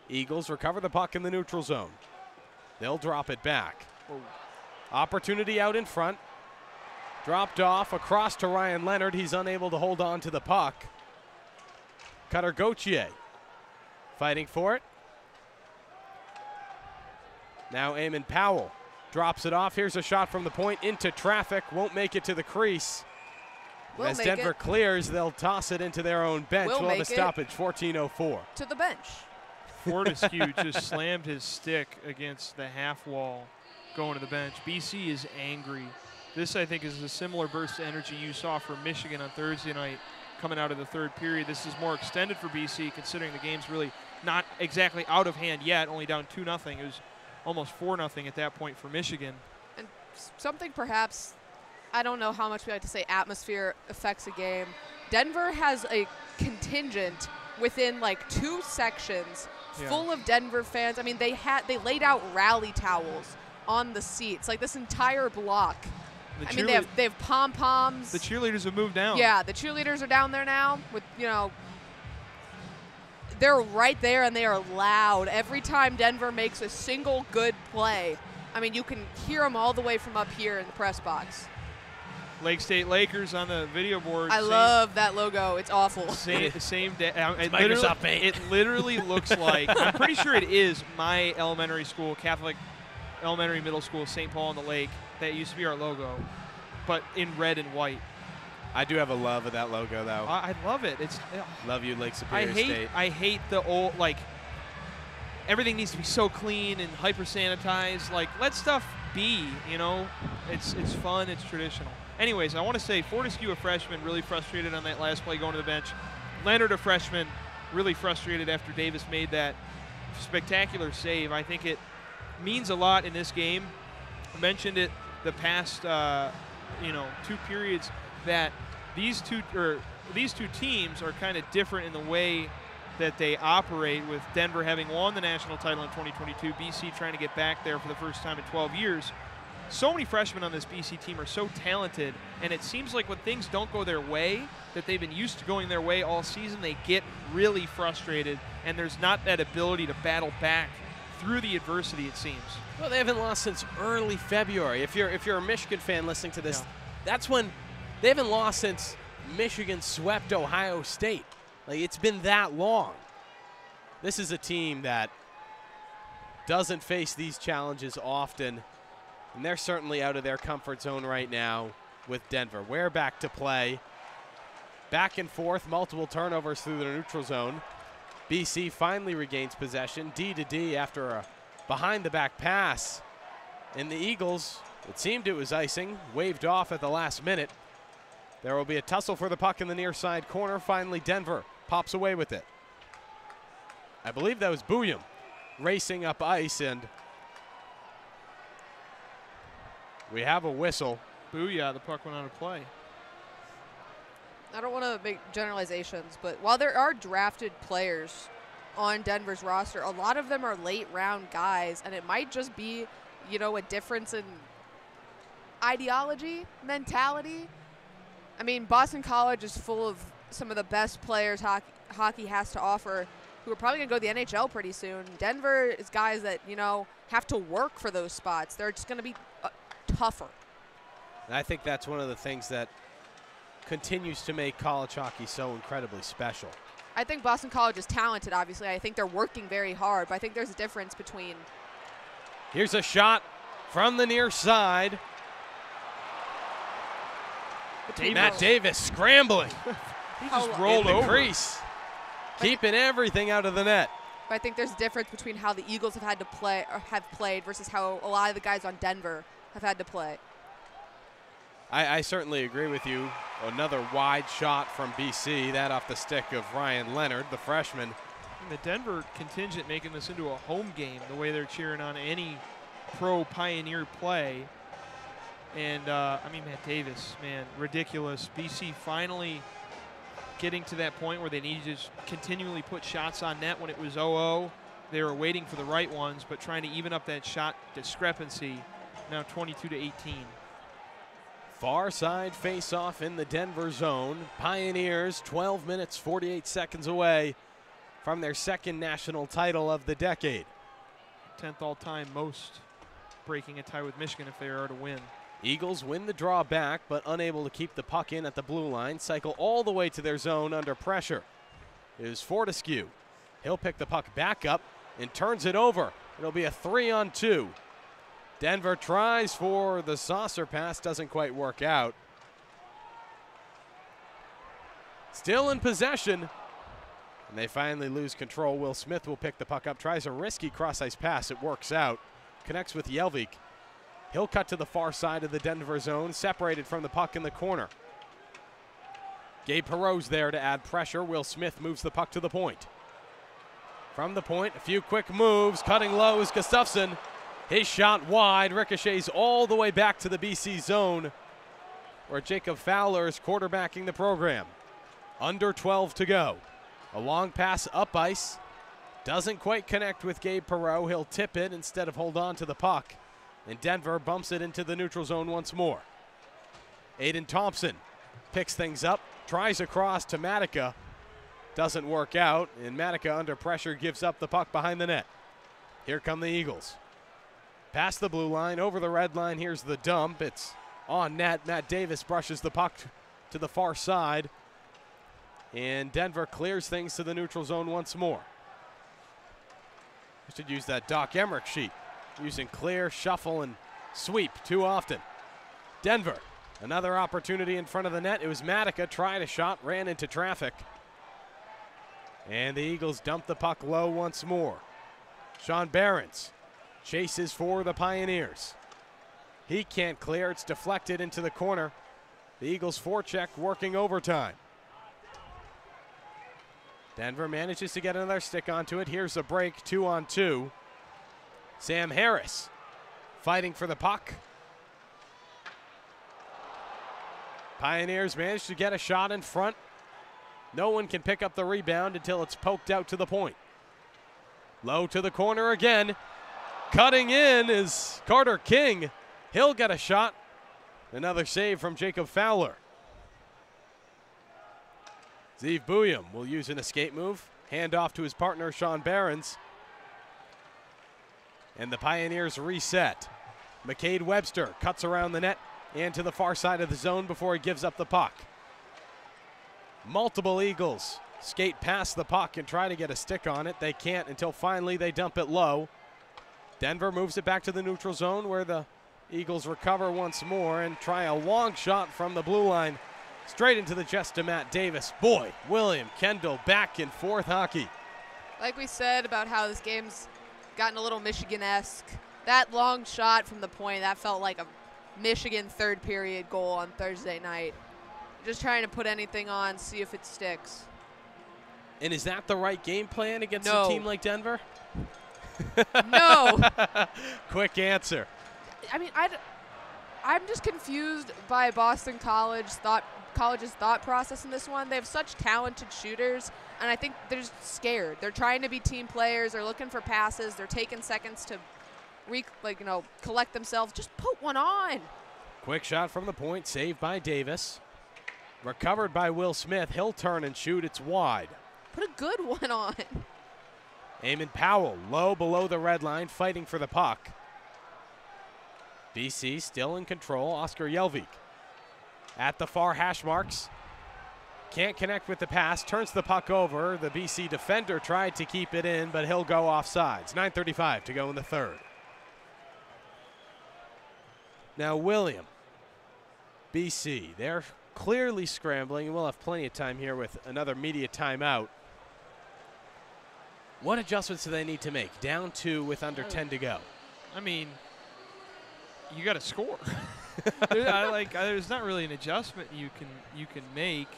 Eagles recover the puck in the neutral zone. They'll drop it back. Opportunity out in front. Dropped off across to Ryan Leonard. He's unable to hold on to the puck. Cutter Gauthier fighting for it. Now Eamon Powell drops it off. Here's a shot from the point into traffic. Won't make it to the crease. As Denver clears, they'll toss it into their own bench. We'll have a stoppage, 14:04. To the bench. Fortescue just slammed his stick against the half wall going to the bench. BC is angry. This, I think, is a similar burst of energy you saw from Michigan on Thursday night coming out of the third period. This is more extended for BC, considering the game's really not exactly out of hand yet, only down 2-0. It was almost 4-0 at that point for Michigan. And something perhaps, I don't know how much we like to say atmosphere affects a game. Denver has a contingent within like 2 sections full of Denver fans. I mean, they laid out rally towels on the seats, like this entire block. I mean, they have pom-poms. The cheerleaders have moved down. Yeah, the cheerleaders are down there now with, you know, they're right there and they are loud. Every time Denver makes a single good play, I mean, you can hear them all the way from up here in the press box. Lake State Lakers on the video board. I love that logo. It's awful. Same day. Microsoft Paint. It literally looks like, I'm pretty sure it is my elementary school, Catholic elementary middle school, St. Paul on the Lake. That used to be our logo, but in red and white. I do have a love of that logo, though. I love it. It's love you, Lake Superior State. I hate the old, like, everything needs to be so clean and hyper sanitized. Like, let stuff be, you know. It's fun. It's traditional. Anyways, I want to say Fortescue, a freshman, really frustrated on that last play going to the bench. Leonard, a freshman, really frustrated after Davis made that spectacular save. I think it means a lot in this game. I mentioned it the past, 2 periods, that these two teams are kind of different in the way that they operate, with Denver having won the national title in 2022, BC trying to get back there for the first time in 12 years. So many freshmen on this BC team are so talented, and it seems like when things don't go their way, that they've been used to going their way all season, they get really frustrated, and there's not that ability to battle back through the adversity, it seems. Well, they haven't lost since early February. If you're a Michigan fan listening to this, that's when they haven't lost since Michigan swept Ohio State. Like, it's been that long. This is a team that doesn't face these challenges often, and they're certainly out of their comfort zone right now with Denver. We're back to play. Back and forth, multiple turnovers through the neutral zone. BC finally regains possession, D to D after a behind-the-back pass. And the Eagles, it seemed it was icing, waved off at the last minute. There will be a tussle for the puck in the near side corner. Finally, Denver pops away with it. I believe that was Bouillon racing up ice, and we have a whistle. Booyah, the puck went out of play. I don't want to make generalizations, but while there are drafted players on Denver's roster, a lot of them are late-round guys, and it might just be, you know, a difference in ideology, mentality. I mean, Boston College is full of some of the best players hockey has to offer, who are probably going to go to the NHL pretty soon. Denver is guys that, you know, have to work for those spots. They're just going to be tougher. And I think that's one of the things that continues to make college hockey so incredibly special. I think Boston College is talented, obviously. I think they're working very hard, but I think there's a difference between. Here's a shot from the near side. Matt Davis scrambling. He just rolled over. Crease, keeping everything out of the net. But I think there's a difference between how the Eagles have had to play or have played versus how a lot of the guys on Denver have had to play. I certainly agree with you. Another wide shot from BC, that off the stick of Ryan Leonard, the freshman. And the Denver contingent making this into a home game, the way they're cheering on any pro Pioneer play. And, I mean, Matt Davis, man, ridiculous. BC finally getting to that point where they needed to just continually put shots on net when it was 0-0. They were waiting for the right ones, but trying to even up that shot discrepancy, now 22-18. Far side face-off in the Denver zone. Pioneers 12 minutes, 48 seconds away from their second national title of the decade. 10th all-time most, breaking a tie with Michigan if they are to win. Eagles win the draw back, but unable to keep the puck in at the blue line. Cycle all the way to their zone under pressure. It is Fortescue. He'll pick the puck back up and turns it over. It'll be a 3-on-2. Denver tries for the saucer pass, doesn't quite work out. Still in possession, and they finally lose control. Will Smith will pick the puck up, tries a risky cross-ice pass. It works out, connects with Jelvik. He'll cut to the far side of the Denver zone, separated from the puck in the corner. Gabe Perreault's there to add pressure. Will Smith moves the puck to the point. From the point, a few quick moves. Cutting low is Gustafsson. His shot wide, ricochets all the way back to the BC zone, where Jacob Fowler is quarterbacking the program. Under 12 to go. A long pass up ice. Doesn't quite connect with Gabe Perreault. He'll tip it instead of hold on to the puck. And Denver bumps it into the neutral zone once more. Aiden Thompson picks things up, tries across to Matica. Doesn't work out, and Matica under pressure gives up the puck behind the net. Here come the Eagles. Past the blue line, over the red line, here's the dump. It's on net. Matt Davis brushes the puck to the far side. And Denver clears things to the neutral zone once more. I should use that Doc Emmerich sheet. Using clear, shuffle, and sweep too often. Denver, another opportunity in front of the net. It was Matica, tried a shot, ran into traffic. And the Eagles dump the puck low once more. Sean Behrens chases for the Pioneers. He can't clear, it's deflected into the corner. The Eagles forecheck working overtime. Denver manages to get another stick onto it. Here's a break, 2-on-2. Sam Harris fighting for the puck. Pioneers manage to get a shot in front. No one can pick up the rebound until it's poked out to the point. Low to the corner again. Cutting in is Carter King. He'll get a shot. Another save from Jacob Fowler. Zeev Buyum will use an escape move. Hand off to his partner, Sean Behrens. And the Pioneers reset. McCade Webster cuts around the net and to the far side of the zone before he gives up the puck. Multiple Eagles skate past the puck and try to get a stick on it. They can't until finally they dump it low. Denver moves it back to the neutral zone where the Eagles recover once more and try a long shot from the blue line straight into the chest of Matt Davis. Boy, William Kendall back and forth hockey. Like we said about how this game's gotten a little Michigan-esque. That long shot from the point, that felt like a Michigan third period goal on Thursday night. Just trying to put anything on, see if it sticks. And is that the right game plan against a team like Denver? No. Quick answer. I mean, I'm just confused by Boston College's thought process in this one. They have such talented shooters, and I think they're just scared. They're trying to be team players. They're looking for passes. They're taking seconds to collect themselves. Just put one on. Quick shot from the point, saved by Davis. Recovered by Will Smith. He'll turn and shoot. It's wide. Put a good one on. Eamon Powell, low below the red line, fighting for the puck. BC still in control. Oscar Jelvik at the far hash marks. Can't connect with the pass. Turns the puck over. The BC defender tried to keep it in, but he'll go offsides. 9:35 to go in the third. Now William, BC, they're clearly scrambling, and we'll have plenty of time here with another media timeout. What adjustments do they need to make? Down 2 with under 10 to go. I mean, you got to score. There's not really an adjustment you can make.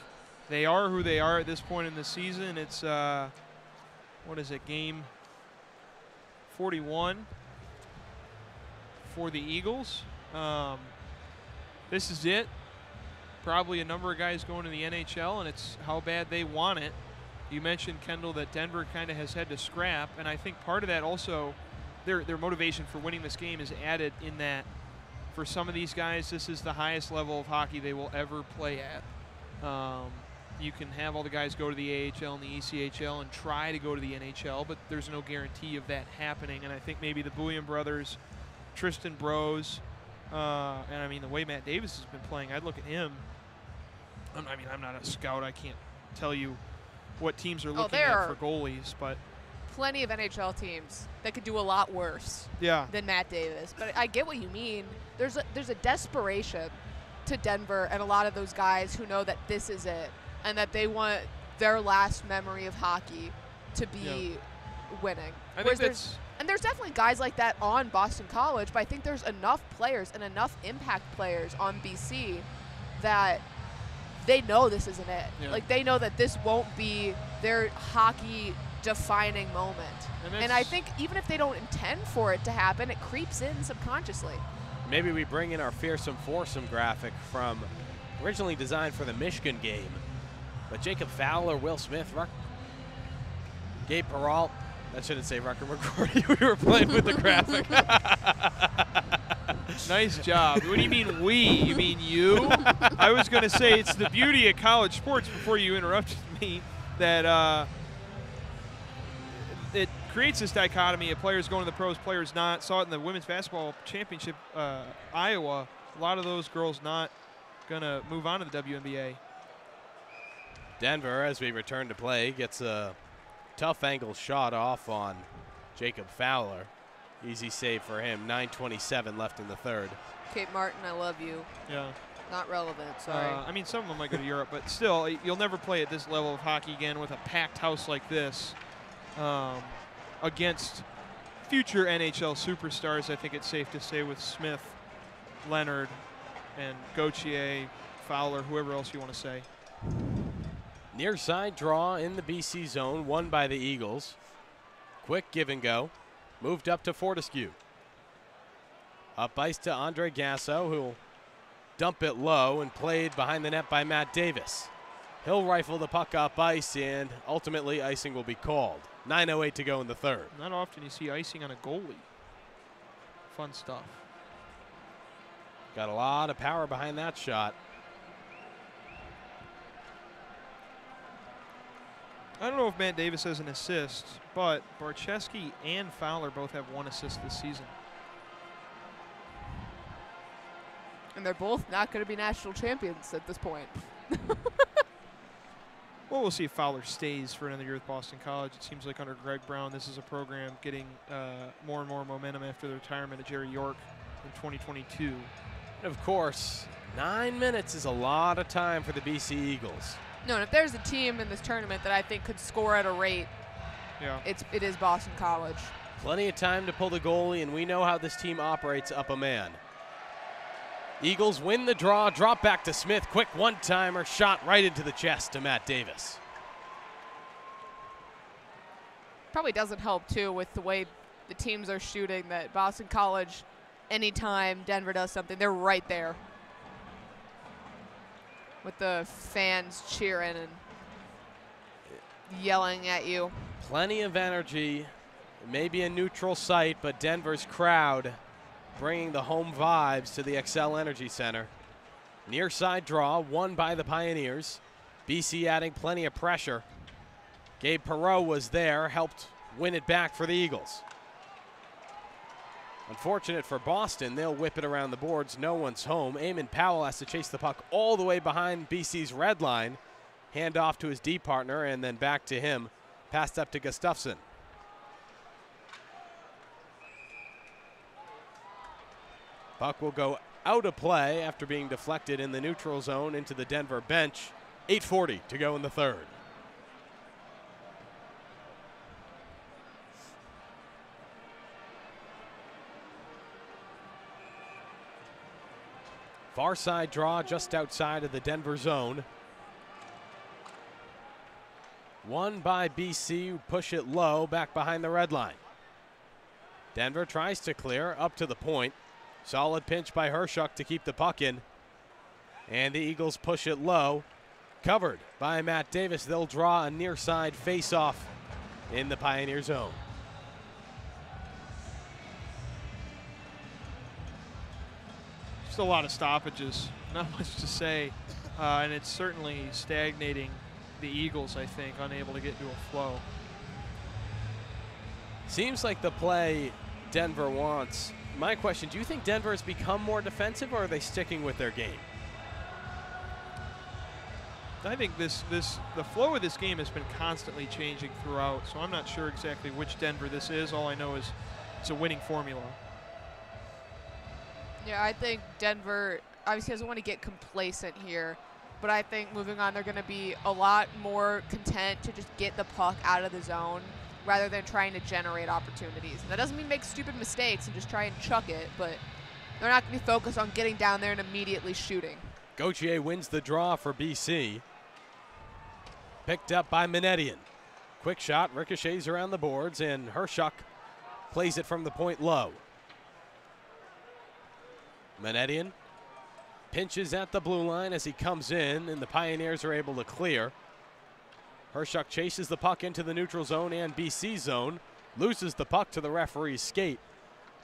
They are who they are at this point in the season. It's what is it, game 41 for the Eagles. This is it. Probably a number of guys going to the NHL, and it's how bad they want it. You mentioned, Kendall, that Denver kind of has had to scrap, and I think part of that also, their motivation for winning this game is added in that for some of these guys, this is the highest level of hockey they will ever play at. You can have all the guys go to the AHL and the ECHL and try to go to the NHL, but there's no guarantee of that happening, and I think maybe the Buyum brothers, Tristan Brose, and I mean, the way Matt Davis has been playing, I'd look at him. I'm not a scout. I can't tell you what teams are looking at for goalies, but plenty of NHL teams that could do a lot worse than Matt Davis. But I get what you mean. There's a desperation to Denver and a lot of those guys who know that this is it and that they want their last memory of hockey to be winning. And there's definitely guys like that on Boston College, but I think there's enough players and enough impact players on BC that they know this isn't it. Yeah. Like, they know that this won't be their hockey-defining moment. And I think even if they don't intend for it to happen, it creeps in subconsciously. Maybe we bring in our fearsome foursome graphic from originally designed for the Michigan game. But Jacob Fowler, Will Smith, Gabe Perreault, That shouldn't say record recording. We were playing with the graphic. Nice job. What do you mean we? You mean you? I was going to say it's the beauty of college sports before you interrupted me that it creates this dichotomy of players going to the pros, players not. Saw it in the women's basketball championship, Iowa. A lot of those girls not going to move on to the WNBA. Denver, as we return to play, gets a tough angle shot off on Jacob Fowler. Easy save for him. 9:27 left in the third. Kate Martin, I love you. Yeah. Not relevant, sorry. I mean, some of them might go to Europe, but still, you'll never play at this level of hockey again with a packed house like this against future NHL superstars. I think it's safe to say with Smith, Leonard, and Gauthier, Fowler, whoever else you want to say. Near side draw in the BC zone, won by the Eagles. Quick give and go. Moved up to Fortescue. Up ice to Andre Gasso, who'll dump it low and played behind the net by Matt Davis. He'll rifle the puck up ice, and ultimately icing will be called. 9:08 to go in the third. Not often you see icing on a goalie. Fun stuff. Got a lot of power behind that shot. I don't know if Matt Davis has an assist, but Barczewski and Fowler both have 1 assist this season. And they're both not going to be national champions at this point. Well, we'll see if Fowler stays for another year with Boston College. It seems like under Greg Brown, this is a program getting more and more momentum after the retirement of Jerry York in 2022. And of course, 9 minutes is a lot of time for the BC Eagles. No, and if there's a team in this tournament that I think could score at a rate, it is Boston College. Plenty of time to pull the goalie, and we know how this team operates up a man. Eagles win the draw, drop back to Smith. Quick one-timer, shot right into the chest to Matt Davis. Probably doesn't help, too, with the way the teams are shooting, that Boston College, anytime Denver does something, they're right there. With the fans cheering and yelling at you. Plenty of energy. Maybe a neutral site, but Denver's crowd bringing the home vibes to the Xcel Energy Center. Near side draw, won by the Pioneers. BC adding plenty of pressure. Gabe Perreault was there, helped win it back for the Eagles. Unfortunate for Boston, they'll whip it around the boards. No one's home. Eamon Powell has to chase the puck all the way behind BC's red line. Hand off to his D partner and then back to him. Passed up to Gustafsson. Puck will go out of play after being deflected in the neutral zone into the Denver bench. 8:40 to go in the third. Far side draw just outside of the Denver zone. Won by BC, who push it low back behind the red line. Denver tries to clear up to the point. Solid pinch by Hershuk to keep the puck in. And the Eagles push it low. Covered by Matt Davis. They'll draw a near side face-off in the Pioneer zone. Just a lot of stoppages. Not much to say. And it's certainly stagnating the Eagles, I think, unable to get to a flow. Seems like the play Denver wants. My question, do you think Denver has become more defensive, or are they sticking with their game? I think the flow of this game has been constantly changing throughout, so I'm not sure exactly which Denver this is. All I know is it's a winning formula. Yeah, I think Denver obviously doesn't want to get complacent here, but I think moving on, they're going to be a lot more content to just get the puck out of the zone rather than trying to generate opportunities. And that doesn't mean make stupid mistakes and just try and chuck it, but they're not going to be focused on getting down there and immediately shooting. Gauthier wins the draw for BC. Picked up by Manetian. Quick shot, ricochets around the boards, and Hershuk plays it from the point low. Manetian pinches at the blue line as he comes in, and the Pioneers are able to clear. Hershuk chases the puck into the neutral zone and BC zone. loses the puck to the referee's skate,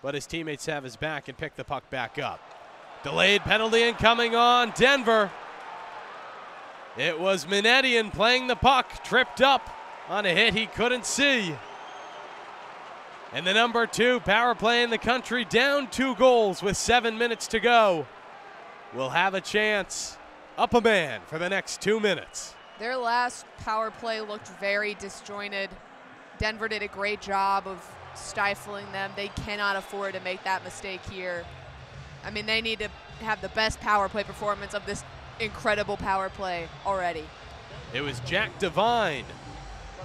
but his teammates have his back and pick the puck back up. Delayed penalty incoming on Denver. It was Minetian playing the puck, tripped up on a hit he couldn't see. And the number 2 power play in the country, down 2 goals with 7 minutes to go, will have a chance up a man for the next 2 minutes. Their last power play looked very disjointed. Denver did a great job of stifling them. They cannot afford to make that mistake here. I mean, they need to have the best power play performance of this incredible power play already. It was Jack Devine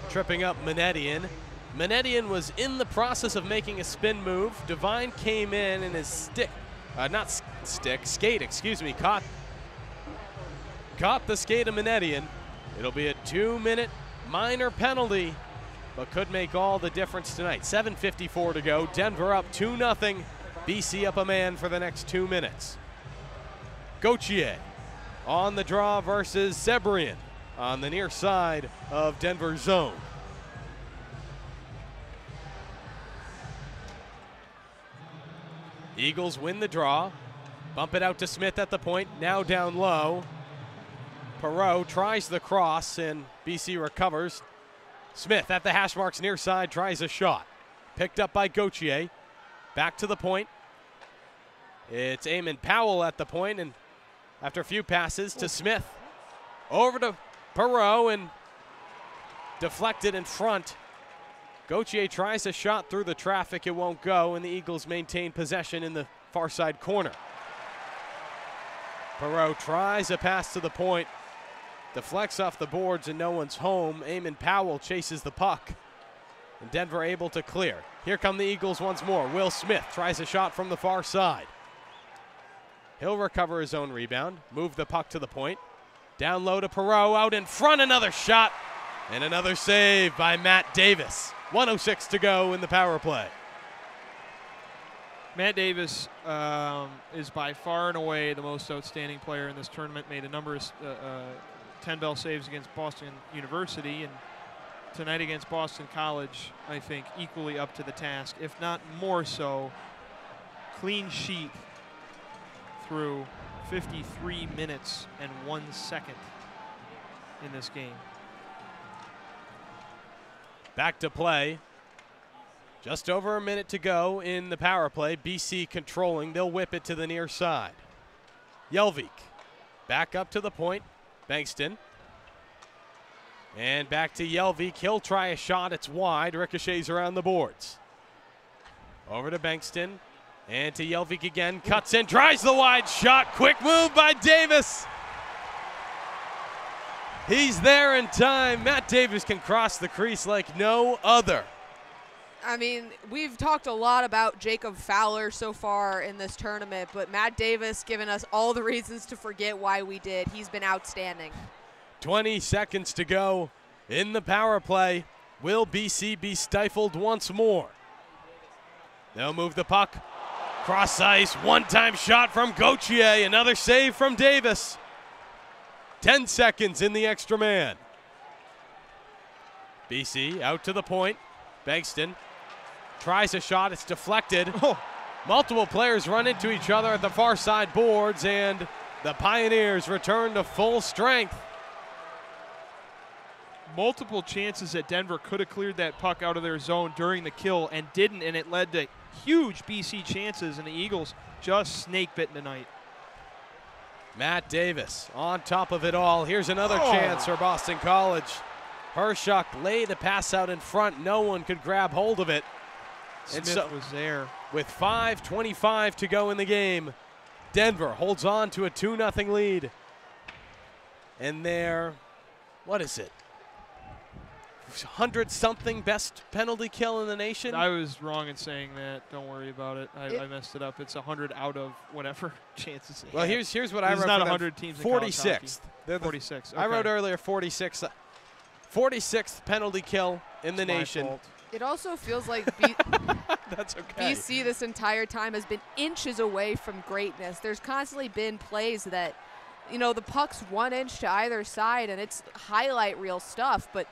tripping up Minetian. Minetian was in the process of making a spin move. Devine came in and his skate, excuse me, caught the skate of Minetian. It'll be a 2-minute minor penalty, but could make all the difference tonight. 7:54 to go. Denver up 2-0. BC up a man for the next 2 minutes. Gauthier on the draw versus Sebrian on the near side of Denver's zone. Eagles win the draw. Bump it out to Smith at the point, now down low. Perreault tries the cross and BC recovers. Smith at the hash marks near side tries a shot. Picked up by Gauthier. Back to the point. It's Eamon Powell at the point, and after a few passes to Smith. Over to Perreault and deflected in front. Gauthier tries a shot through the traffic, it won't go, and the Eagles maintain possession in the far side corner. Perreault tries a pass to the point, deflects off the boards and no one's home. Eamon Powell chases the puck, and Denver able to clear. Here come the Eagles once more. Will Smith tries a shot from the far side. He'll recover his own rebound, move the puck to the point. Down low to Perreault, out in front, another shot, and another save by Matt Davis. 1:06 to go in the power play. Matt Davis is by far and away the most outstanding player in this tournament. Made a number of 10-bell saves against Boston University, and tonight against Boston College, I think equally up to the task, if not more so. Clean sheet through 53 minutes and 1 second in this game. Back to play. Just over a minute to go in the power play. BC controlling. They'll whip it to the near side. Jelvik back up to the point. Bankston. And back to Jelvik. He'll try a shot. It's wide. Ricochets around the boards. Over to Bankston. And to Jelvik again. Cuts in. Tries the wide shot. Quick move by Davis. He's there in time. Matt Davis can cross the crease like no other. I mean, we've talked a lot about Jacob Fowler so far in this tournament, but Matt Davis giving us all the reasons to forget why we did. He's been outstanding. 20 seconds to go in the power play. Will BC be stifled once more? They'll move the puck. Cross ice, one-time shot from Gauthier. Another save from Davis. 10 seconds in the extra man. BC out to the point. Bankston tries a shot. It's deflected. Oh. Multiple players run into each other at the far side boards, and the Pioneers return to full strength. Multiple chances that Denver could have cleared that puck out of their zone during the kill and didn't, and it led to huge BC chances, and the Eagles just snake bitten tonight. Matt Davis on top of it all. Here's another chance for Boston College. Hershuk laid a pass out in front. No one could grab hold of it. Smith was there. With 5:25 to go in the game, Denver holds on to a 2-0 lead. And their, what is it? 100-something best penalty kill in the nation? I was wrong in saying that. Don't worry about it. I messed it up. It's 100 out of whatever chances. Well, here's what I wrote. It's not 100 teams. 46th. They're 46. Okay. I wrote earlier 46. 46th penalty kill in the nation. Fault. It also feels like That's okay. BC this entire time has been inches away from greatness. There's constantly been plays that, you know, the puck's 1 inch to either side, and it's highlight reel stuff, but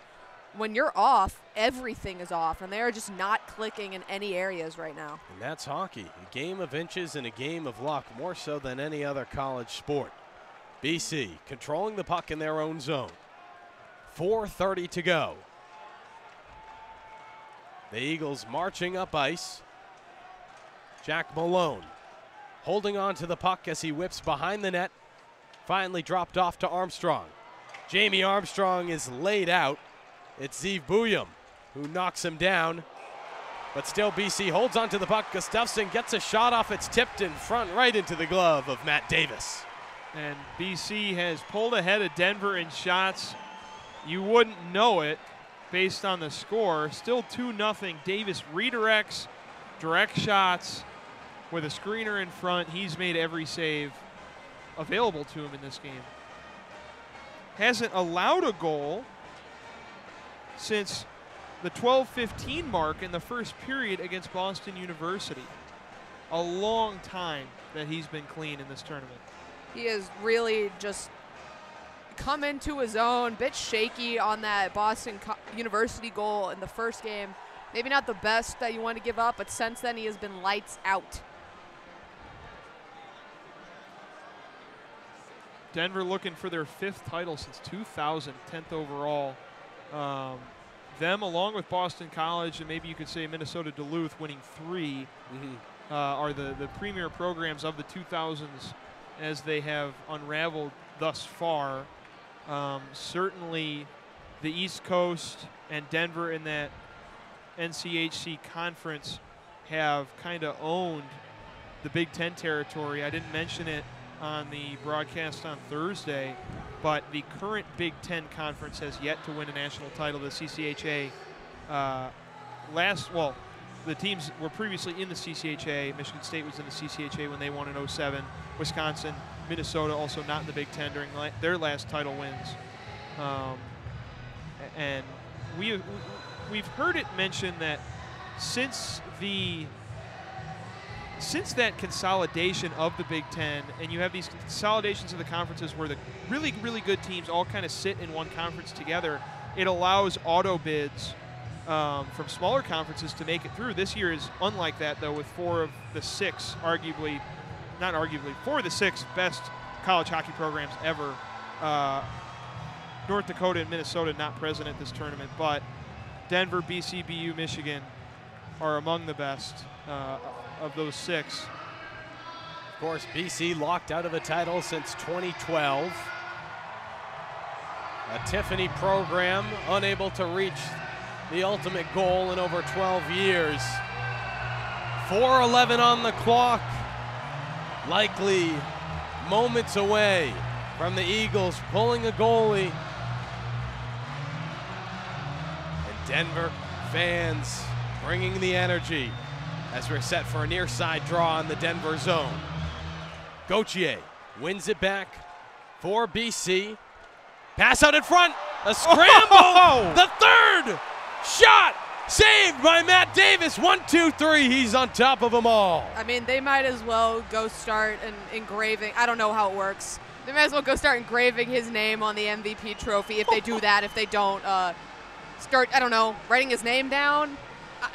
when you're off, everything is off, and they are just not clicking in any areas right now. And that's hockey, a game of inches and a game of luck, more so than any other college sport. BC controlling the puck in their own zone. 4:30 to go. The Eagles marching up ice. Jack Malone holding on to the puck as he whips behind the net. Finally dropped off to Armstrong. Jamie Armstrong is laid out. It's Zeev Buyum who knocks him down. But still BC holds onto the puck. Gustafsson gets a shot off. It's tipped in front right into the glove of Matt Davis. And BC has pulled ahead of Denver in shots. You wouldn't know it based on the score. Still 2-0. Davis redirects, direct shots with a screener in front. He's made every save available to him in this game. Hasn't allowed a goal since the 12:15 mark in the first period against Boston University. A long time that he's been clean in this tournament. He has really just come into his own, bit shaky on that Boston University goal in the first game. Maybe not the best that you want to give up, but since then he has been lights out. Denver looking for their 5th title since 2000, 10th overall. Them, along with Boston College, and maybe you could say Minnesota Duluth winning 3, are the premier programs of the 2000s as they have unraveled thus far. Certainly the East Coast and Denver in that NCHC conference have kind of owned the Big Ten territory. I didn't mention it on the broadcast on Thursday, but the current Big Ten conference has yet to win a national title. The CCHA the teams were previously in the CCHA. Michigan State was in the CCHA when they won in 07. Wisconsin, Minnesota also not in the Big Ten during their last title wins. And we've heard it mentioned that since that consolidation of the Big Ten, and you have these consolidations of the conferences where the really, really good teams all kind of sit in one conference together, it allows auto bids from smaller conferences to make it through. This year is unlike that, though, with 4 of the 6 4 of the 6 best college hockey programs ever. North Dakota and Minnesota not present at this tournament, but Denver, BC, BU, Michigan are among the best of those 6. Of course, BC locked out of the title since 2012. A Tiffany program unable to reach the ultimate goal in over 12 years. 4:11 on the clock. Likely moments away from the Eagles pulling a goalie. And Denver fans bringing the energy as we're set for a near side draw in the Denver zone. Gauthier wins it back for BC. Pass out in front, a scramble, the third shot saved by Matt Davis. 1, 2, 3, he's on top of them all. I mean, they might as well go start engraving. I don't know how it works. They might as well go start engraving his name on the MVP trophy if they do that. If they don't start, I don't know, writing his name down.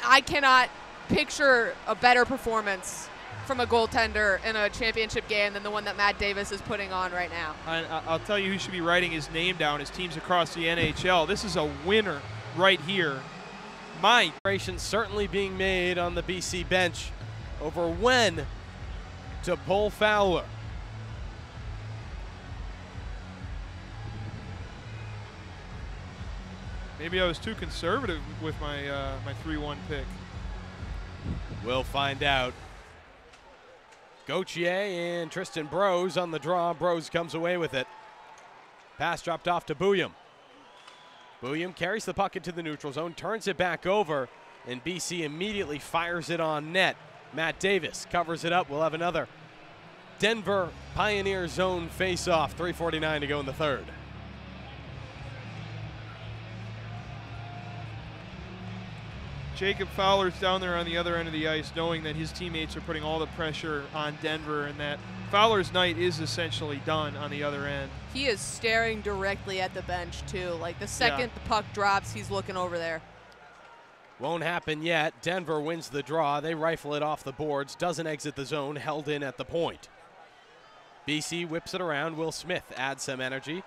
I cannot picture a better performance from a goaltender in a championship game than the one that Matt Davis is putting on right now. I'll tell you who should be writing his name down, his teams across the NHL. This is a winner right here. My certainly being made on the BC bench over when to pull Fowler. Maybe I was too conservative with my my 3-1 pick. We'll find out. Gauthier and Tristan Brose on the draw. Brose comes away with it. Pass dropped off to Buyum. Buyum carries the puck into the neutral zone, turns it back over, and BC immediately fires it on net. Matt Davis covers it up. We'll have another Denver Pioneer Zone face-off. 3:49 to go in the third. Jacob Fowler's down there on the other end of the ice, knowing that his teammates are putting all the pressure on Denver and that Fowler's night is essentially done on the other end. He is staring directly at the bench, too. Like, the second the puck drops, he's looking over there. Won't happen yet. Denver wins the draw. They rifle it off the boards. Doesn't exit the zone. Held in at the point. BC whips it around. Will Smith adds some energy.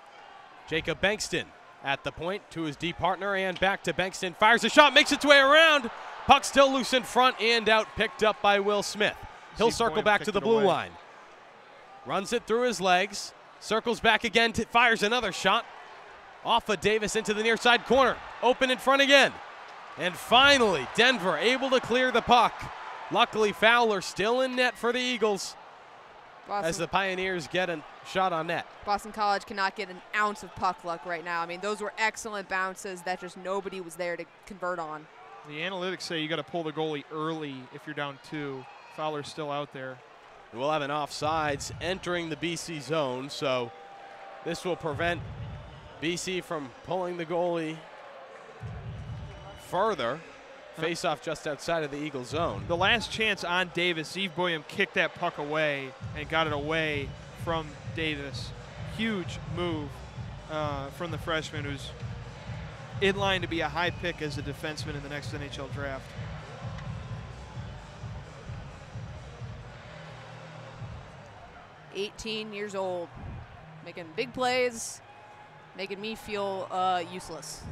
Jacob Bankston at the point to his D partner and back to Bankston. Fires a shot. Makes its way around. Puck still loose in front and out. Picked up by Will Smith. He'll circle back to the blue line. Runs it through his legs. Circles back again. Fires another shot. Off of Davis into the near side corner. Open in front again. And finally, Denver able to clear the puck. Luckily, Fowler still in net for the Eagles as the Pioneers get a shot on net. Boston College cannot get an ounce of puck luck right now. I mean, those were excellent bounces that just nobody was there to convert on. The analytics say you got to pull the goalie early if you're down 2. Fowler's still out there. We'll have an offsides entering the BC zone, so this will prevent BC from pulling the goalie further. Face off just outside of the Eagle zone. The last chance on Davis, Yves Boyum kicked that puck away and got it away from Davis. Huge move from the freshman who's in line to be a high pick as a defenseman in the next NHL draft. "18 years old, making big plays, making me feel useless."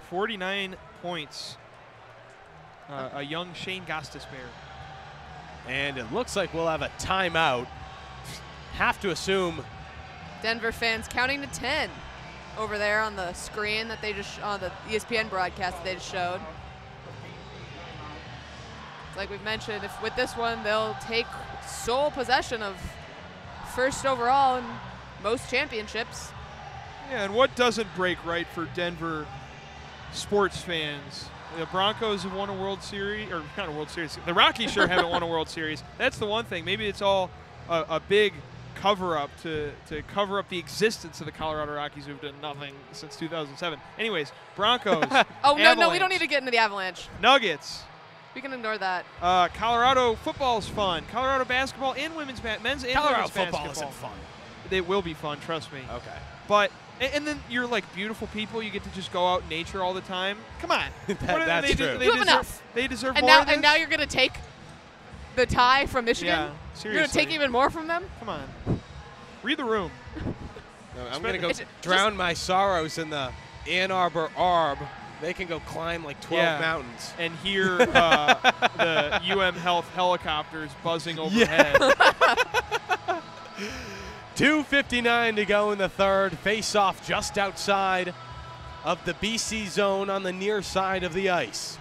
49 points. A young Shane Gostisbehere. And it looks like we'll have a timeout. Have to assume Denver fans counting to 10 over there on the screen that they just, on the ESPN broadcast that they just showed. Like we've mentioned, if with this one, they'll take sole possession of first overall in most championships. Yeah, and what doesn't break right for Denver sports fans? The Broncos have won a World Series, or not a World Series. The Rockies sure haven't won a World Series. That's the one thing. Maybe it's all a big cover-up to cover up the existence of the Colorado Rockies, who've done nothing since 2007. Anyways, Broncos. Oh, no, we don't need to get into the Avalanche. Nuggets. We can ignore that. Colorado football's fun. Colorado basketball and men's and women's Colorado basketball. football isn't fun. They will be fun, trust me. Okay. But and then you're like beautiful people. You get to just go out in nature all the time. Come on. That's true. You have enough. They deserve and more. And now you're gonna take the tie from Michigan. Yeah, seriously. You're gonna take even more from them. Come on. Read the room. No, I'm gonna go drown my sorrows in the Ann Arbor Arb. They can go climb like 12 mountains. And hear the UM Health helicopters buzzing overhead. Yeah. 2:59 to go in the third. Face-off just outside of the BC zone on the near side of the ice.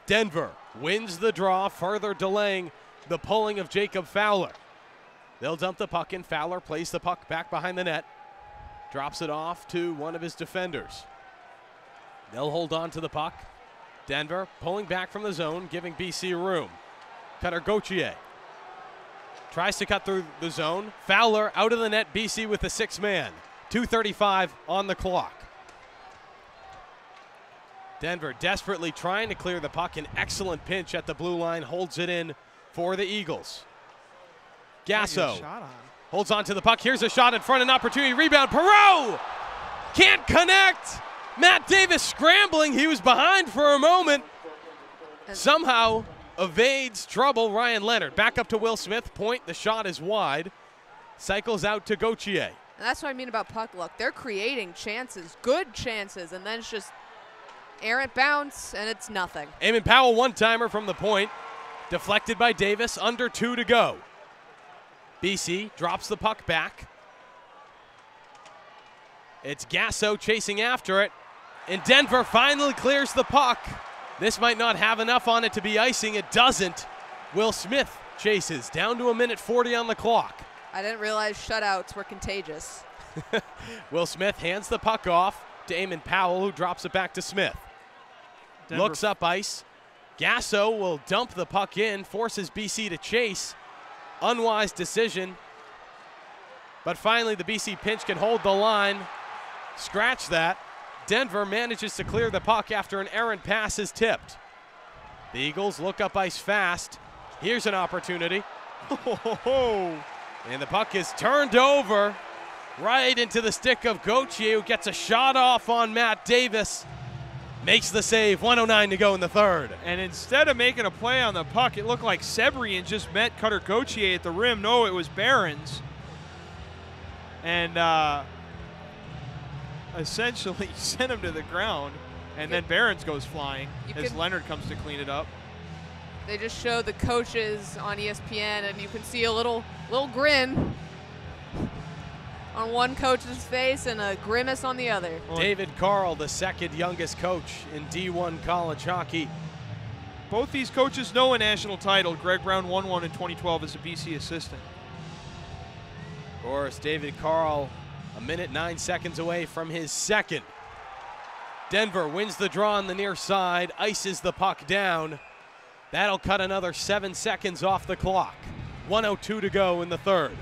Denver wins the draw, further delaying the pulling of Jacob Fowler. They'll dump the puck in. Fowler plays the puck back behind the net. Drops it off to one of his defenders. They'll hold on to the puck. Denver pulling back from the zone, giving BC room. Cutter Gauthier tries to cut through the zone. Fowler out of the net, BC with the 6-man. 2:35 on the clock. Denver desperately trying to clear the puck. An excellent pinch at the blue line. Holds it in for the Eagles. Gasso holds on to the puck. Here's a shot in front, an opportunity. Rebound. Perreault can't connect. Matt Davis scrambling. He was behind for a moment. Somehow evades trouble. Ryan Leonard back up to Will Smith. Point. The shot is wide. Cycles out to Gauthier. And that's what I mean about puck luck. They're creating chances, good chances, and then it's just errant bounce, and it's nothing. Eamon Powell, one-timer from the point. Deflected by Davis. Under 2 to go. BC drops the puck back. It's Gasso chasing after it. And Denver finally clears the puck. This might not have enough on it to be icing. It doesn't. Will Smith chases down to 1:40 on the clock. I didn't realize shutouts were contagious. Will Smith hands the puck off to Eamon Powell, who drops it back to Smith. Denver. Looks up ice. Gasso will dump the puck in, forces BC to chase. Unwise decision. But finally, the BC pinch can hold the line. Scratch that. Denver manages to clear the puck after an errant pass is tipped. The Eagles look up ice fast. Here's an opportunity. And the puck is turned over right into the stick of Gauthier, who gets a shot off on Matt Davis. Makes the save, 1:09 to go in the third. And instead of making a play on the puck, it looked like Sebrian just met Cutter Gauthier at the rim. No, it was Barons. And essentially sent him to the ground. And then Barons goes flying as Leonard comes to clean it up. They just showed the coaches on ESPN, and you can see a little grin on one coach's face and a grimace on the other. David Carl, the second youngest coach in D1 college hockey. Both these coaches know a national title. Greg Brown won one in 2012 as a BC assistant. Of course, David Carl a minute 9 seconds away from his second. Denver wins the draw on the near side, ices the puck down. That'll cut another 7 seconds off the clock. 1:02 to go in the third.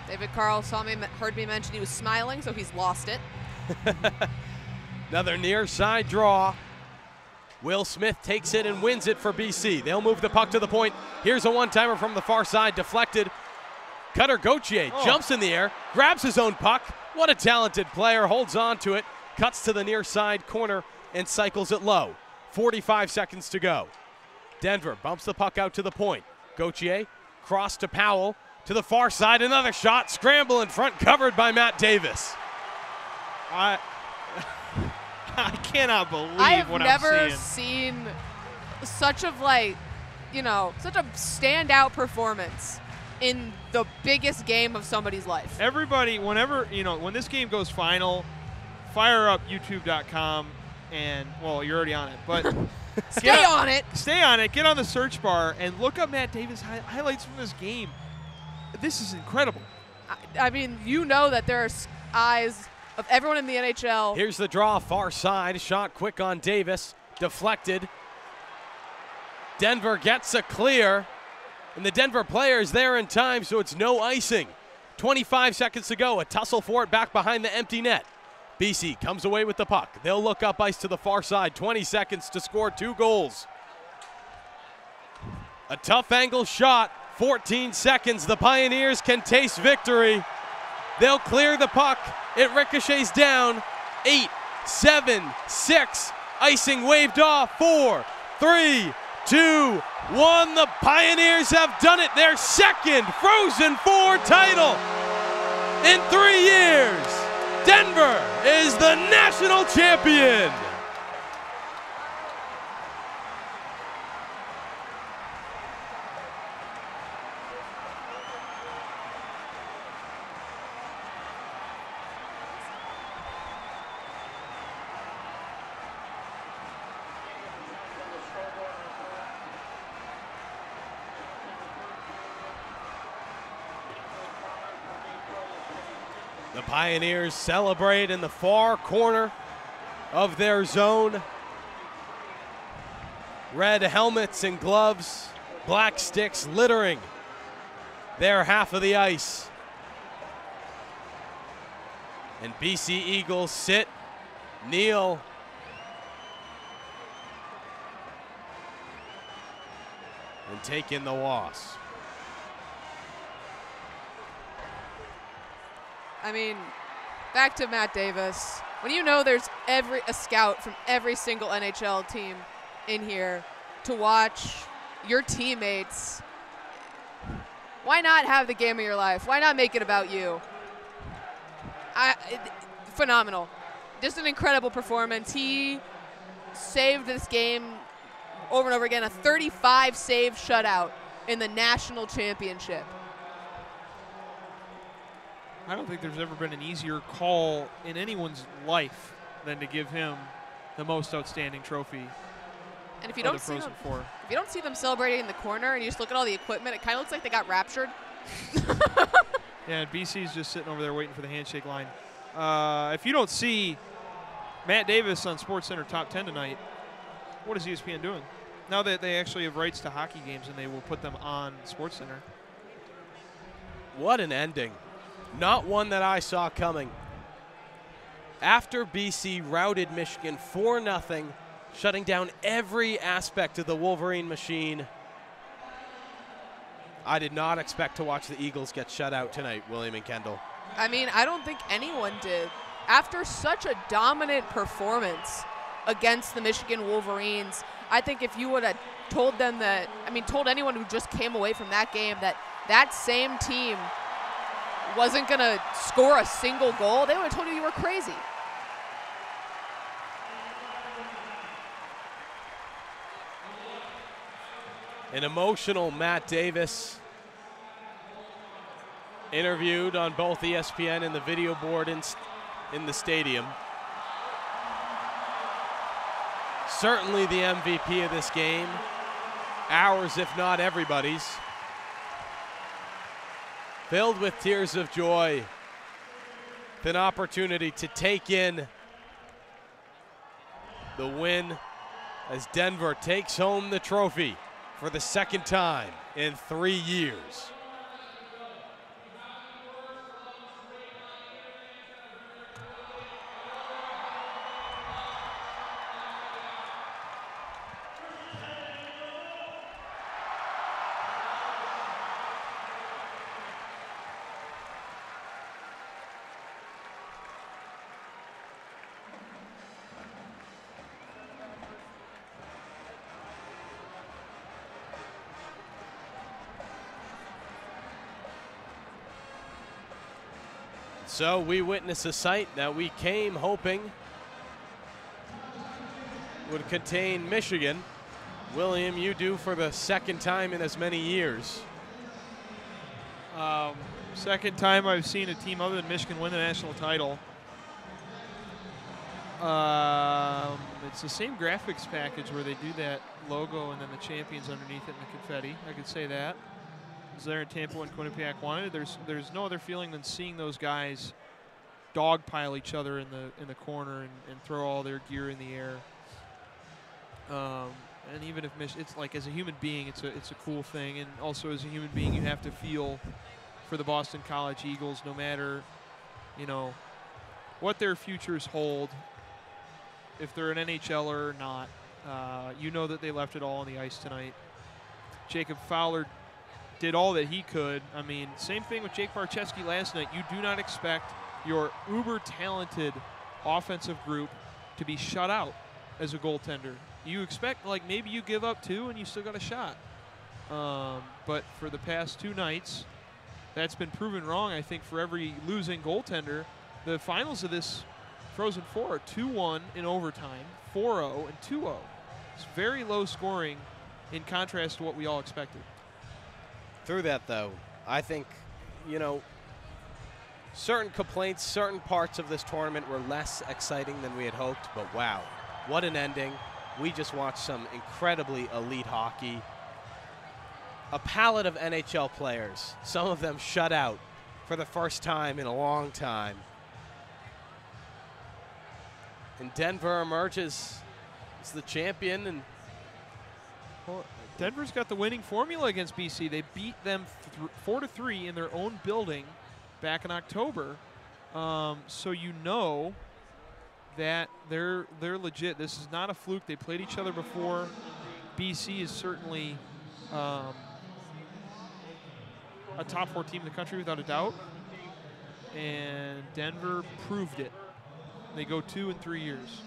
David Carl heard me mention he was smiling, so he's lost it. Another near side draw. Will Smith takes it and wins it for BC. They'll move the puck to the point. Here's a one-timer from the far side, deflected. Cutter Gauthier jumps in the air, grabs his own puck. What a talented player, holds on to it, cuts to the near side corner and cycles it low. 45 seconds to go. Denver bumps the puck out to the point. Gauthier, cross to Powell, to the far side, another shot, scramble in front, covered by Matt Davis. I cannot believe what I'm seeing. I have never seen such of such a standout performance in the biggest game of somebody's life. Everybody, whenever, when this game goes final, fire up youtube.com and, well, you're already on it, but Stay on it. Stay on it. Get on the search bar and look up Matt Davis highlights from this game. This is incredible. I mean, you know that there are eyes of everyone in the NHL. Here's the draw, far side, shot quick on Davis, deflected. Denver gets a clear, and the Denver player is there in time, so it's no icing. 25 seconds to go, a tussle for it back behind the empty net. BC comes away with the puck. They'll look up ice to the far side, 20 seconds to score 2 goals. A tough angle shot, 14 seconds. The Pioneers can taste victory. They'll clear the puck. It ricochets down. 8, 7, 6. Icing waved off. 4, 3, 2, 1. The Pioneers have done it. Their second Frozen Four title in 3 years. Denver is the national champion. The Pioneers celebrate in the far corner of their zone. Red helmets and gloves, black sticks littering their half of the ice. And BC Eagles sit, kneel, and take in the loss. I mean, back to Matt Davis. When you know there's a scout from every single NHL team in here to watch your teammates, why not have the game of your life? Why not make it about you? Phenomenal. Just an incredible performance. He saved this game over and over again, a 35-save shutout in the national championship. I don't think there's ever been an easier call in anyone's life than to give him the most outstanding trophy. And if you don't see them celebrating in the corner and you just look at all the equipment, it kind of looks like they got raptured. Yeah, and BC's just sitting over there waiting for the handshake line. If you don't see Matt Davis on SportsCenter Top 10 tonight, what is ESPN doing? Now that they actually have rights to hockey games and they will put them on SportsCenter. What an ending. Not one that I saw coming. After BC routed Michigan 4-0, shutting down every aspect of the Wolverine machine, I did not expect to watch the Eagles get shut out tonight, William and Kendall. I mean, I don't think anyone did. After such a dominant performance against the Michigan Wolverines, I think if you would have told them that, told anyone who just came away from that game that that same team wasn't going to score a single goal, they would have told you were crazy. An emotional Matt Davis interviewed on both ESPN and the video board in the stadium. Certainly the MVP of this game. Ours, if not everybody's. Filled with tears of joy. With an opportunity to take in the win as Denver takes home the trophy for the second time in 3 years. So we witness a sight that we came hoping would contain Michigan. William, you do for the second time in as many years. Second time I've seen a team other than Michigan win the national title. It's the same graphics package where they do that logo and then the champions underneath it and the confetti. I could say that. It was there in Tampa when Quinnipiac won it. There's no other feeling than seeing those guys dogpile each other in the corner and throw all their gear in the air. And even if it's like, as a human being, it's a cool thing. And also as a human being, you have to feel for the Boston College Eagles, no matter, what their futures hold. If they're an NHLer or not, you know that they left it all on the ice tonight. Jacob Fowler did all that he could. Same thing with Jake Barczewski last night. You do not expect your uber-talented offensive group to be shut out as a goaltender. You expect, maybe you give up 2 and you still got a shot. But for the past 2 nights, that's been proven wrong, I think, for every losing goaltender. The finals of this Frozen Four are 2-1 in overtime, 4-0, and 2-0. It's very low scoring in contrast to what we all expected. Through that, though, I think, certain complaints, certain parts of this tournament were less exciting than we had hoped, but wow, what an ending. We just watched some incredibly elite hockey. A palette of NHL players, some of them shut out for the first time in a long time. And Denver emerges as the champion. And well, Denver's got the winning formula against BC. They beat them 4-3 in their own building back in October. So you know that they're legit. This is not a fluke. They played each other before. BC is certainly a top 4 team in the country without a doubt. And Denver proved it. They go 2 in 3 years.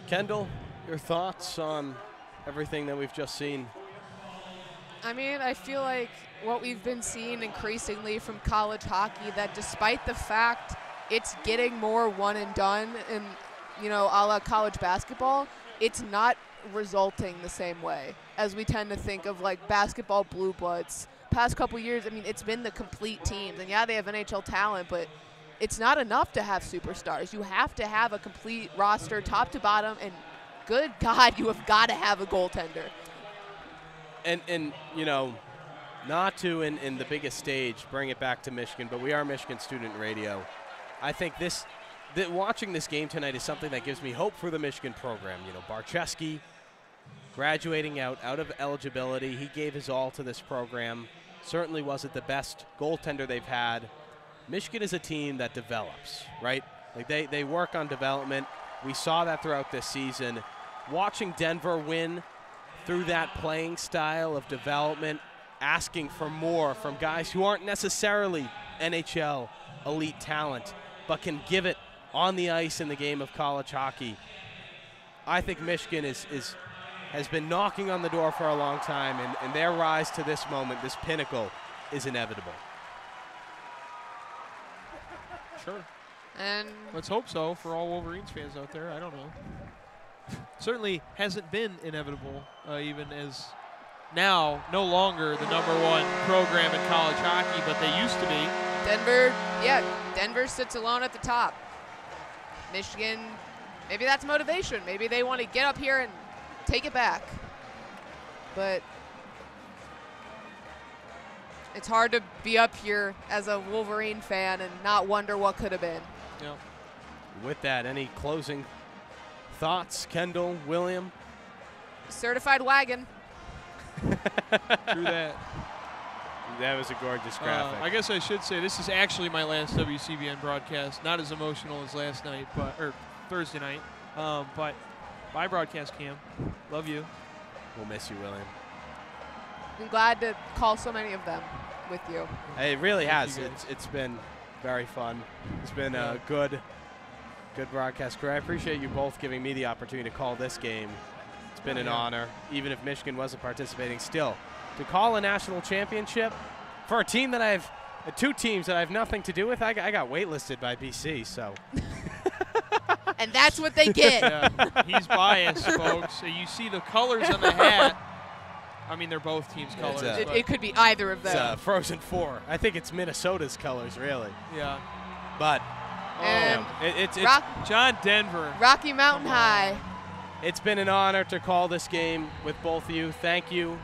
Kendall, your thoughts on everything that we've just seen? I feel like what we've been seeing increasingly from college hockey, that despite the fact it's getting more one and done and, a la college basketball, it's not resulting the same way as we tend to think of basketball blue bloods. Past couple years, it's been the complete teams. And yeah, they have NHL talent, but it's not enough to have superstars. You have to have a complete roster, top to bottom, and good God, you have got to have a goaltender. And not to in the biggest stage bring it back to Michigan, but we are Michigan Student Radio. I think watching this game tonight is something that gives me hope for the Michigan program. Barczewski, graduating out of eligibility. He gave his all to this program. Certainly wasn't the best goaltender they've had. Michigan is a team that develops, right? Like they work on development. We saw that throughout this season. Watching Denver win through that playing style of development, asking for more from guys who aren't necessarily NHL elite talent, but can give it on the ice in the game of college hockey. I think Michigan has been knocking on the door for a long time, and their rise to this moment, this pinnacle, is inevitable. Sure. And let's hope so for all Wolverines fans out there. I don't know. Certainly hasn't been inevitable, even as now no longer the #1 program in college hockey, but they used to be. Denver sits alone at the top. Michigan, maybe that's motivation. Maybe they want to get up here and take it back. But it's hard to be up here as a Wolverine fan and not wonder what could have been. Yep. With that, any closing thoughts, Kendall, William? Certified wagon. True that. That was a gorgeous graphic. I guess I should say this is actually my last WCBN broadcast. Not as emotional as last night, or Thursday night. But bye, broadcast cam. Love you. We'll miss you, William. I'm glad to call so many of them with you. Hey, it really has. It's been very fun. It's been a good broadcast career. I appreciate you both giving me the opportunity to call this game. It's been an honor, even if Michigan wasn't participating. Still, to call a national championship for a team that two teams that I have nothing to do with. I got waitlisted by BC, so. And that's what they get. Yeah, he's biased, folks. You see the colors on the hat. I mean, they're both teams' colors. It could be either of them. It's Frozen 4. I think it's Minnesota's colors, really. Yeah. But it's John Denver. Rocky Mountain High. It's been an honor to call this game with both of you. Thank you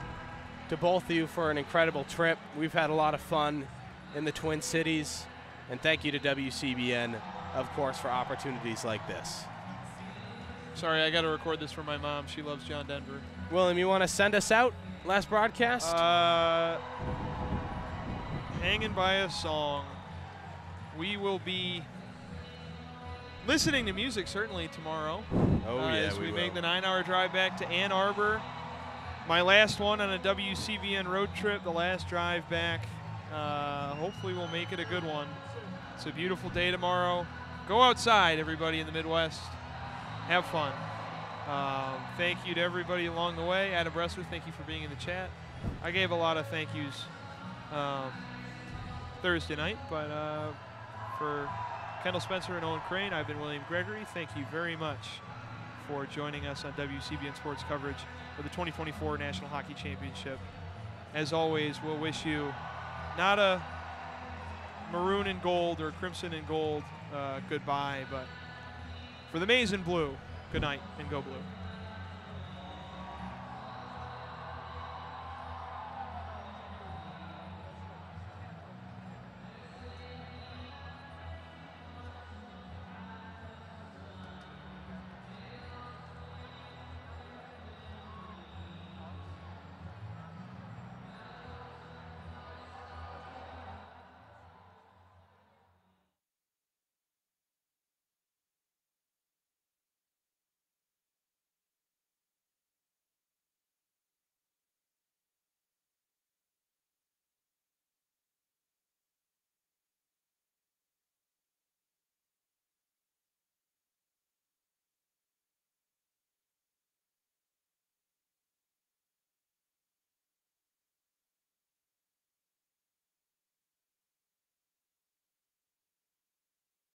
to both of you for an incredible trip. We've had a lot of fun in the Twin Cities. And thank you to WCBN, of course, for opportunities like this. Sorry, I got to record this for my mom. She loves John Denver. William, you want to send us out? Last broadcast? Hanging by a song. We will be listening to music certainly tomorrow. Oh, yeah, as we will. make the 9-hour drive back to Ann Arbor. My last one on a WCBN road trip, the last drive back. Hopefully we'll make it a good one. It's a beautiful day tomorrow. Go outside, everybody in the Midwest. Have fun. Thank you to everybody along the way. Adam Bressler, thank you for being in the chat. I gave a lot of thank yous Thursday night, but for Kendall Spencer and Owen Crain, I've been William Gregory. Thank you very much for joining us on WCBN Sports coverage of the 2024 National Hockey Championship. As always, we'll wish you not a maroon and gold or crimson and gold goodbye, but for the maize and blue, good night and go blue.